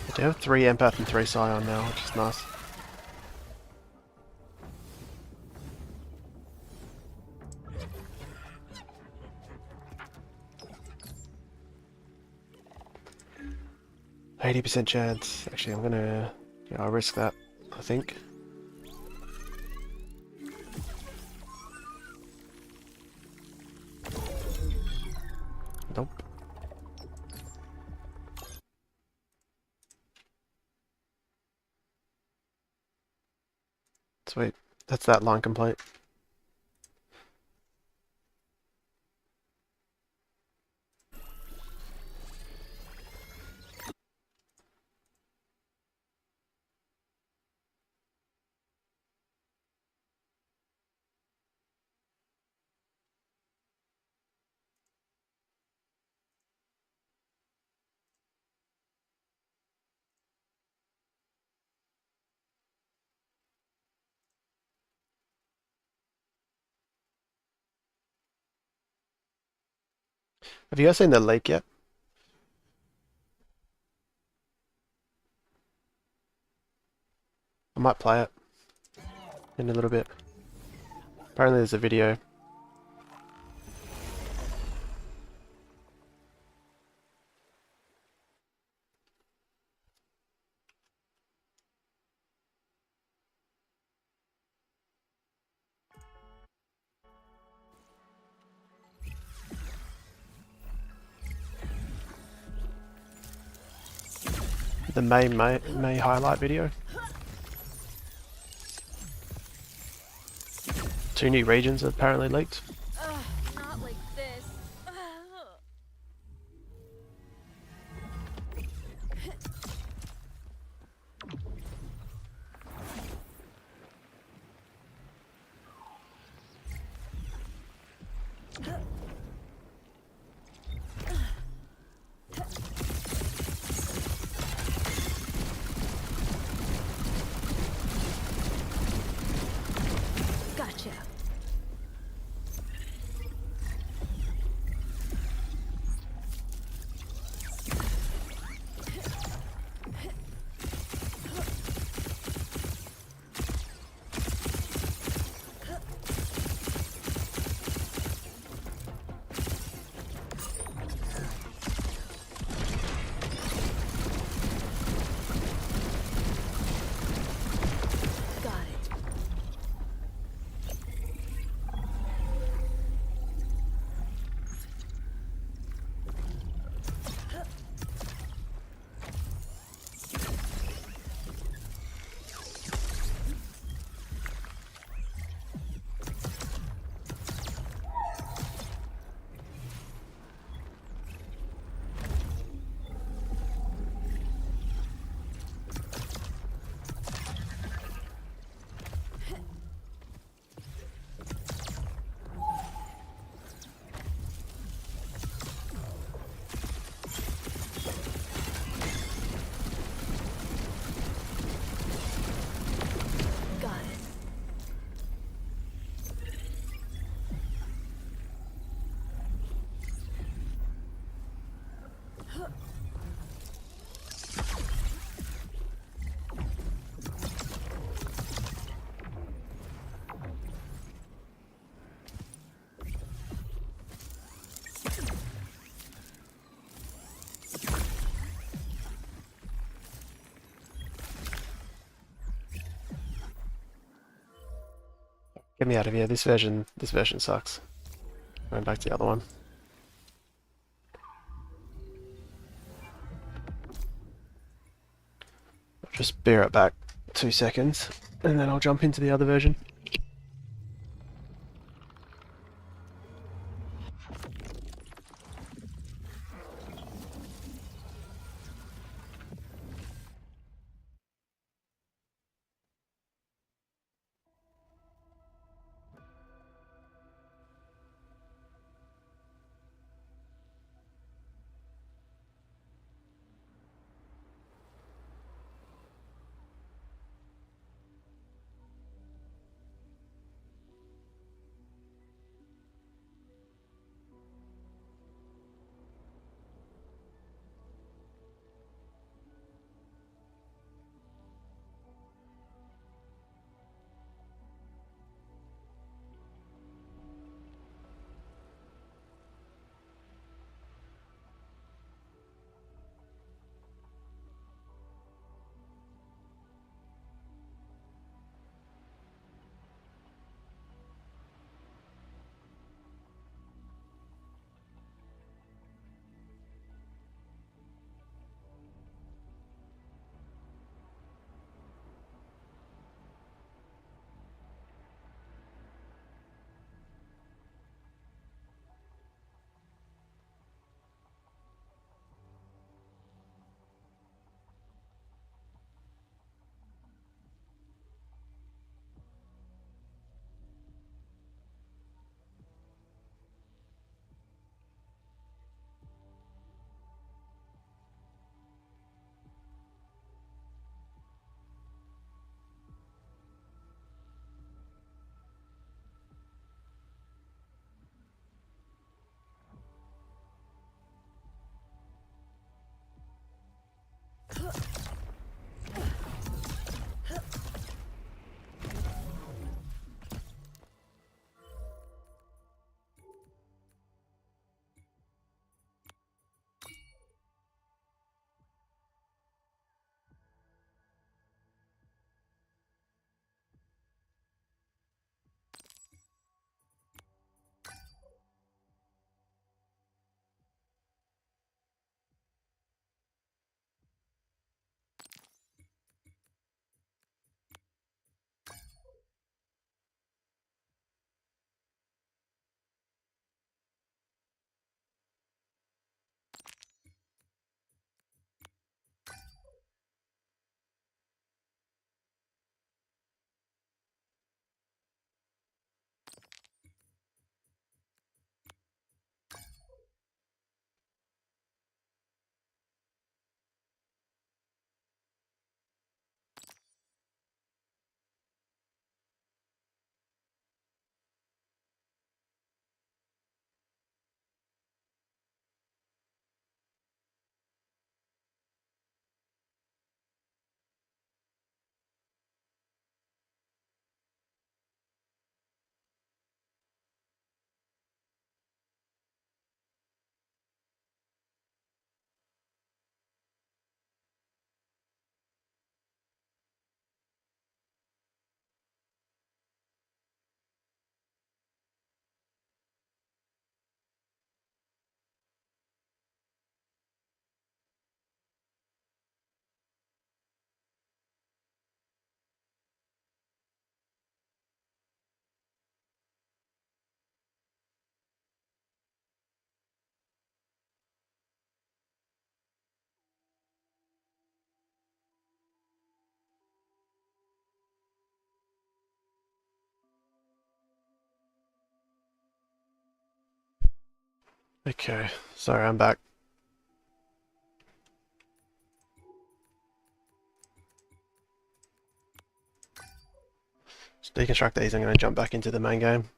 I do have 3 empath and 3 scion now, which is nice. %80 chance. Actually, I'm gonna... yeah, I'll risk that, I think. Nope. Sweet. That's that line complete. Have you guys seen the leak yet? I might play it in a little bit. Apparently there's a video. The May highlight video. 2 new regions apparently leaked. Not like this. Gotcha. Get me out of here. This version sucks. Going back to the other one. I'll just bear it back 2 seconds, and then I'll jump into the other version. Okay, sorry, I'm back. Just deconstruct these, I'm going to jump back into the main game.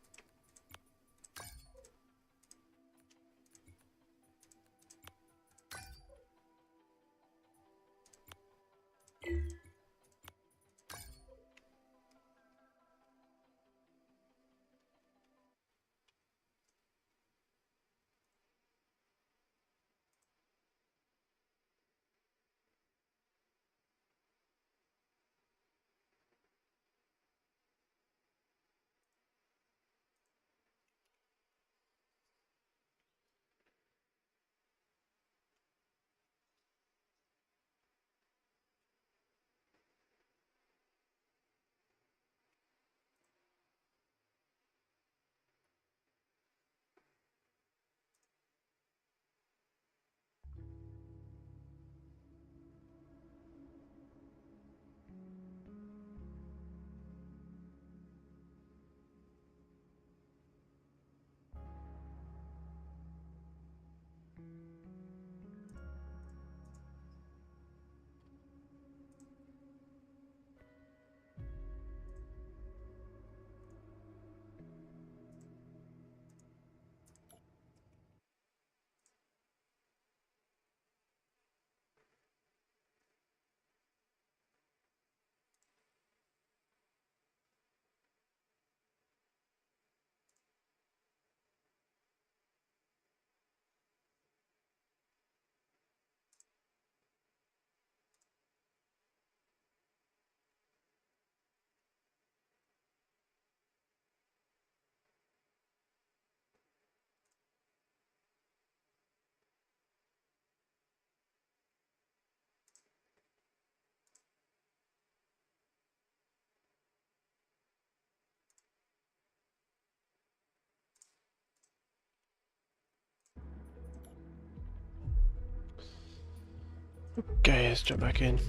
Okay, let's jump back in.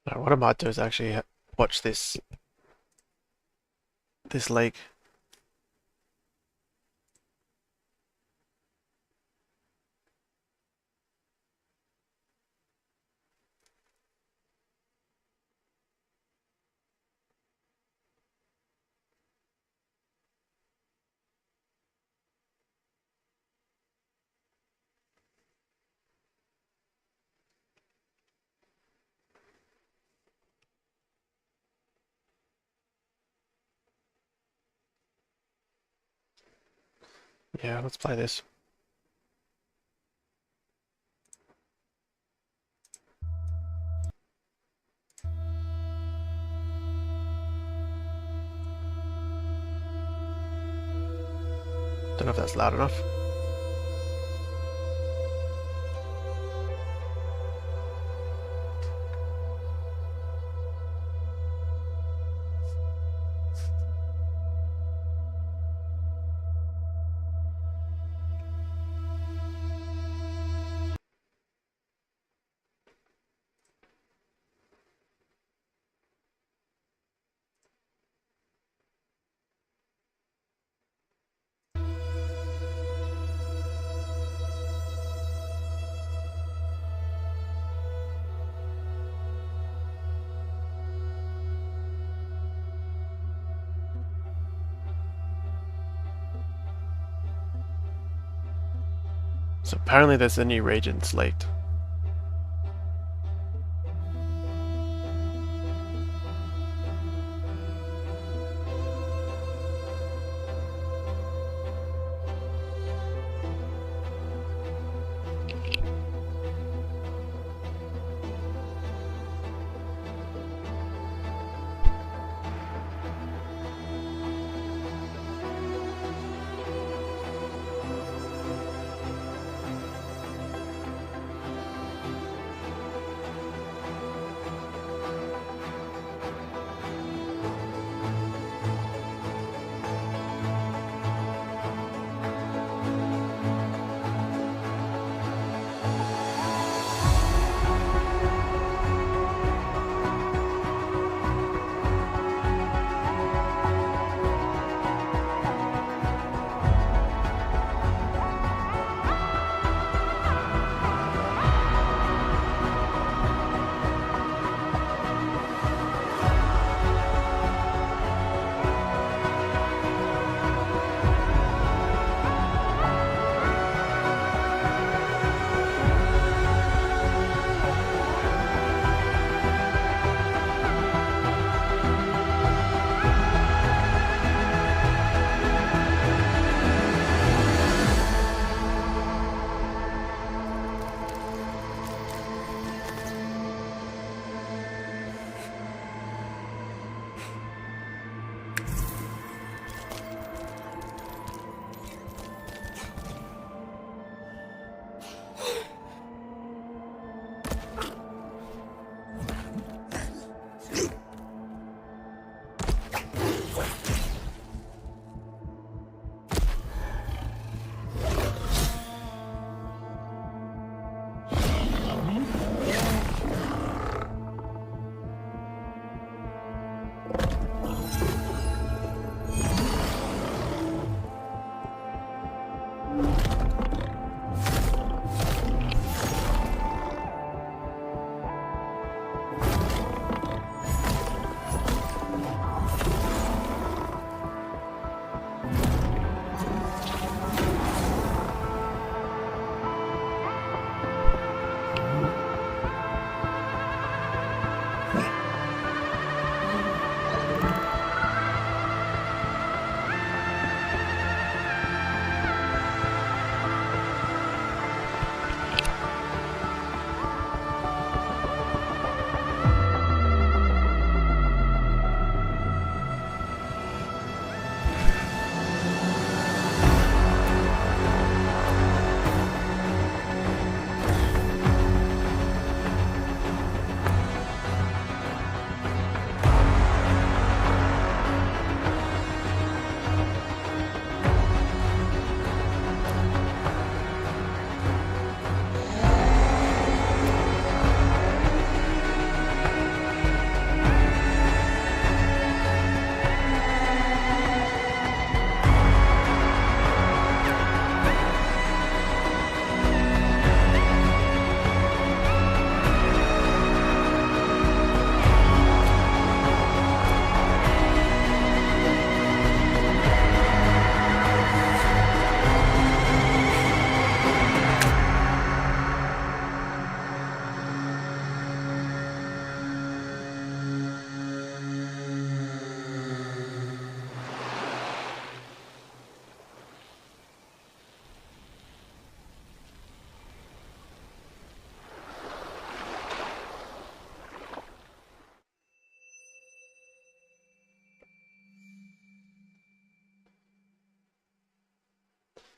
Now, what I might do is actually watch this lake. Yeah, let's play this. Don't know if that's loud enough. So apparently there's a new region slate.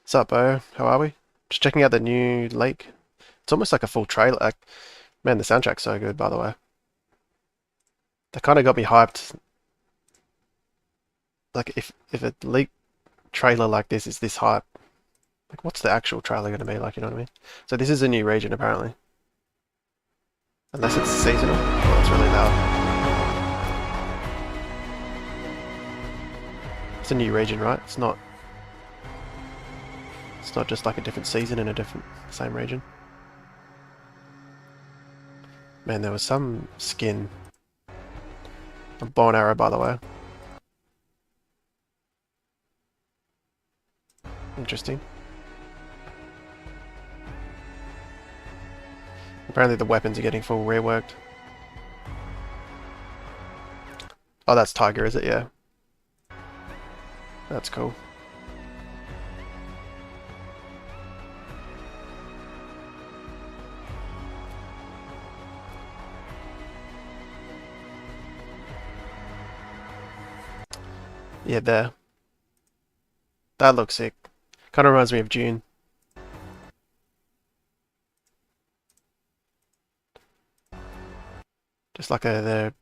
Sup, Bo? How are we? Just checking out the new lake. It's almost like a full trailer. Like, man, the soundtrack's so good, by the way. That kind of got me hyped. Like, if a leak trailer like this is this hype, like, what's the actual trailer going to be like? You know what I mean? So this is a new region, apparently. Unless it's seasonal. Oh, it's really loud. It's a new region, right? It's not. It's not just like a different season in a different same region. Man, there was some skin. A bow and arrow, by the way. Interesting. Apparently the weapons are getting full reworked. Oh, that's Tiger, is it? Yeah. That's cool. Yeah, there. That looks sick. Kind of reminds me of June. Just like the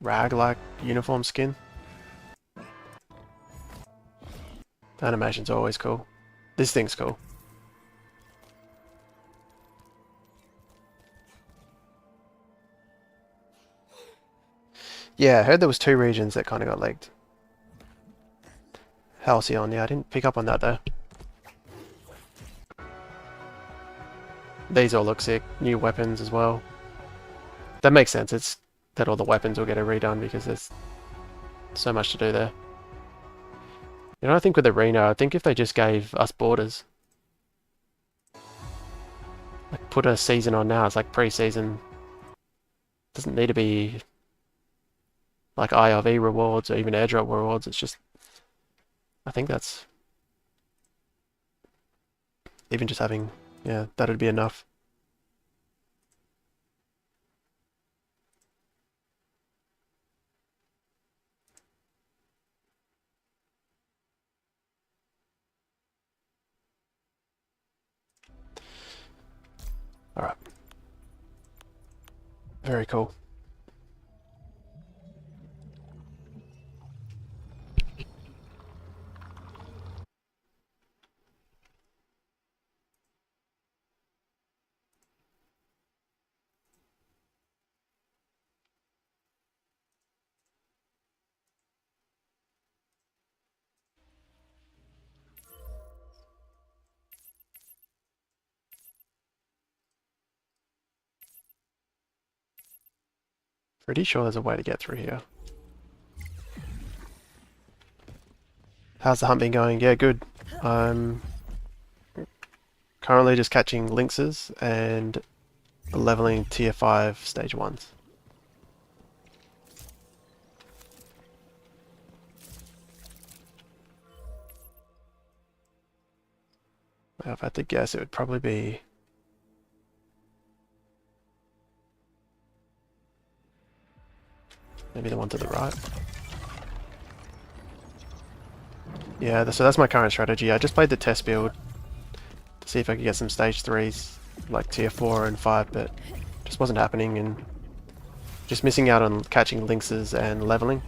rag-like uniform skin. The animation's always cool. This thing's cool. Yeah, I heard there was 2 regions that kind of got leaked. Halcyon, yeah, I didn't pick up on that though. These all look sick. New weapons as well. That makes sense. It's that all the weapons will get a redone because there's so much to do there. You know, I think with Arena, I think if they just gave us borders, like put a season on now, it's like pre-season. Doesn't need to be like IRV rewards or even airdrop rewards. It's just, I think that's even just having, yeah, that'd be enough. All right. Very cool. Pretty sure there's a way to get through here. How's the hunt been going? Yeah, good. I'm currently just catching lynxes and leveling tier 5 stage 1s. If I had to guess, it would probably be maybe the one to the right. Yeah, so that's my current strategy. I just played the test build to see if I could get some stage 3s, like tier 4 and 5, but just wasn't happening, and just missing out on catching lynxes and leveling,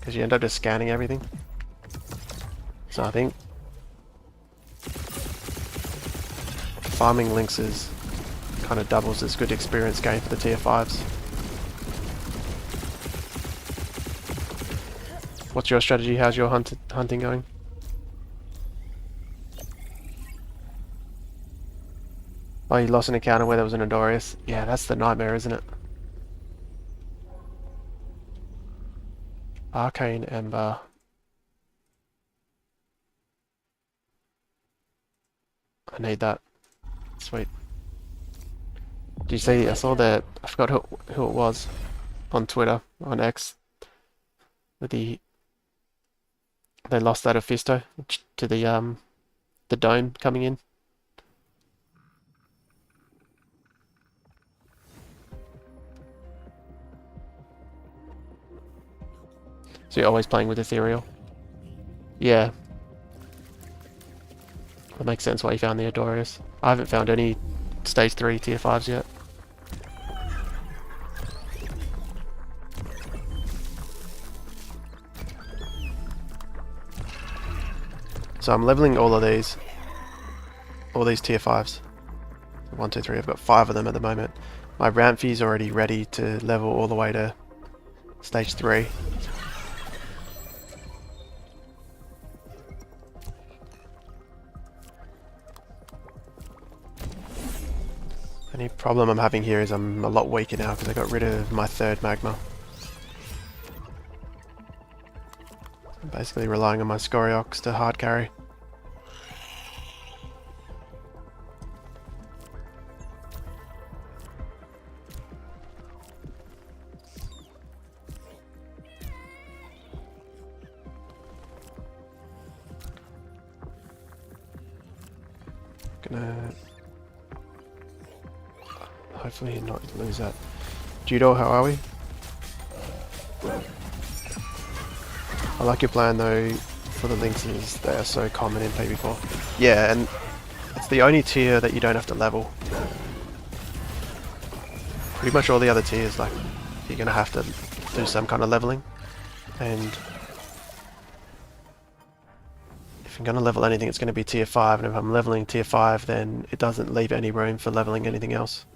because you end up just scanning everything. So I think farming lynxes kind of doubles as good experience gain for the tier 5s. What's your strategy? How's your hunting going? Oh, you lost an encounter where there was an Adorius. Yeah, that's the nightmare, isn't it? Arcane Ember. I need that. Sweet. Did you see? I saw that. I forgot who it was on Twitter, on X. With they lost that Ophisto to the dome coming in. So you're always playing with Ethereal. Yeah. That makes sense why you found the Adorius. I haven't found any stage 3 tier 5s yet. So I'm leveling all these tier 5s. 1, 2, 3, I've got 5 of them at the moment. My ramp fee is already ready to level all the way to stage 3. Only problem I'm having here is I'm a lot weaker now because I got rid of my third magma. I'm basically relying on my Scoriox to hard carry. Gonna hopefully not lose that. Judo, how are we? I like your plan though for the lynxes, they are so common in PvP. Yeah, and it's the only tier that you don't have to level. Pretty much all the other tiers, like, you're gonna have to do some kind of leveling. And if I'm gonna level anything, it's gonna be tier 5, and if I'm leveling tier 5, then it doesn't leave any room for leveling anything else.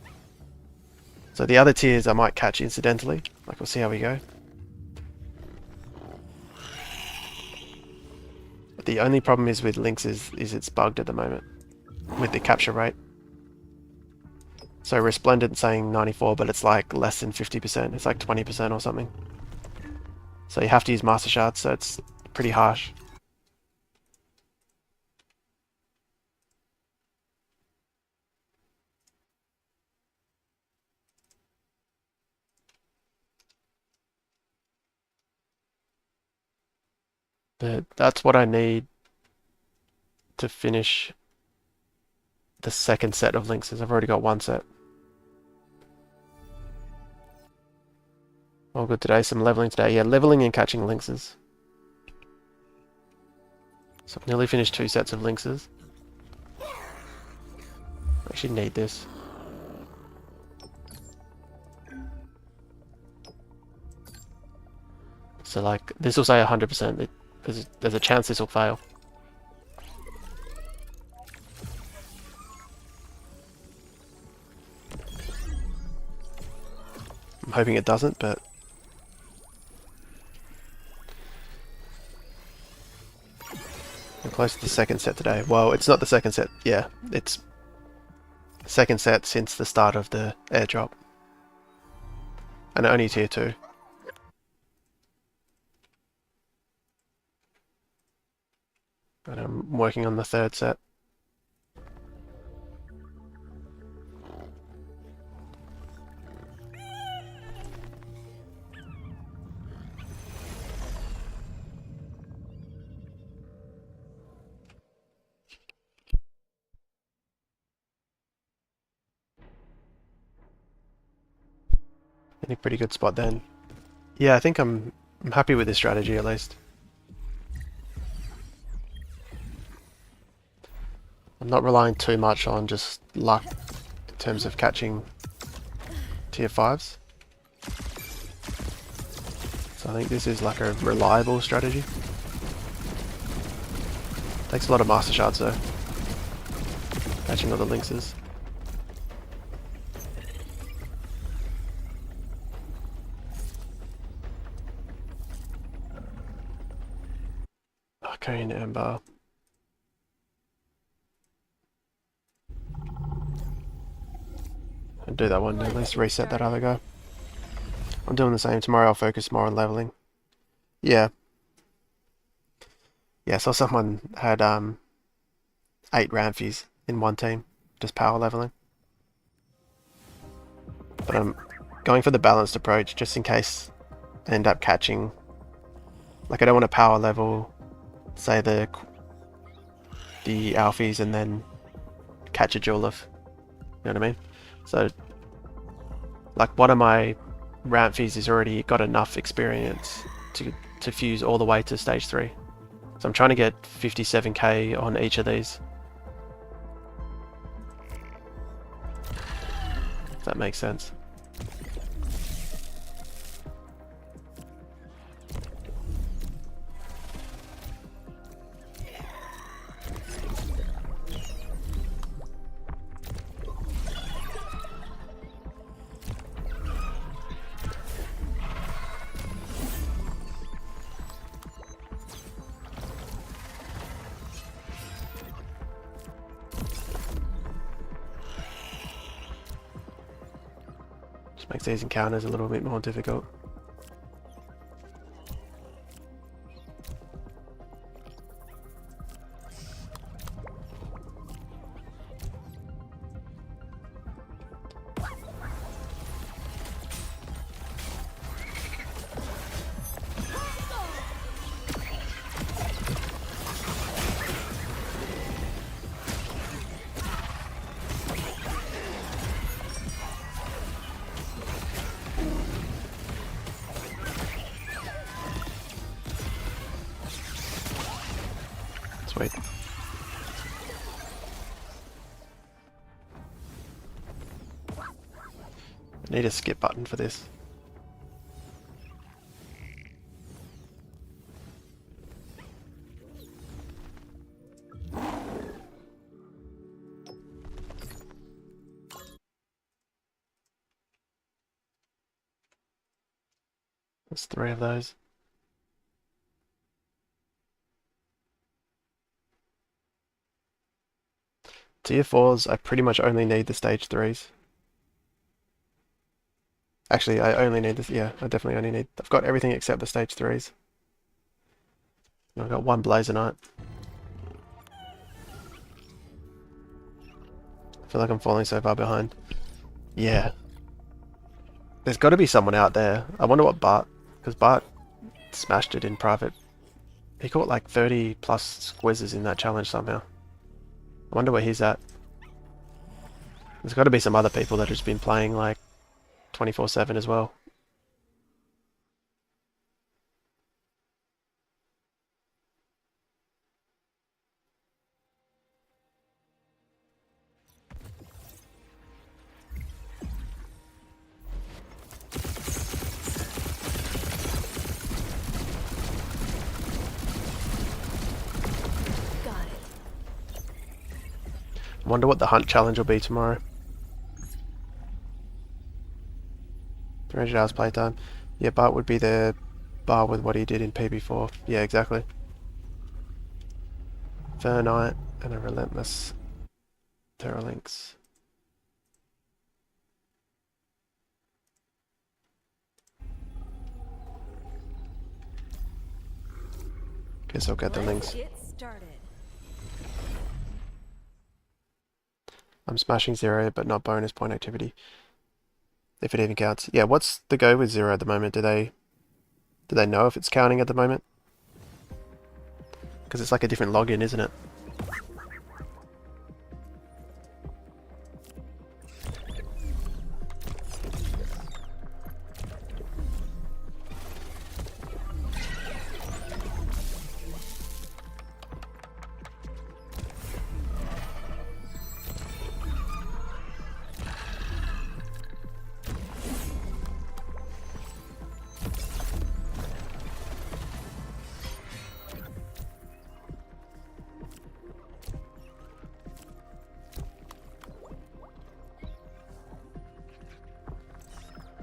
So the other tiers I might catch incidentally, like we'll see how we go. But the only problem is with lynxes is it's bugged at the moment with the capture rate. So Resplendent saying 94, but it's like less than 50%. It's like 20% or something. So you have to use Master Shards, so it's pretty harsh. But that's what I need to finish the second set of lynxes. I've already got one set. All good today, some leveling today. Yeah, leveling and catching lynxes. So I've nearly finished 2 sets of lynxes. I actually need this. So like, this will say 100%. There's a chance this will fail. I'm hoping it doesn't, but we're close to the second set today. Well, it's not the second set. Yeah, it's the second set since the start of the airdrop. And only tier 2. And I'm working on the third set. In a pretty good spot then. Yeah, I think I'm happy with this strategy at least. I'm not relying too much on just luck in terms of catching tier 5s. So I think this is like a reliable strategy. Takes a lot of Master Shards though. Catching all the lynxes. Arcane Ember. I'll do that one, at least reset that other guy. I'm doing the same. Tomorrow I'll focus more on leveling. Yeah. Yeah, I saw someone had 8 Ramfies in one team, just power leveling. But I'm going for the balanced approach just in case I end up catching. Like, I don't want to power level, say, the Alfies and then catch a Julef. You know what I mean? So, like, one of my Ramfies has already got enough experience to fuse all the way to stage 3. So I'm trying to get 57k on each of these. If that makes sense. Makes these encounters a little bit more difficult. Sweet. I need a skip button for this. There's 3 of those. Tier 4s, I pretty much only need the stage 3s. Actually, I only need this. Yeah, I definitely only need. I've got everything except the stage 3s. I've got 1 Blazer Knight. I feel like I'm falling so far behind. Yeah. There's got to be someone out there. I wonder what Bart, because Bart smashed it in private. He caught like 30 plus squizzes in that challenge somehow. I wonder where he's at. There's got to be some other people that have just been playing like 24/7 as well. Got it. I wonder what the hunt challenge will be tomorrow. 300 hours playtime. Yeah, Bart would be the bar with what he did in PB4. Yeah, exactly. Fair Knight and a relentless Terralinx. Guess I'll get the links. Get started. I'm smashing 0, but not bonus point activity. If it even counts. Yeah, what's the go with 0 at the moment? Do they know if it's counting at the moment? Because it's like a different login, isn't it?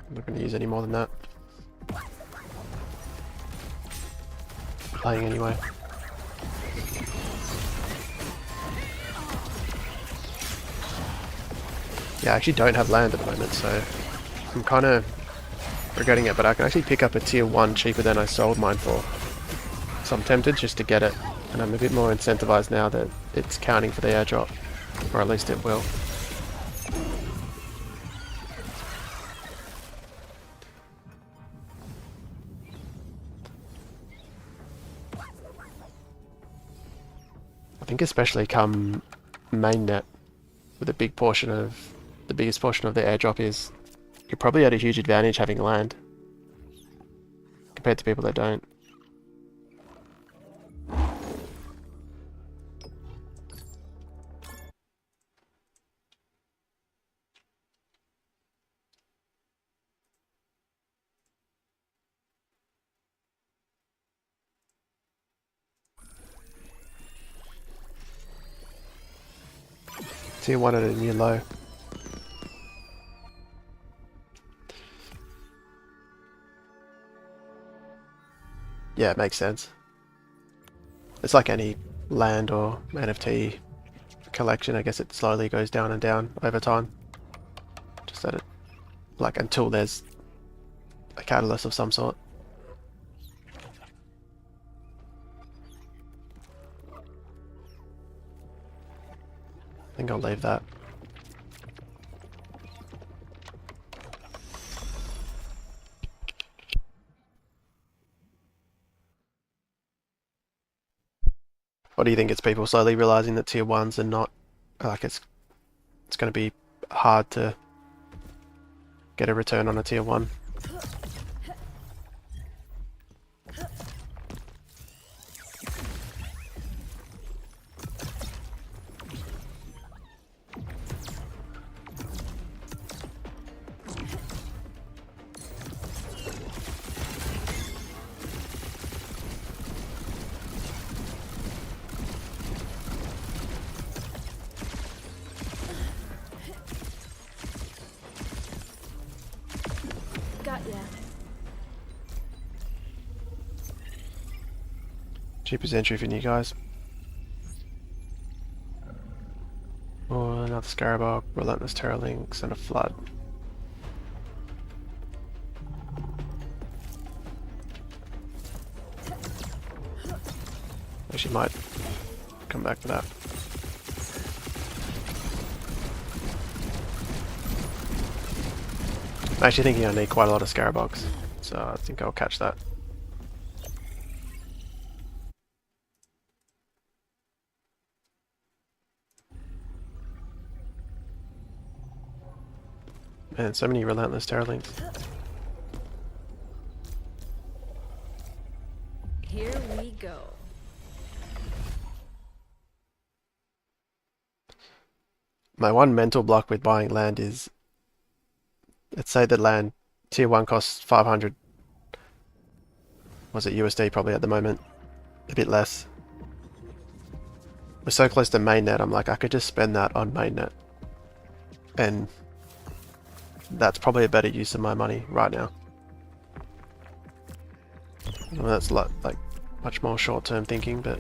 I'm not going to use any more than that. Playing anyway. Yeah, I actually don't have land at the moment, so I'm kind of regretting it, but I can actually pick up a tier 1 cheaper than I sold mine for. So I'm tempted just to get it, and I'm a bit more incentivized now that it's counting for the airdrop, or at least it will. I think especially come mainnet, with a big portion of the biggest portion of the airdrop is, you're probably at a huge advantage having land compared to people that don't. Tier 1 at a new low. Yeah, it makes sense. It's like any land or NFT collection, I guess it slowly goes down and down over time. Just that it, like, until there's a catalyst of some sort. I think I'll leave that. What do you think? It's people slowly realizing that tier 1s are not, like, it's going to be hard to get a return on a tier 1. Got ya. Cheapest entry for new guys. Or another Scarabog, Relentless Terror Lynx, and a Flood. Actually might come back to that. I'm actually thinking I need quite a lot of Scarabogs, so I think I'll catch that. Man, so many Relentless Terror Lynx. Here we go. My one mental block with buying land is, let's say that land tier 1 costs 500. Was it USD probably at the moment? A bit less. We're so close to mainnet, I'm like, I could just spend that on mainnet. And that's probably a better use of my money right now. Well, that's like much more short-term thinking, but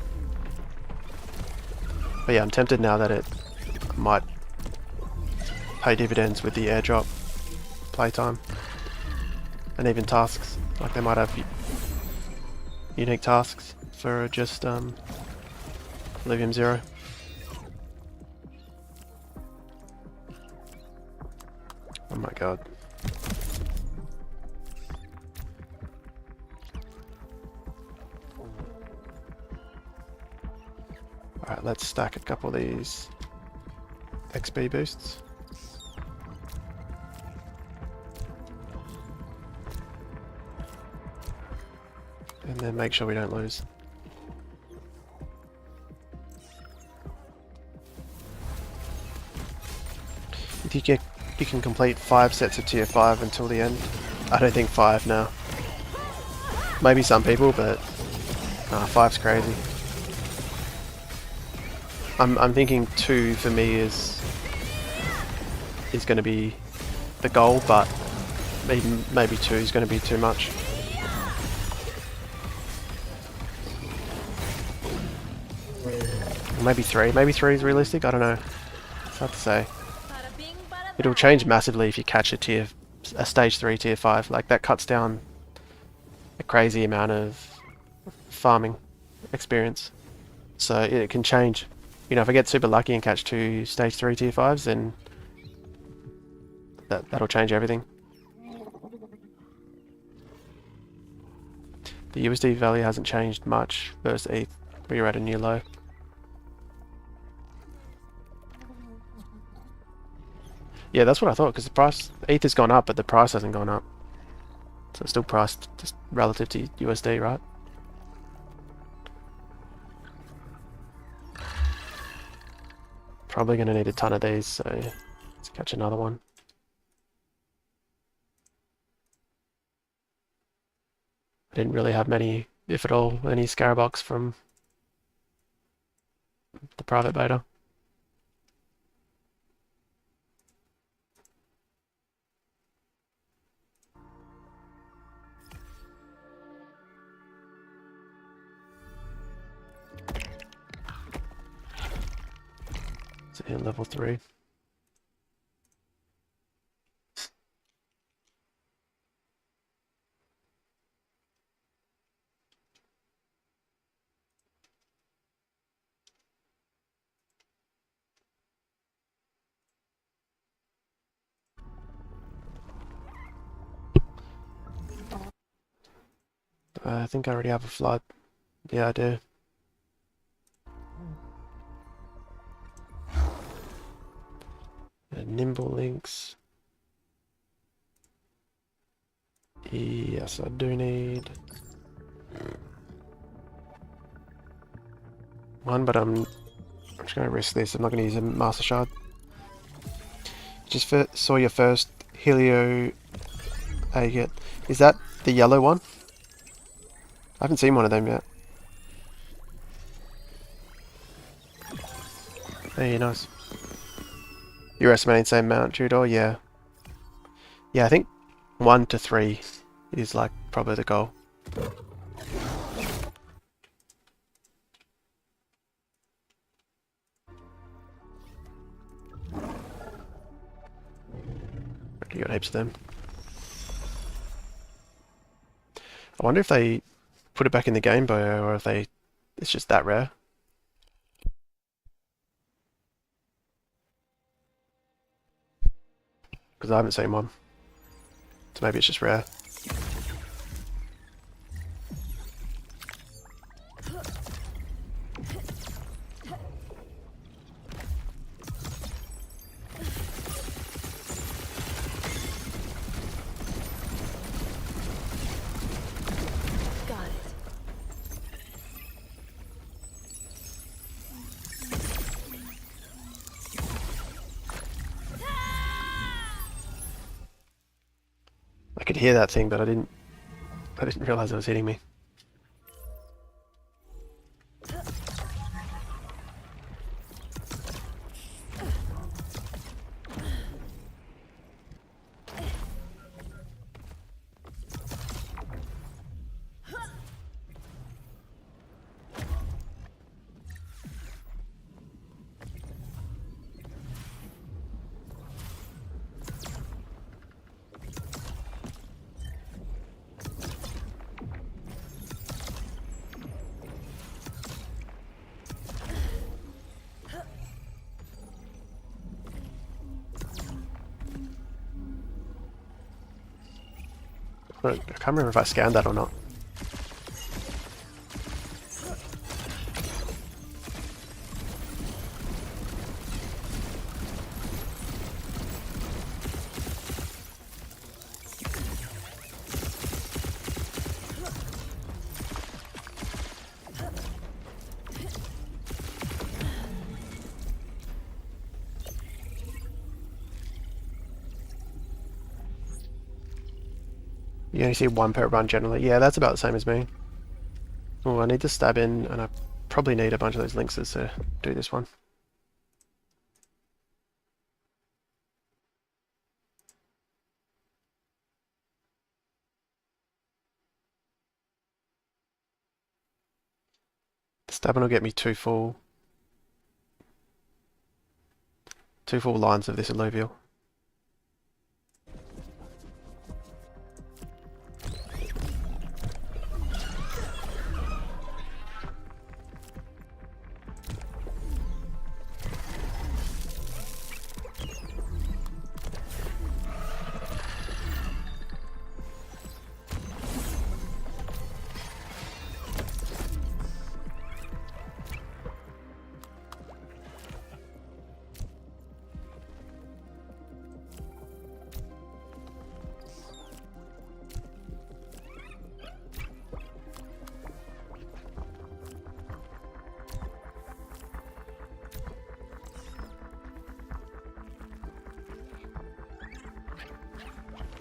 yeah, I'm tempted now that it might pay dividends with the airdrop playtime and even tasks. Like they might have unique tasks for just Illuvium 0. Oh my god. Alright, let's stack a couple of these XP boosts. And then make sure we don't lose. If you can complete 5 sets of tier 5 until the end. I don't think 5 now. Maybe some people, but 5's crazy. I'm thinking 2 for me is going to be the goal, but maybe 2 is going to be too much. Maybe 3. Maybe 3 is realistic. I don't know. It's hard to say. It'll change massively if you catch a stage 3 tier 5. Like that cuts down a crazy amount of farming experience. So it can change. You know, if I get super lucky and catch 2 stage 3 tier 5s, then that'll change everything. The USD value hasn't changed much versus ETH. We're at a new low. Yeah, that's what I thought, because the price, ETH has gone up, but the price hasn't gone up. So it's still priced just relative to USD, right? Probably going to need a ton of these, so let's catch another one. I didn't really have many, if at all, any Scarabox from the private beta. So here, level 3. I think I already have a flood. Yeah, I do. Nimble links. Yes, I do need one, but I'm just going to risk this. I'm not going to use a Master Shard. Just saw your first Helio agate. Is that the yellow one? I haven't seen one of them yet. Hey, nice. You're estimating same amount, Tudor? Yeah. Yeah, I think 1 to 3 is like probably the goal. You got heaps of them. I wonder if they put it back in the game bio or if it's just that rare. Because I haven't seen one. So maybe it's just rare. I could hear that thing, but I didn't realize it was hitting me. I can't remember if I scanned that or not. You only see one per run generally. Yeah, that's about the same as me. Oh, I need to stab in, and I probably need a bunch of those lynxes to do this one. Stabbing will get me two full lines of this Alluvial.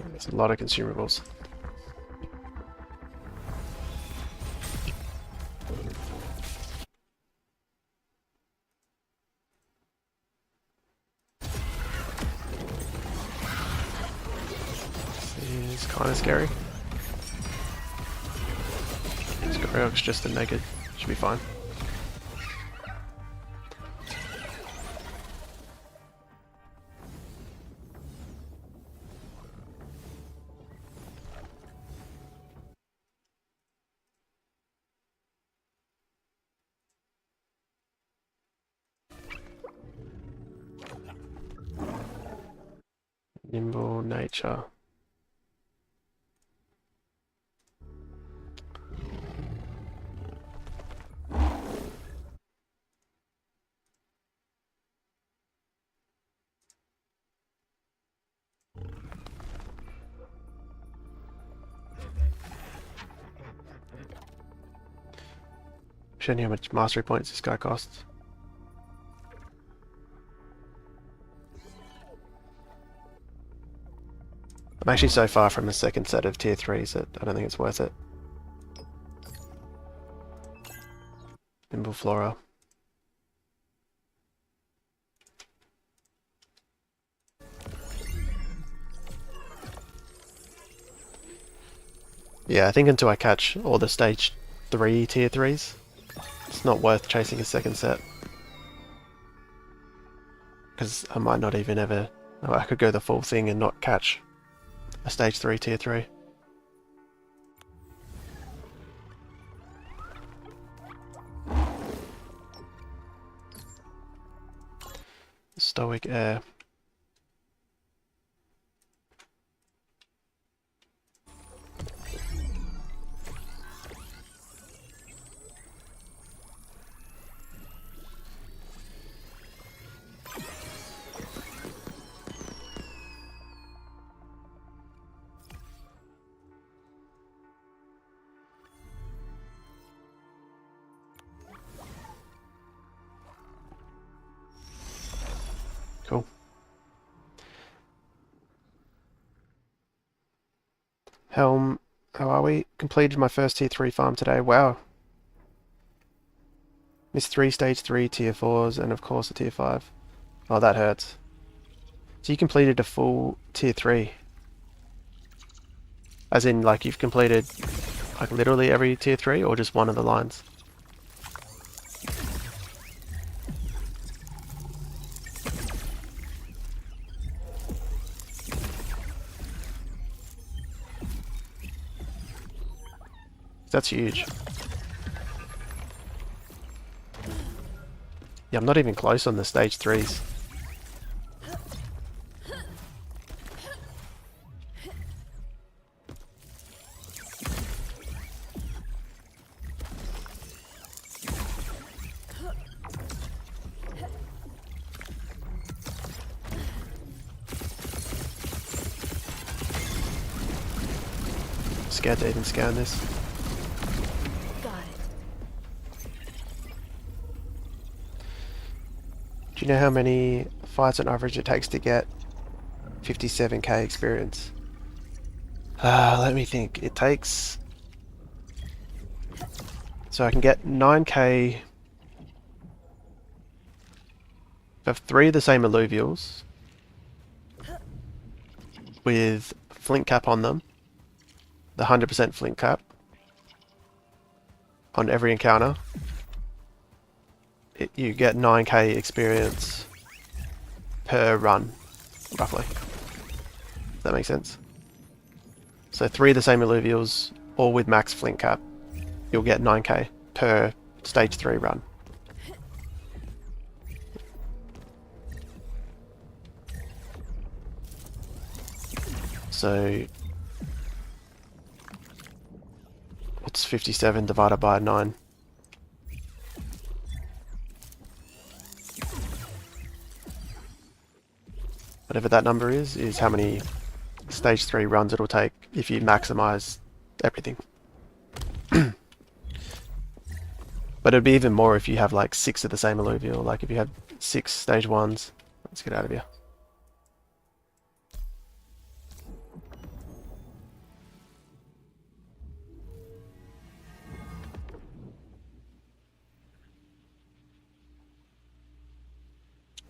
There's a lot of consumables. This is kind of scary. It's just a naked. Should be fine. Nimble nature. Showing you how much mastery points this guy costs. I'm actually so far from a second set of tier 3s that I don't think it's worth it. Nimble Flora. Yeah, I think until I catch all the stage 3 tier 3s, it's not worth chasing a second set. Because I might not even ever... Oh, I could go the full thing and not catch a stage 3 tier 3. Stoic Air. Cool. Helm, how are we? Completed my first tier 3 farm today. Wow. Missed 3 stage 3 tier 4s and of course a tier 5. Oh, that hurts. So you completed a full tier 3. As in, like, you've completed like literally every tier 3 or just one of the lines? That's huge. Yeah, I'm not even close on the stage 3s. Scared to even scan this. Got it. Do you know how many fights on average it takes to get 57k experience? Let me think. It takes... So I can get 9k of 3 of the same Alluvials with flint cap on them, the 100% flint cap on every encounter. You get 9k experience per run, roughly. Does that make sense? So 3 of the same Illuvials, all with max flint cap, you'll get 9k per stage 3 run. So what's 57 divided by 9? Whatever that number is how many stage 3 runs it'll take if you maximize everything. But it'd be even more if you have like 6 of the same alluvial, like if you have 6 stage 1s. Let's get out of here.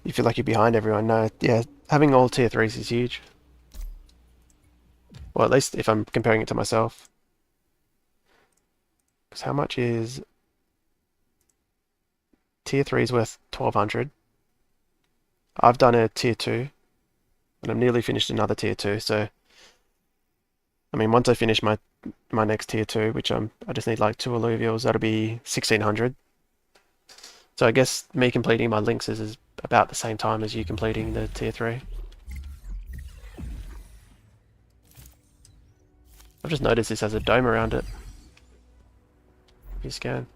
You feel like you're behind everyone. No, yeah, having all tier 3s is huge. Well, at least if I'm comparing it to myself. Because how much is... Tier 3 is worth 1200. I've done a tier 2. And I'm nearly finished another tier 2, so... I mean, once I finish my next tier 2, which I just need like 2 alluvials, that'll be 1600. So I guess me completing my lynxes is about the same time as you completing the tier 3. I've just noticed this has a dome around it. If you scan.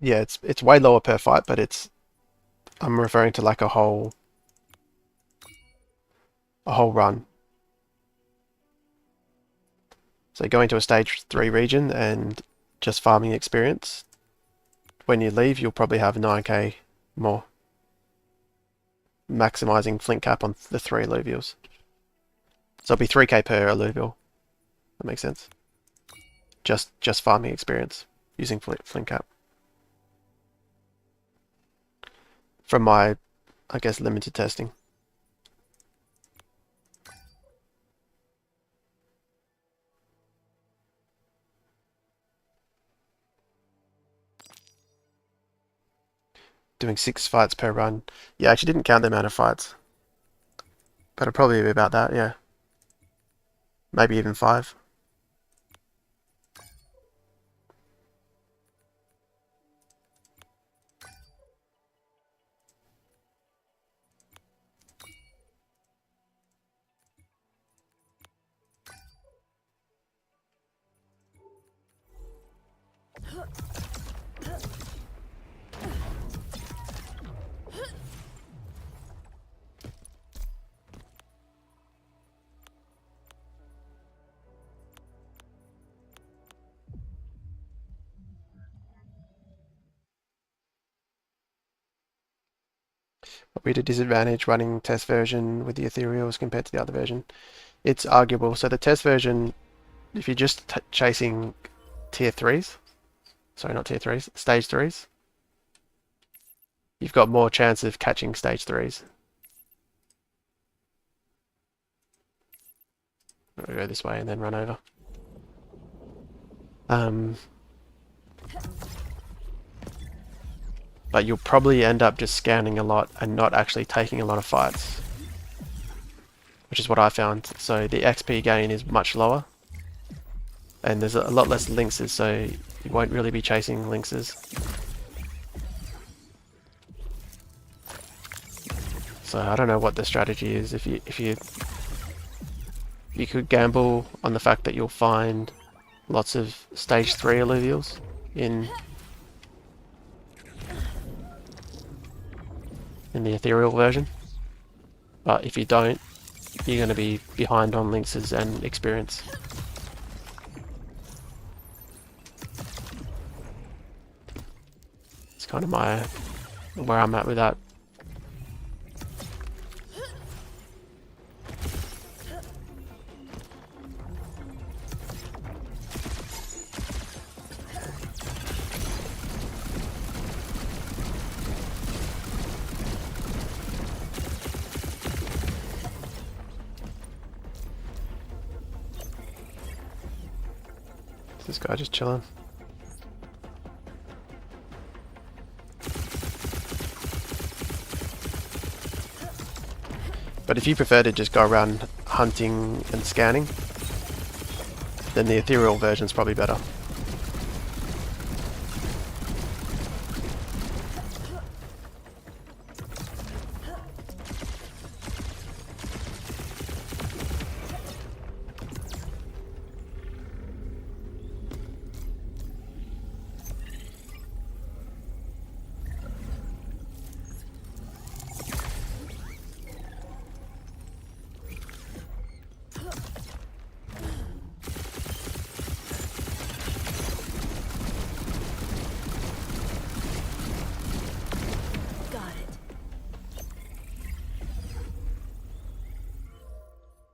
Yeah, it's way lower per fight, but I'm referring to like a whole run. So going to a stage 3 region and just farming experience. When you leave, you'll probably have 9k more. Maximizing flint cap on the 3 alluvials. So it'll be 3k per alluvial. That makes sense. Just farming experience using flint cap. From my, I guess, limited testing. Doing 6 fights per run. Yeah, I actually didn't count the amount of fights. But it'll probably be about that, yeah. Maybe even 5. Are we at a disadvantage running test version with the Ethereals compared to the other version? It's arguable. So the test version, if you're just chasing tier 3s, sorry, not tier 3s, stage 3s, you've got more chance of catching stage 3s. I'll go this way and then run over. But you'll probably end up just scanning a lot and not actually taking a lot of fights, which is what I found. So the XP gain is much lower, and there's a lot less lynxes, so you won't really be chasing lynxes. So I don't know what the strategy is. If you could gamble on the fact that you'll find lots of stage 3 alluvials in the ethereal version, but if you don't, you're going to be behind on lynxes and experience. It's kind of where I'm at with that. This guy just chilling. But if you prefer to just go around hunting and scanning, then the ethereal version is probably better.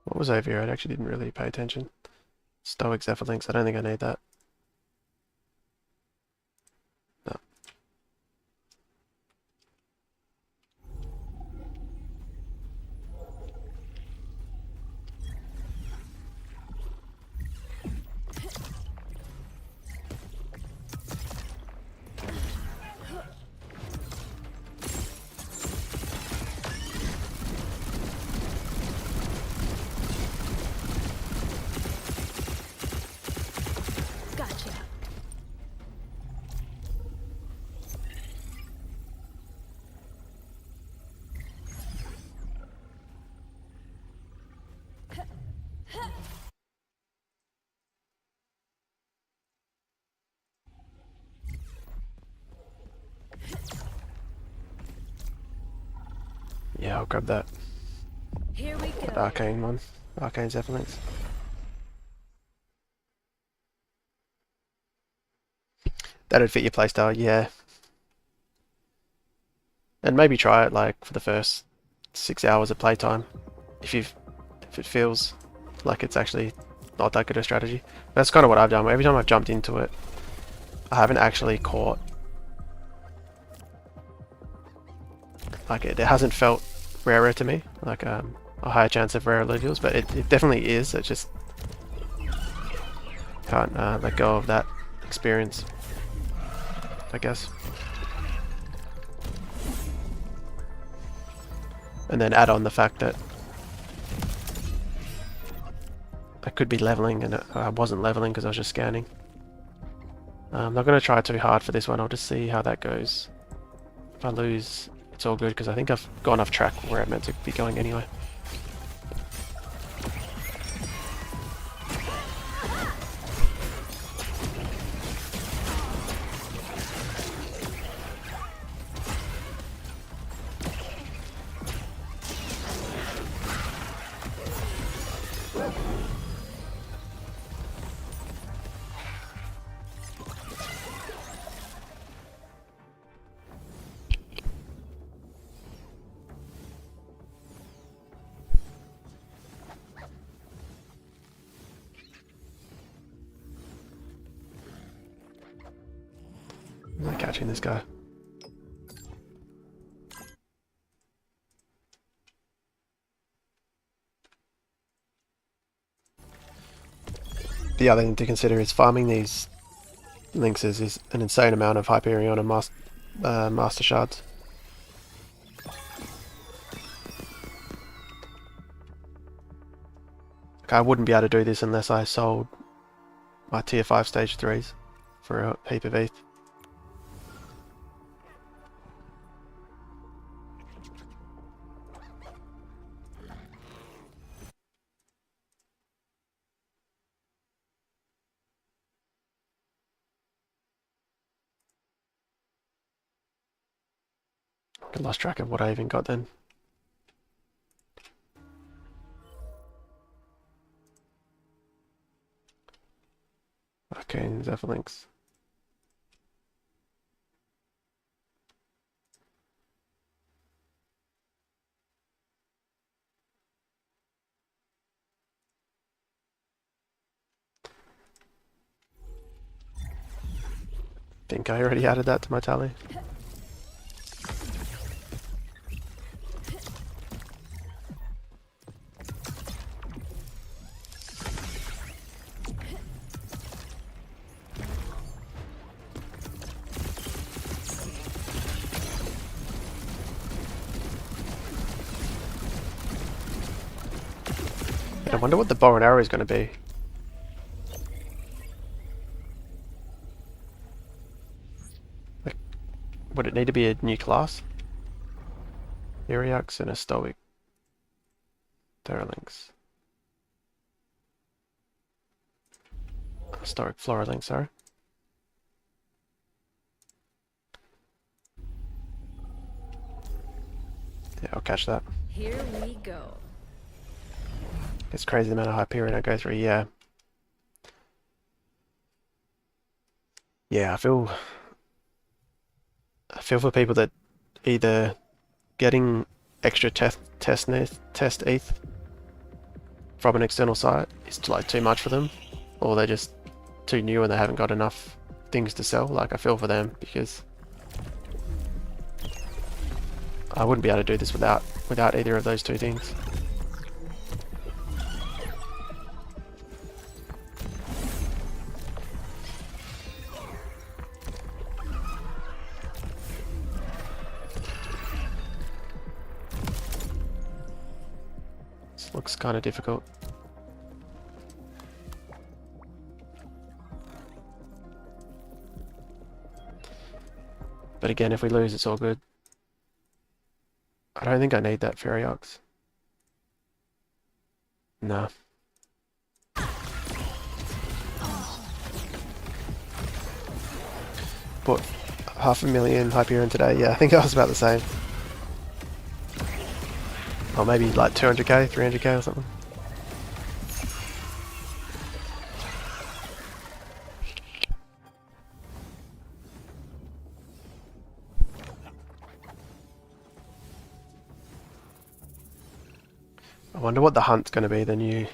What was over here? I actually didn't really pay attention. Stoic Zeppelins, I don't think I need that. No. Yeah, I'll grab that Here we go. arcane one. Arcane Zeppelins. That'd fit your playstyle, yeah. And maybe try it like for the first 6 hours of playtime. If it feels like it's actually not that good a strategy. That's kind of what I've done. Every time I've jumped into it, I haven't actually caught, like it hasn't felt rarer to me, like a higher chance of rare Illuvials, but it definitely is. It just can't let go of that experience, I guess. And then add on the fact that I could be leveling and I wasn't leveling because I was just scanning. I'm not going to try too hard for this one. I'll just see how that goes. If I lose, it's all good because I think I've gone off track where I'm meant to be going anyway. I'm not catching this guy. The other thing to consider is farming these lynxes is an insane amount of Hyperion and Master Shards. Like, I wouldn't be able to do this unless I sold my tier 5 stage 3s for a heap of ETH. I lost track of what I even got then. Okay, Zeppelins. Think I already added that to my tally. I wonder what the bow and arrow is going to be. Like, would it need to be a new class? Eriax and a Stoic. Therolinx. Stoic Floralinx, sorry. Yeah, I'll catch that. Here we go. It's crazy the amount of Hyperion I go through, yeah. Yeah, I feel for people that either getting extra test ETH from an external site is like too much for them, or they're just too new and they haven't got enough things to sell. Like, I feel for them because I wouldn't be able to do this without either of those two things. This looks kind of difficult. But again, if we lose, it's all good. I don't think I need that Fairy Ox. No. Bought 500,000 Hyperion today. Yeah, I think I was about the same. Or maybe like 200k, 300k or something. I wonder what the hunt's going to be, the new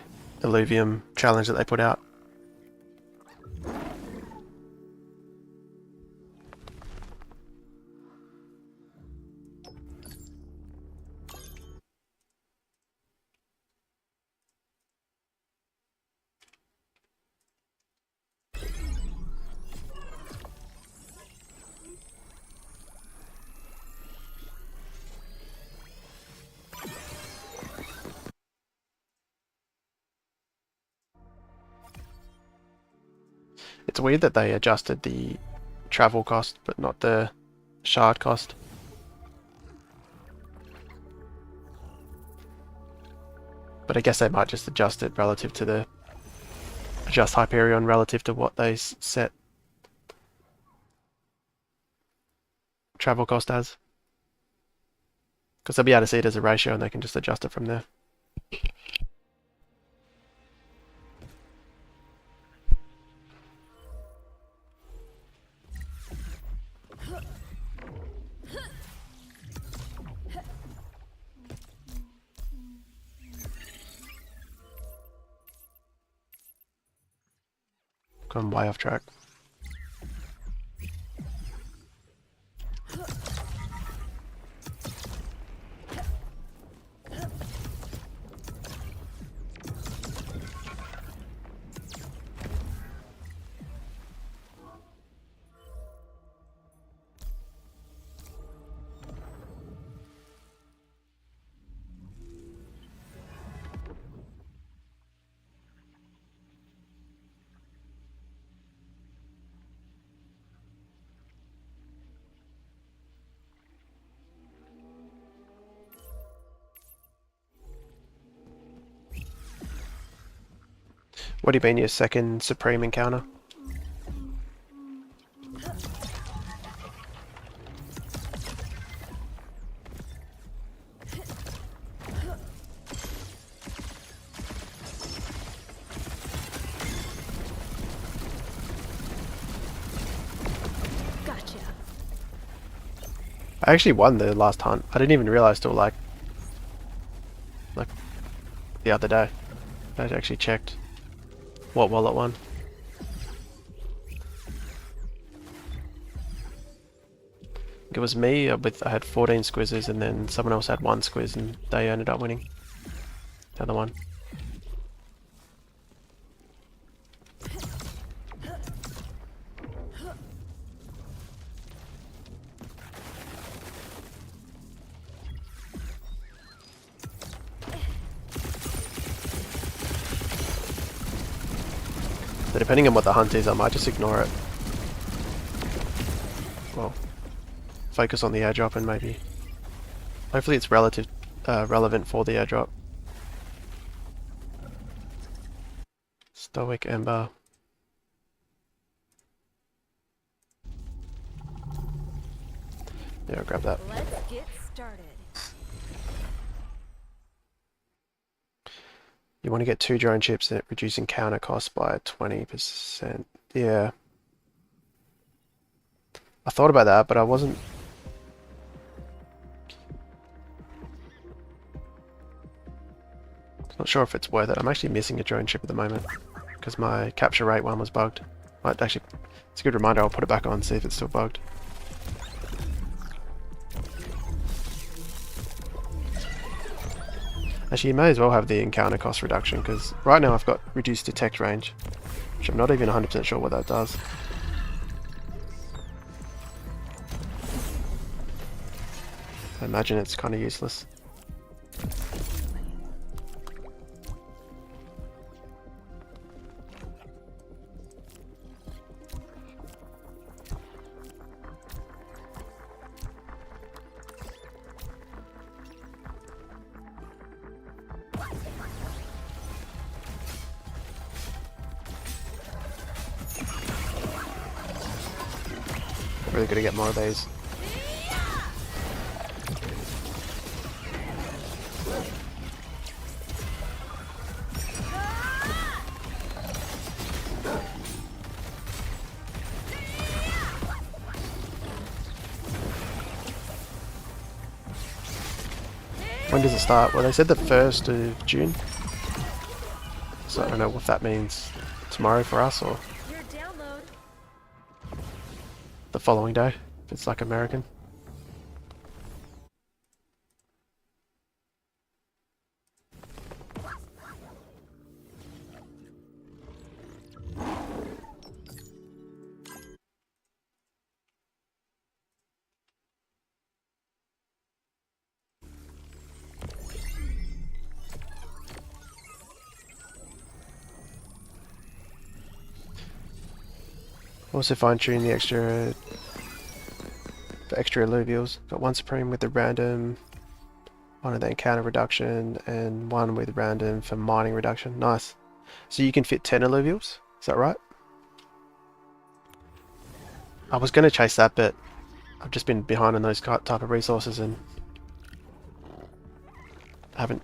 Illuvium challenge that they put out. It's weird that they adjusted the travel cost, but not the shard cost. But I guess they might just adjust it relative to the... adjust Hyperion relative to what they set travel cost as. Because they'll be able to see it as a ratio and they can just adjust it from there. Gone way off track. What do you mean your second Supreme encounter? Gotcha. I actually won the last hunt. I didn't even realize till like the other day. I actually checked what wallet won. It was me I had 14 squizzes and then someone else had 1 squiz and they ended up winning. The other one. So depending on what the hunt is, I might just ignore it. Well, focus on the airdrop and maybe... hopefully it's relevant for the airdrop. Stoic Ember. Yeah, I'll grab that. Let's get started. You want to get 2 drone chips and reducing counter cost by 20%. Yeah. I thought about that, but I wasn't... not sure if it's worth it. I'm actually missing a drone chip at the moment because my capture rate one was bugged. Actually, it's a good reminder. I'll put it back on and see if it's still bugged. Actually, you may as well have the encounter cost reduction because right now I've got reduced detect range, which I'm not even 100% sure what that does. I imagine it's kind of useless. Really gonna get more of these. When does it start? Well, they said the 1st of June. So I don't know if that means tomorrow for us or Your download. the following day, if it's like American. Also fine-tune the extra Illuvials. Got one Supreme with the random, one of the encounter reduction, and one with random for mining reduction. Nice. So you can fit 10 Illuvials? Is that right? I was going to chase that, but I've just been behind on those type of resources and haven't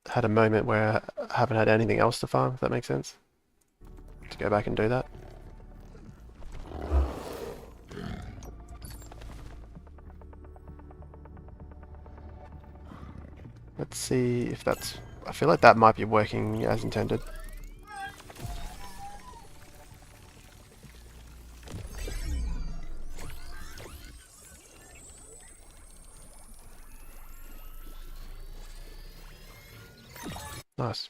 had a moment where I haven't had anything else to farm, if that makes sense. To go back and do that. Let's see if that's... I feel like that might be working as intended. Nice.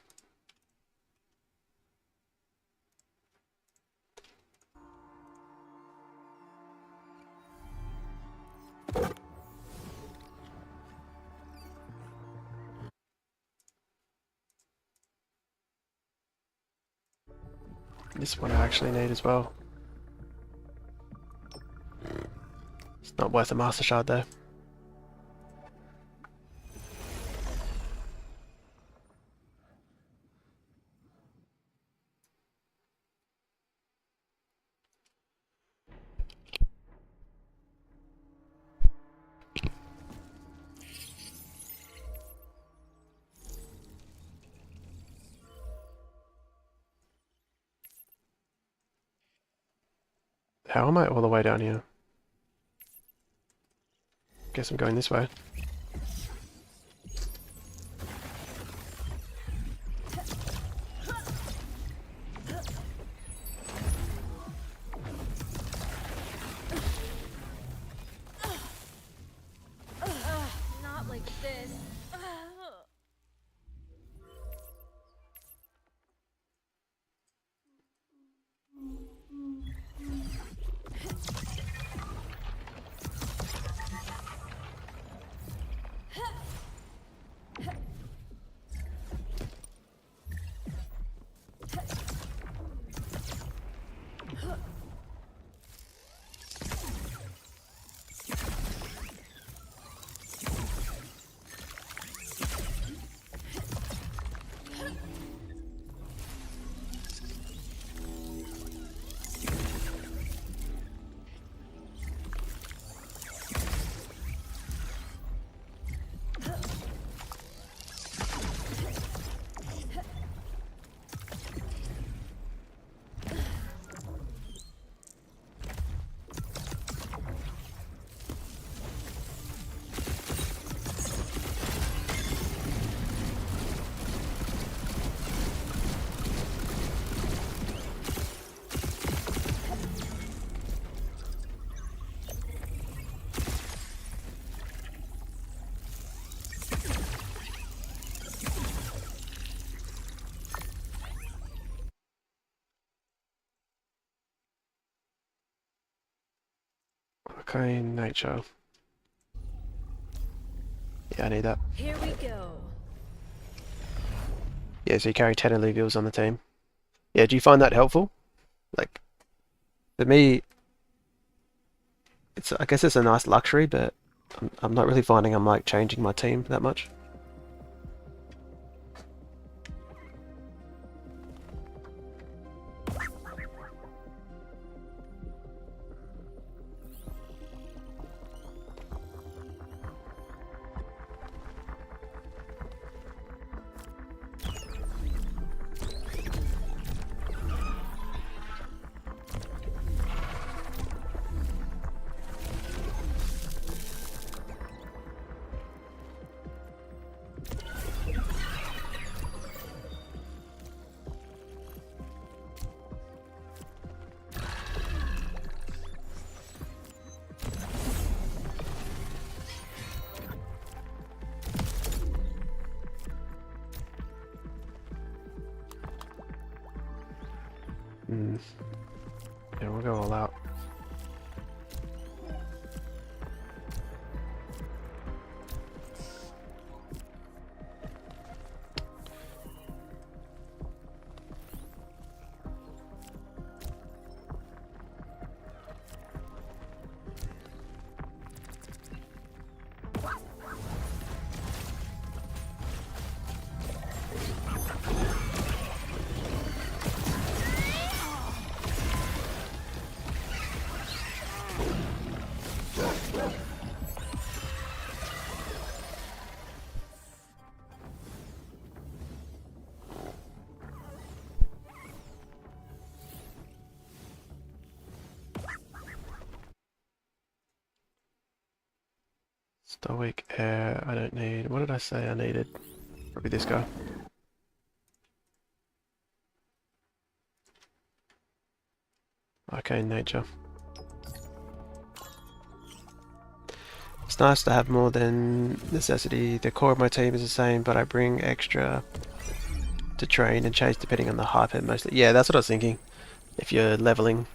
This one I actually need as well. It's not worth a Master Shard though. How am I all the way down here? Guess I'm going this way. Not like this. Okay, nature. Yeah, I need that. Here we go. Yeah, so you carry 10 Illuvials on the team. Yeah, do you find that helpful? Like, for me, I guess it's a nice luxury, but I'm not really finding I'm like changing my team that much. Yeah, we'll go all out. Stoic air, I don't need. What did I say I needed? Probably this guy. Arcane nature. It's nice to have more than necessity. The core of my team is the same, but I bring extra to train and chase depending on the hyper mostly. Yeah, that's what I was thinking. If you're leveling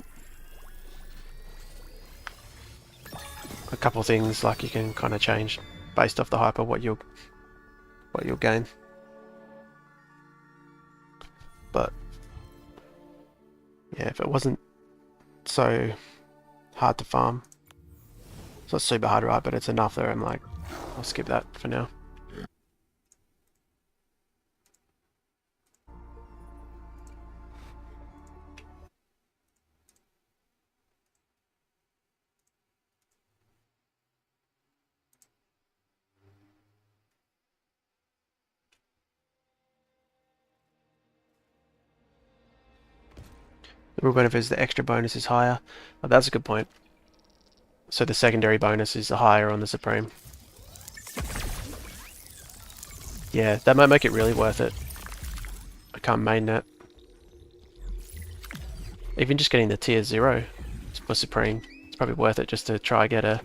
a couple of things, like you can kind of change based off the hyper what you'll gain. But yeah, if it wasn't so hard to farm, it's not super hard, right? But it's enough there. I'm like, I'll skip that for now. The real benefit is the extra bonus is higher. Oh, that's a good point. So the secondary bonus is higher on the Supreme. Yeah, that might make it really worth it. I can't mainnet. Even just getting the tier 0 for Supreme, it's probably worth it just to try get a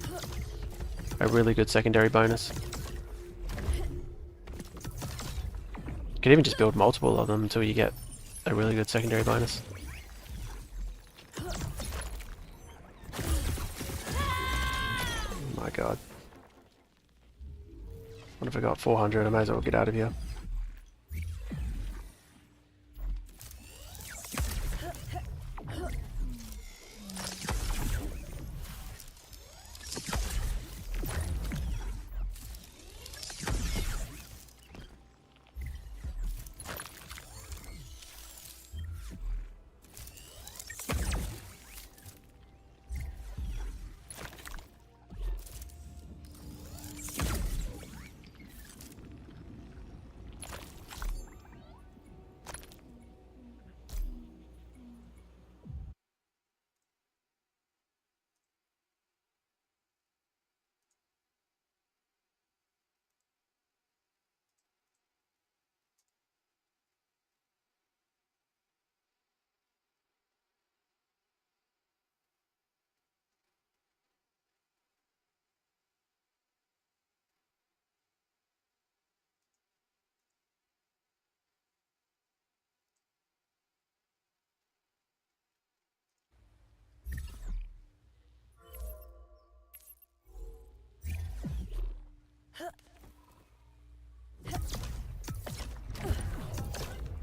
really good secondary bonus. You could even just build multiple of them until you get a really good secondary bonus. Oh my god. What if I got 400? I may as well get out of here.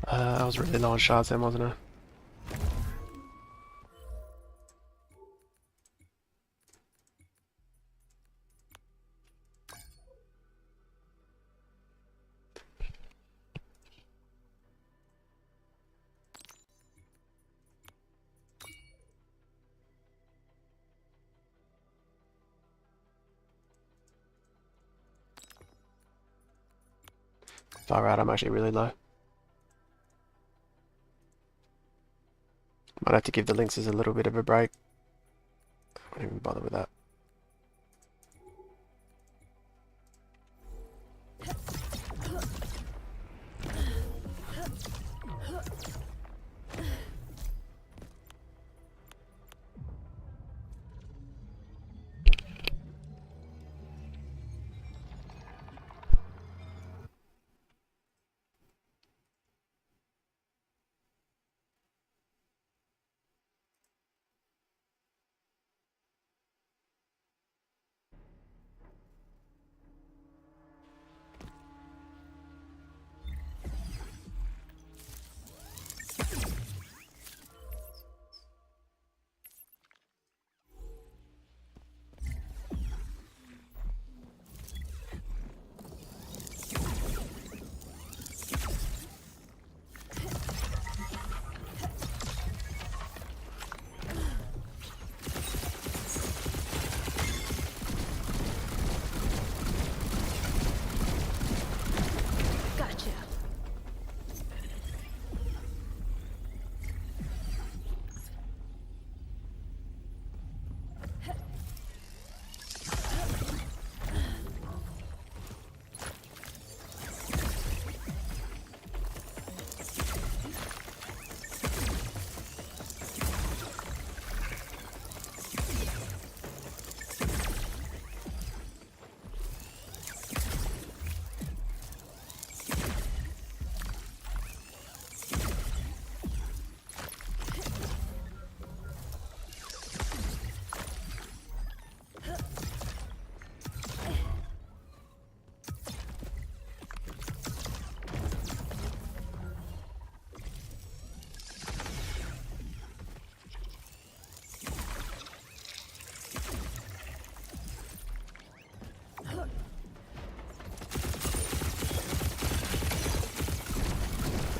I was really low on shards then, wasn't I? Far out, I'm actually really low. Might have to give the lynxes a little bit of a break. I won't even bother with that.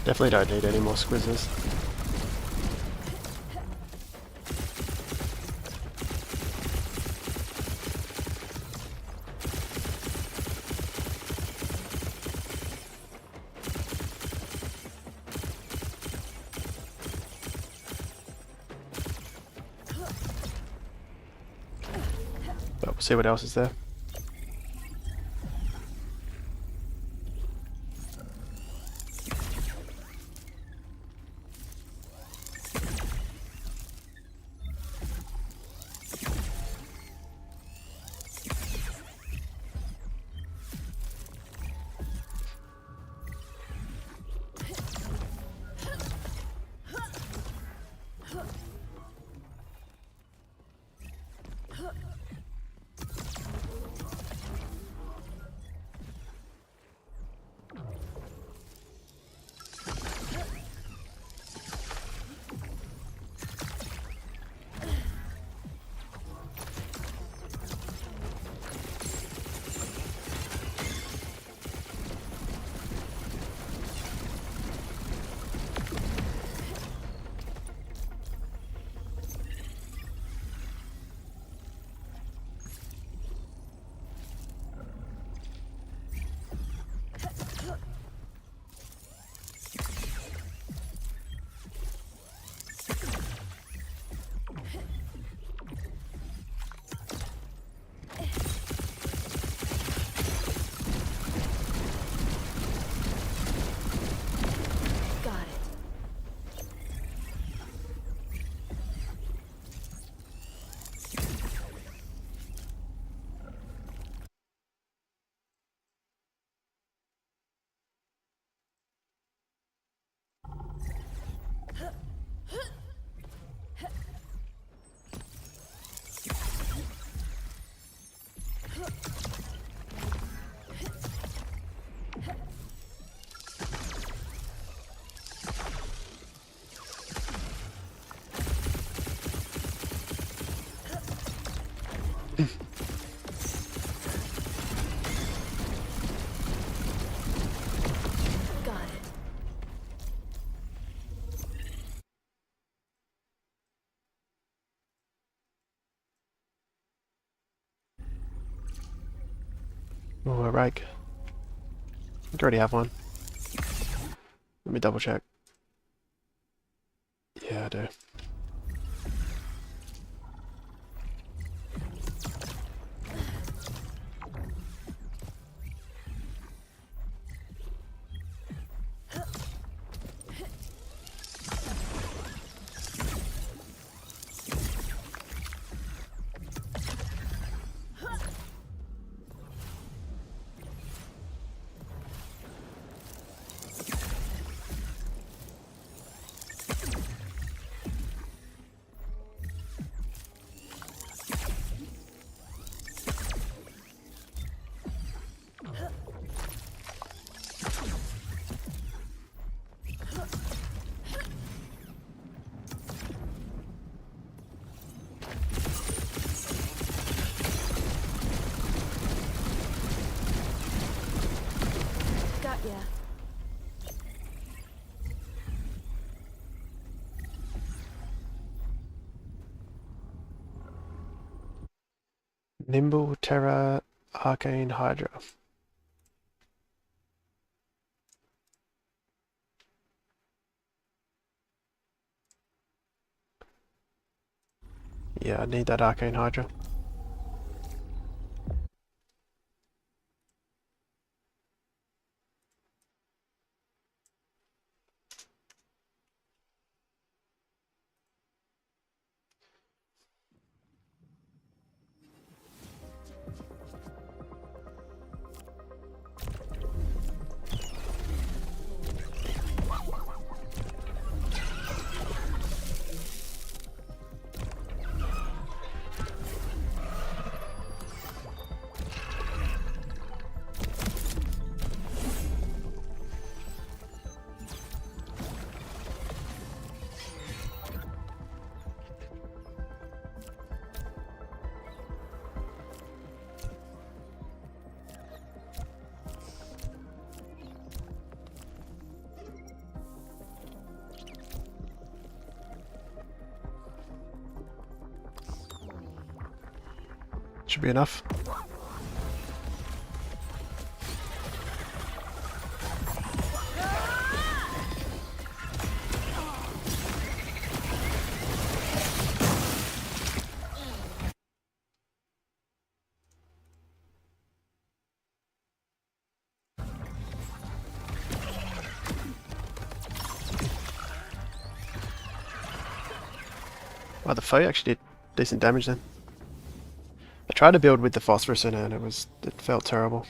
Definitely don't need any more squizzes. But we'll see what else is there. Got it. Got it. Oh, a rake. I already have one. Let me double check. Yeah, I do. Got ya. Nimble, Terra, Arcane, Hydra. Yeah, I need that Arcane Hydra. Should be enough. Well, the foe actually did decent damage then. I tried to build with the phosphorus in it and it felt terrible.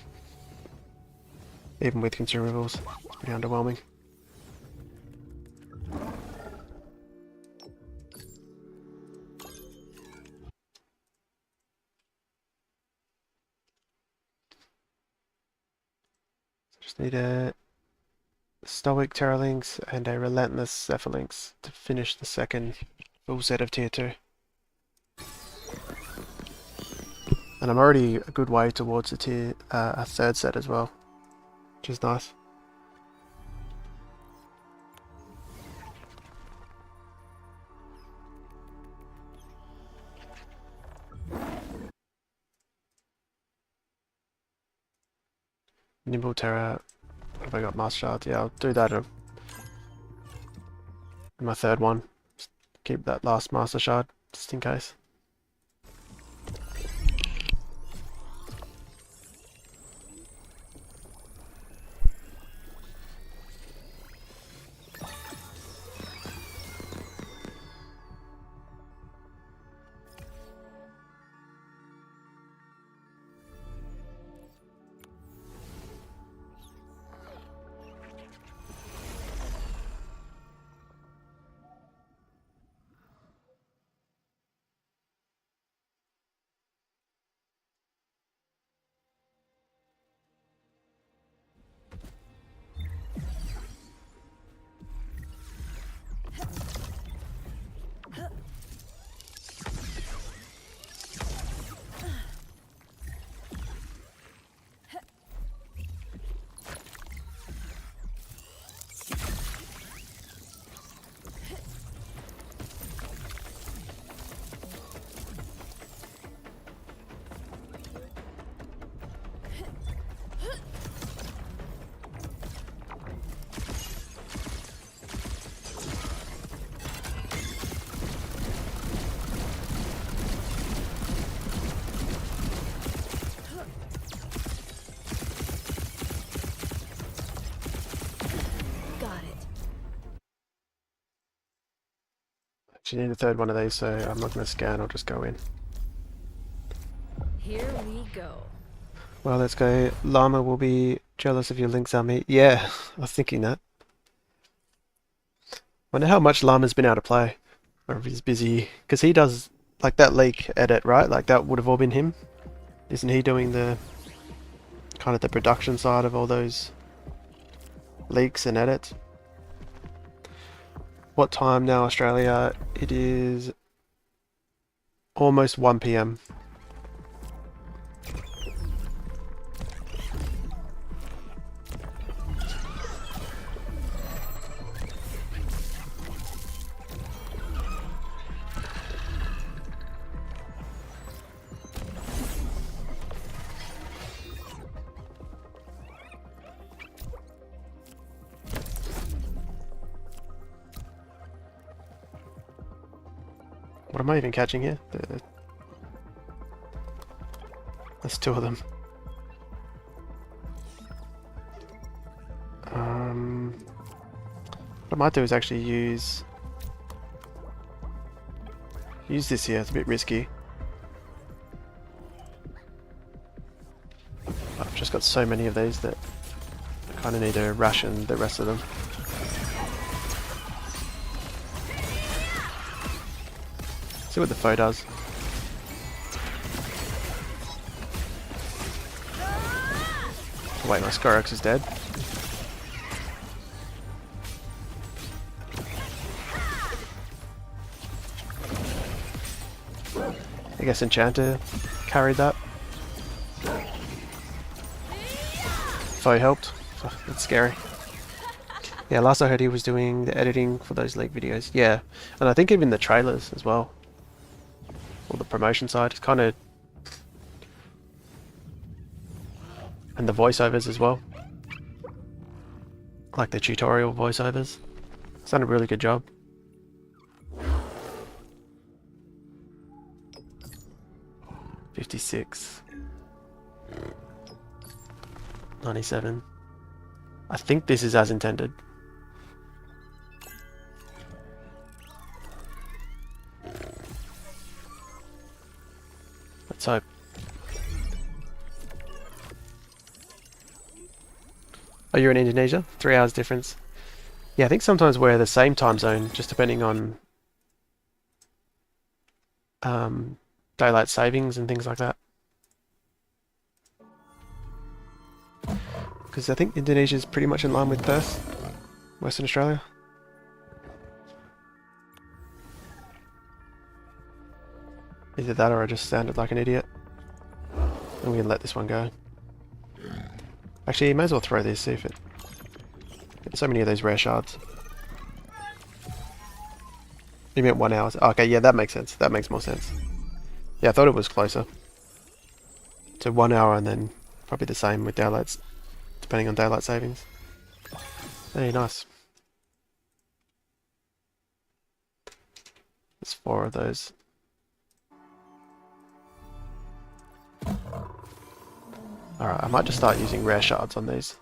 Even with consumables, it's pretty underwhelming. Just need a Stoic Terralynx and a Relentless Cephalynx to finish the second full set of tier 2. And I'm already a good way towards a third set as well, which is nice. Nimble Terra. Have I got Master Shards? Yeah, I'll do that in my third one. Just keep that last Master Shard, just in case. Actually need a third one of these, so I'm not going to scan, I'll just go in. Here we go. Well, let's go. Llama will be jealous of your Lynx army. Yeah, I was thinking that. Wonder how much Llama's been out of play. Or if he's busy. Because he does, like, that leak edit, right? Like, that would have all been him. Isn't he doing the kind of the production side of all those leaks and edits? What time now, Australia? It is almost 1 PM. What am I even catching here? There's two of them. What I might do is actually use this here. It's a bit risky. I've just got so many of these that I kind of need to ration the rest of them. See what the foe does. Oh, wait, my Skyrox is dead. I guess Enchanter carried that. Foe helped. Oh, that's scary. Yeah, last I heard he was doing the editing for those leak videos. Yeah, and I think even the trailers as well. Or the promotion side. He's kind of And the voiceovers as well. Like the tutorial voiceovers. It's done a really good job. $56. $97. I think this is as intended. Let's hope. Oh, you're in Indonesia? 3 hours difference. Yeah, I think sometimes we're the same time zone, just depending on daylight savings and things like that. Because I think Indonesia is pretty much in line with Perth, Western Australia. Either that or I just sounded like an idiot. I'm going to let this one go. Actually, you may as well throw this, see if it... There's so many of those rare shards. You meant 1 hour. Okay, yeah, that makes sense. That makes more sense. Yeah, I thought it was closer. So 1 hour and then probably the same with daylights, depending on daylight savings. Hey, nice. There's 4 of those. Alright, I might just start using rare shards on these.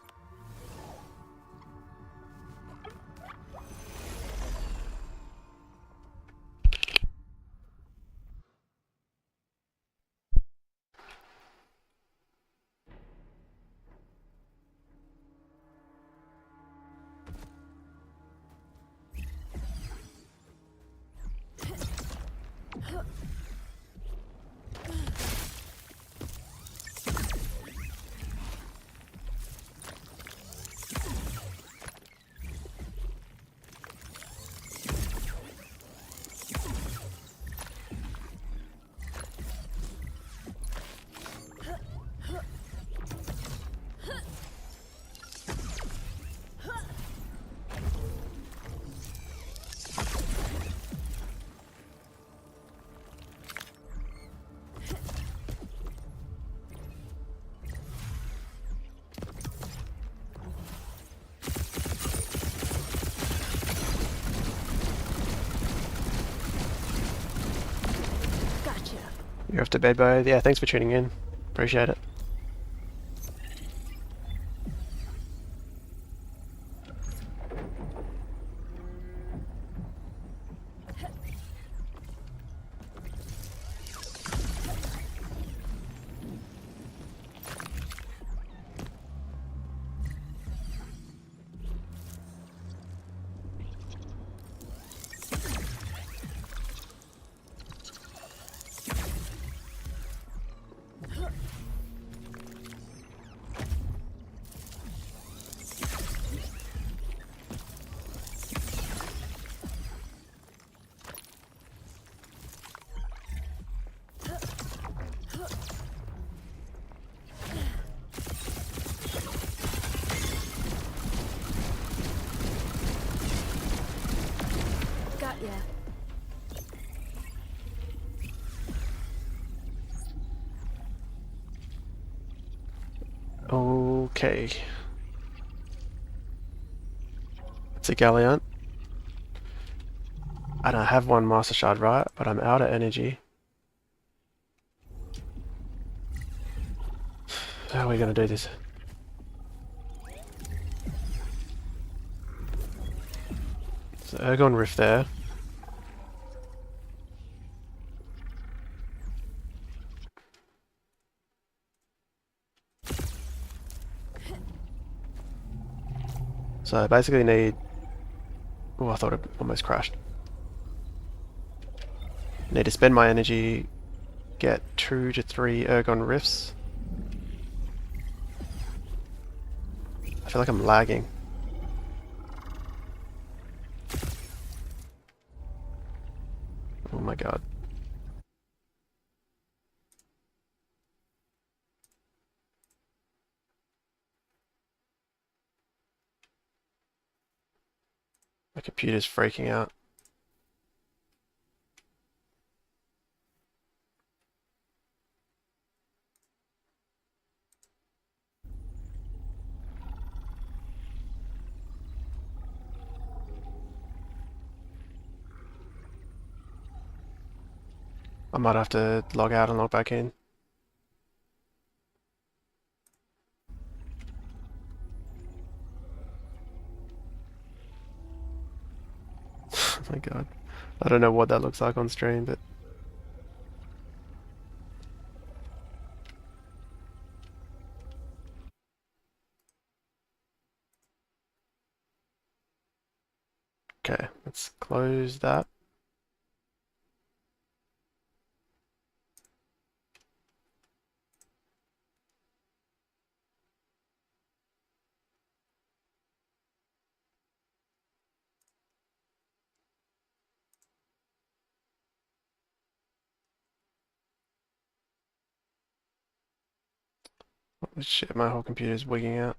You're off to bed, Bo. Yeah, thanks for tuning in. Appreciate it. Got ya. Okay. It's a Galleon. And I have 1 Master Shard, right? But I'm out of energy. How are we going to do this? So Ergon Rift there. So I basically need... Oh, I thought it almost crashed. Need to spend my energy, get 2 to 3 Ergon Rifts. I feel like I'm lagging. Oh my god. My computer's freaking out. I might have to log out and log back in. Oh my god. I don't know what that looks like on stream, but okay, let's close that. Oh shit, my whole computer's wigging out.